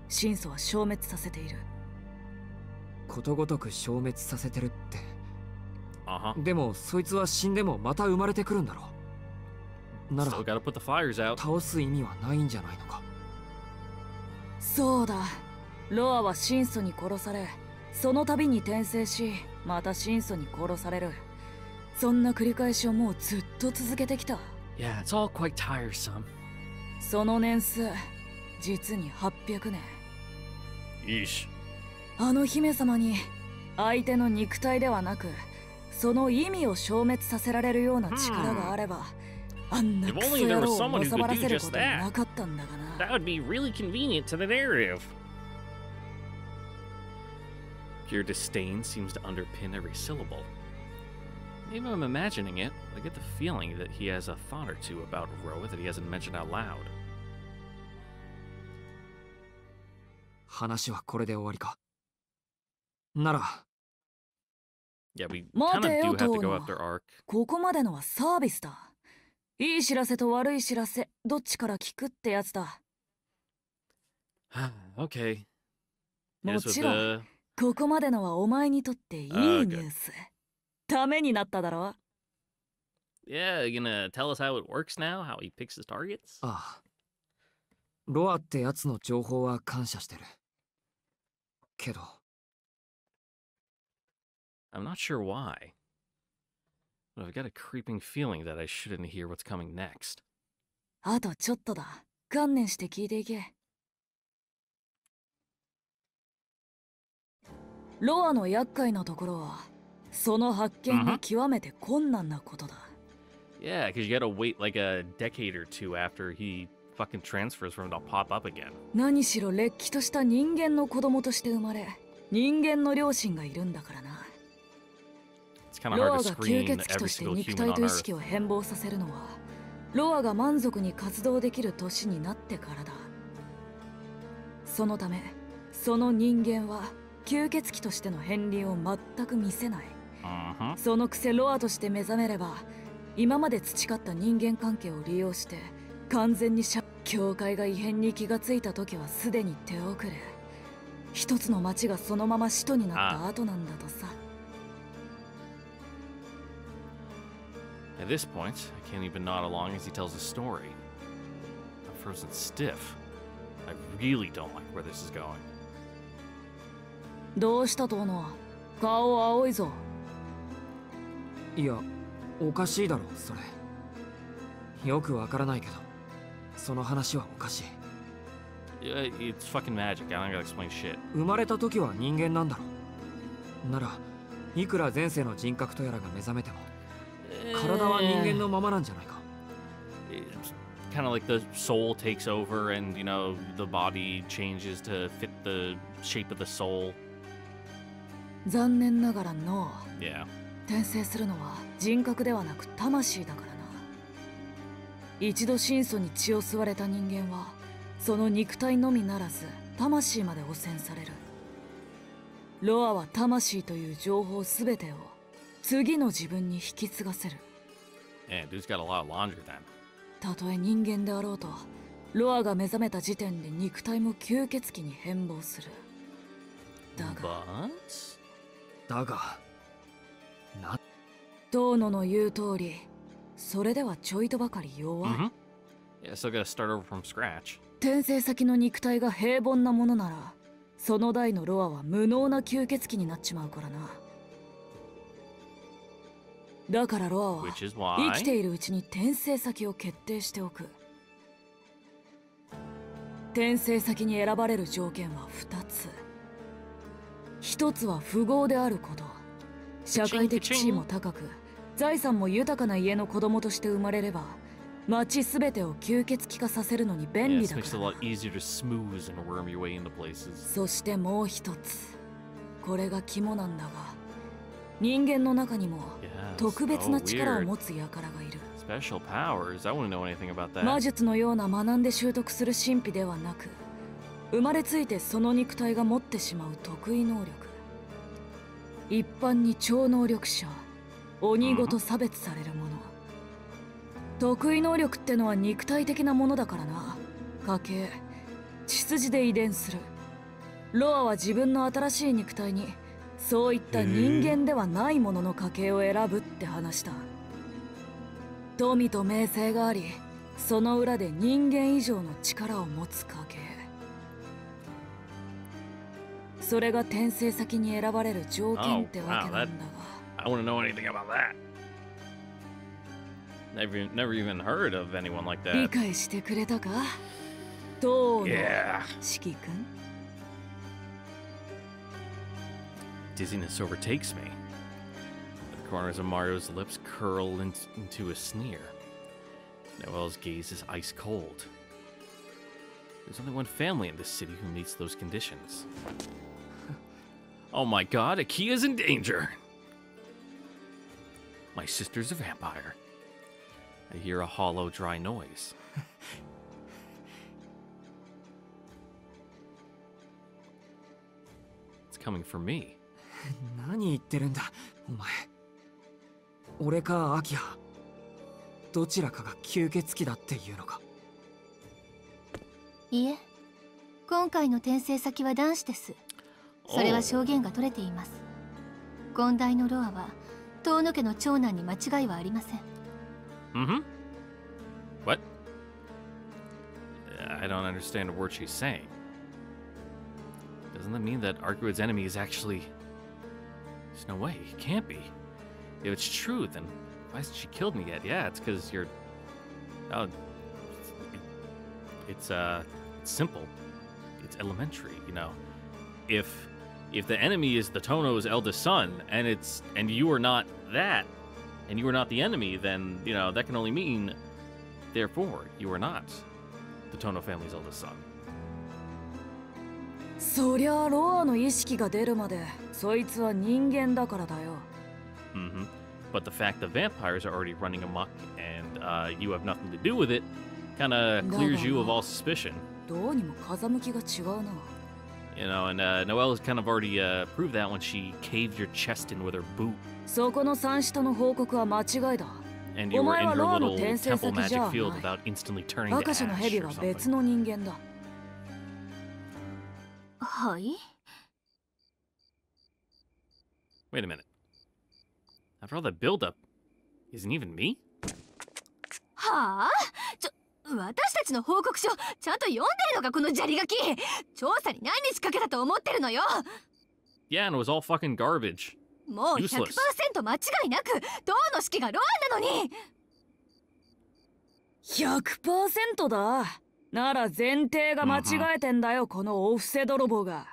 神祖は消滅させている。ことごとく消滅させてるって。Uh-huh. でもそいつは死んでもまた生まれてくるんだろう。なら Still gotta put the fires out. 倒す意味はないんじゃないのか。そうだ、ロアは神祖に殺され、その度に転生し、また神祖に殺される。そんな繰り返しをもうずっと続けてきた。 Yeah, it's all quite tiresome. その年数、実に800年。 Yeesh. あの姫様に相手の肉体ではなく、その意味を消滅させられるような力があれば、あんなクソ野郎をのさばらせることはなかったんだがな。 That would be really convenient to the narrative. Pure disdain seems to underpin every syllable. Maybe I'm imagining it, but I get the feeling that he has a thought or two about Roa that he hasn't mentioned out loud. 話はこれで終わりか。なら Yeah, we kind of do have to go after Arc. ここまでのはサービスだ。いい知らせと悪い知らせ、どっちから聞くってやつだ。Okay. もちろん、ここまでのはお前にとっていいニュース。ためになっただろ。 Yeah, you gonna tell us how it works now? How he picks his targets? ああ。ロアってやつの情報は感謝してる。けど。I'm not sure why. But I've got a creeping feeling that I shouldn't hear what's coming next. あとちょっとだ。観念して聞いていけ。ロアの厄介なところは、その発見が極めて困難なことだ。Yeah, because you gotta wait like a decade or two after he fucking transfers for him to pop up again. 何しろれっきとした人間の子供として生まれ、人間の両親がいるんだからな。ロアが吸血鬼として肉体と意識を変貌させるのは、ロアが満足に活動できる年になってからだ。そのため、その人間は吸血鬼としての片鱗を全く見せない。そのくせロアとして目覚めれば、今まで培った人間関係を利用して完全に教会が異変に気がついた時はすでに手遅れ。一つの町がそのまま使徒になった後なんだとさ。At this point, I can't even nod along as he tells his story. I'm frozen stiff. I really don't like where this is going. どうしたとの顔青いぞ。いや、おかしいだろ、それ。よくわからないけど、その話はおかしい。It's fucking magic. I don't gotta explain shit. 生まれた時は人間なんだろう。なら、いくら前世の人格とやらが目覚めても、体は人間のままなんじゃないか。It's kind of like the soul takes over and, you know, the body changes to fit the shape of the soul. 残念ながらの。Yeah. 転生するのは人格ではなく魂だからな。一度神祖に血を吸われた人間は、その肉体のみならず魂まで汚染される。ロアは魂という情報すべてを次の自分に引き継がせる。Dude's got a lot of laundry then. たとえ人間であろうと、ロアが目覚めた時点で肉体も吸血鬼に変貌する。だが遠野の言う通り、それではちょいとばかり弱い。Yeah, still gotta start over from scratch. 転生先の肉体が平凡なものなら、その代のロアは無能な吸血鬼になっちまうからな。だからロアは生きているうちに転生先を決定しておく。転生先に選ばれる条件は2つ。1つは富豪であること。社会的地位も高く、財産も豊かな家の子供として生まれれば、町すべてを吸血鬼化させるのに便利だから。そしてもう一つ、これが肝なんだが、人間の中にも特別な力を持つ輩がいる。魔術のような学んで習得する神秘ではなく、生まれついてその肉体が持ってしまう得意能力。一般に超能力者、鬼ごと差別されるもの。得意能力ってのは肉体的なものだからな。家系、血筋で遺伝する。ロアは自分の新しい肉体にそういった人間ではないものの家系を選ぶって話だ。富と名声があり、その裏で人間以上の力を持つ家系。それが転生先に選ばれる条件ってわけなんだが。I want to know anything about that. Never even heard of anyone like that. 理解してくれたか？どうの、四季君。Dizziness overtakes me. The corners of Mario's lips curl into a sneer. Noelle's gaze is ice cold. There's only one family in this city who meets those conditions. Oh my god, Akia's in danger! My sister's a vampire. I hear a hollow, dry noise. It's coming for me. 何言ってるんだ、お前。俺かアキラ、どちらかが吸血鬼だっていうのか。いえ、今回の転生先は男子です。それは証言が取れています。権代のロアは遠野家の長男に間違いはありません。What? I don't understand a word she's saying. Doesn't that mean that Arcueid's enemy is actually... There's no way, it can't be. If it's true, then why hasn't she killed me yet? Yeah, it's because you're... Oh... It's simple. It's elementary, you know. If the enemy is the Tono's eldest son, and you are not that, and you are not the enemy, then, you know, that can only mean, therefore, you are not the Tono family's eldest son. そりゃロアの意識が出るまでそいつは人間だからだよ。But the fact that vampires are already running amok and you have nothing to do with it kind of clears you of all suspicion. どうにも風向きが違うな。You know, and Noelle has kind of already proved that when she caved your chest in with her boot. そこの三下の報告は間違いだ。 And you were in her little temple magic field without instantly turning to ash or 赤者の蛇は別の人間だ。はい。Wait a minute. After all that build-up, isn't even me? はあ？私たちの報告書ちゃんと読んでるのかこの砂利ガキ。調査に何日かけたと思ってるのよ。Yeah, and it was all fucking garbage. もう 100% 間違いなく銅の式がロアなのに。100% だ。なら前提が間違えてんだよ、このお布施泥棒が。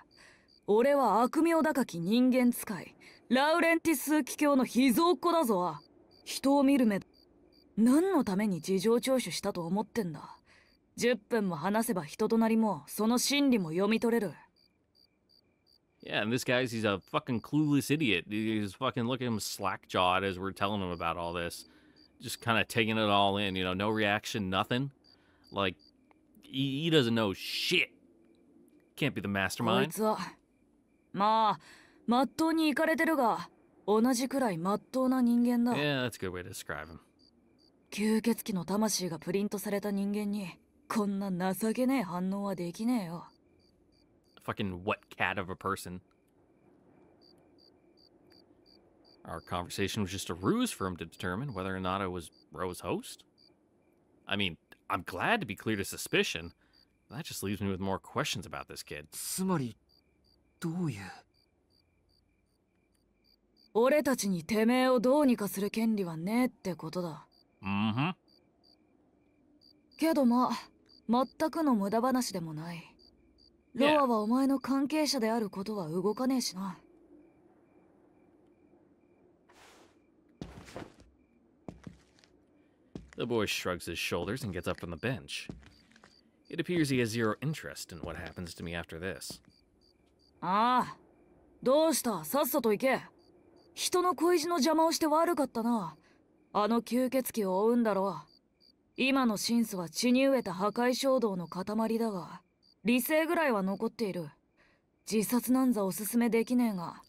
俺は悪名高き人間使いラウレンティス騎卿の秘蔵っ子だぞ。人を見る目何のために事情聴取したと思ってんだ。10分も話せば人となりもその心理も読み取れる。Yeah, and this guy's, he's a fucking clueless idiot. He's fucking looking at him slack-jawed as we're telling him about all this. Just kind of taking it all in, you know, no reaction, nothing. Like, he doesn't know shit. Can't be the mastermind. こいつは、まあ、まっとうにイかれてるが、同じくらいまっとうな人間だ。Yeah, that's a good way to describe him. 吸血鬼の魂がプリントされた人間に、こんな情けねえ反応はできねえよ。Fucking wet cat of a person. Our conversation was just a ruse for him to determine whether or not I was Ro's host. I mean, I'm glad to be cleared of suspicion. That just leaves me with more questions about this kid. つまりどういう。俺たちにてめえをどうにかする権利はねえってことだ。けどまあ、全くの無駄話でもない。ロアはお前の関係者であることは動かねえしな。The boy shrugs his shoulders and gets up from the bench. It appears he has zero interest in what happens to me after this. ああ、どうした？さっさと行け。人の恋路の邪魔をして悪かったな。あの吸血鬼を追うんだろう。今の真相は血に飢えた破壊衝動の塊だが、理性ぐらいは残っている。自殺なんざおすすめできねえが。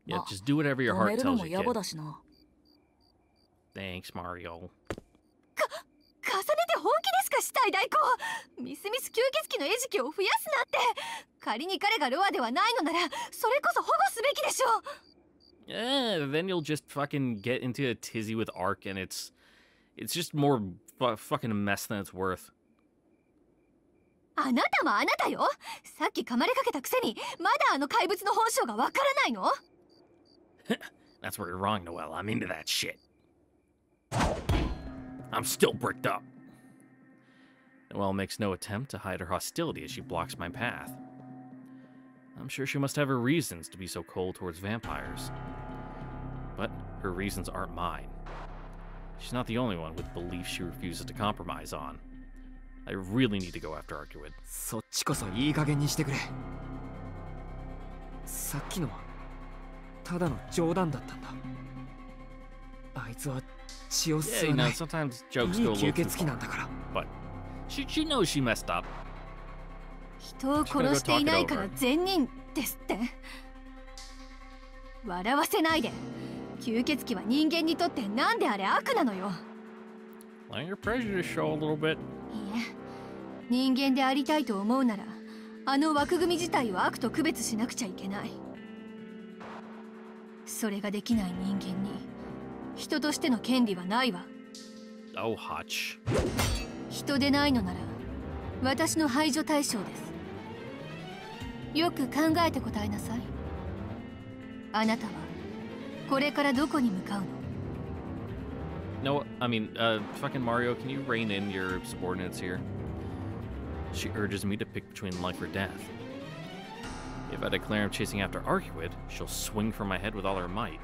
Yeah, just do whatever your 止め heart るの tells も you, 野暮 kid. だしな。Thanks, Mario. 重ねて本気ですかし死体代行。ミスミス吸血鬼の餌食を増やすなって。仮に彼がロアではないのならそれこそ保護すべきでしょう。Then you'll just fucking get into a tizzy with Arc, and it's just more fucking a mess than it's worth. あなたもあなたよ。さっき噛まれかけたくせにまだあの怪物の本性がわからないの？ That's where you're wrong, Noelle. I'm into that shit. I'm still bricked up. Noelle makes no attempt to hide her hostility as she blocks my path. I'm sure she must have her reasons to be so cold towards vampires. But her reasons aren't mine. She's not the only one with beliefs she refuses to compromise on. I really need to go after Arcueid. そっちこそいい加減にしてくれ。さっきのはただの冗談だったんだ。あいつは血を吸わない。いい吸血鬼なんだから。But she knows she messed up. 人を殺していないから善人ですって。笑わせないで。吸血鬼は人間にとってなんであれ悪なのよ。Letting your prejudice show a little bit. いいえ、人間でありたいと思うならあの枠組み自体を悪と区別しなくちゃいけない。それができない人間に人としての権利はないわ。Oh, Hutch. 人でないのなら私の排除対象です。よく考えて答えなさい。あなたはこれからどこに向かうの？ No, I mean, fucking Mario, can you rein in your subordinates here? She urges me to pick between life or death. If I declare I'm chasing after Arcueid, she'll swing for my head with all her might.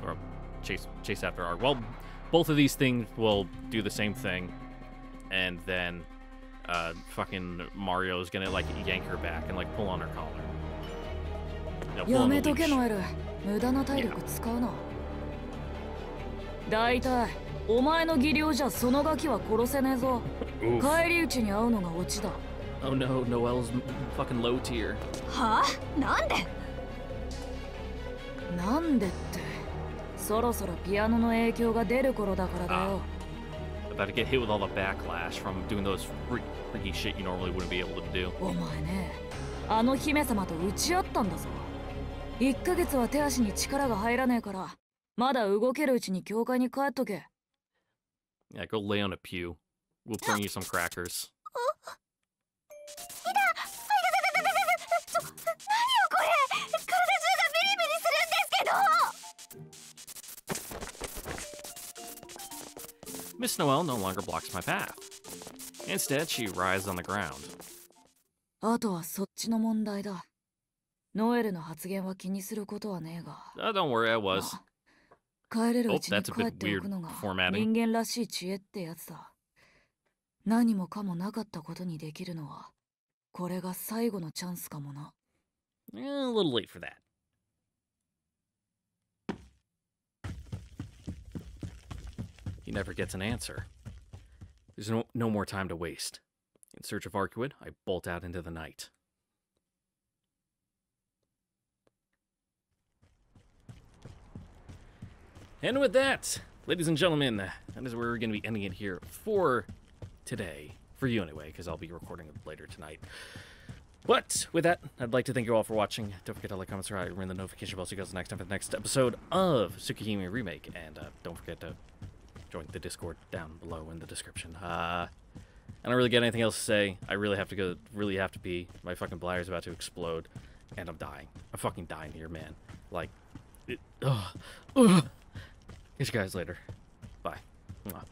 Or chase after Arc. Well, both of these things will do the same thing, and then fucking Mario's gonna like yank her back and like pull on her collar. No, やめとけノエル、無駄な体力使うな。だいたいお前の技量じゃそのガキは殺せねえぞ。返り討ちに遭うのがオチだ。Oh no, Noelle's fucking low tier. はあ？なんで？なんでって、そろそろピアノの影響が出る頃だからだよ。About to get hit with all the backlash from doing those freaky shit you normally wouldn't be able to do. お前ね、あの姫様と打ち合ったんだぞ。1ヶ月は手足に力が入らねえから、まだ動けるうちに教会に帰っとけ。Yeah, go lay on a pew. We'll bring you some crackers. 何よこれ！体中がビリビリするんですけど！ Miss Noelle no longer blocks my path. Instead, she writhes on the ground. あとはそっちの問題だ。ノエルの発言は気にすることはねえが。Don't worry, I was. 帰れるうちに帰っておくのが人間らしい知恵ってやつだ。何もかもなかったことにできるのはこれが最後のチャンスかもな。A little late for that. He never gets an answer. There's no more time to waste. In search of Arcueid, I bolt out into the night. And with that, ladies and gentlemen, that is where we're going to be ending it here for today. For you anyway, because I'll be recording it later tonight. But with that, I'd like to thank you all for watching. Don't forget to like, comment, subscribe, ring the notification bell so you guys next time for the next episode of Tsukihime Remake. And don't forget to join the Discord down below in the description. I don't really get anything else to say. I really have to go. Really have to pee. My fucking bladder's about to explode, and I'm dying. I'm fucking dying here, man. Like, catch you guys later. Bye. Mwah.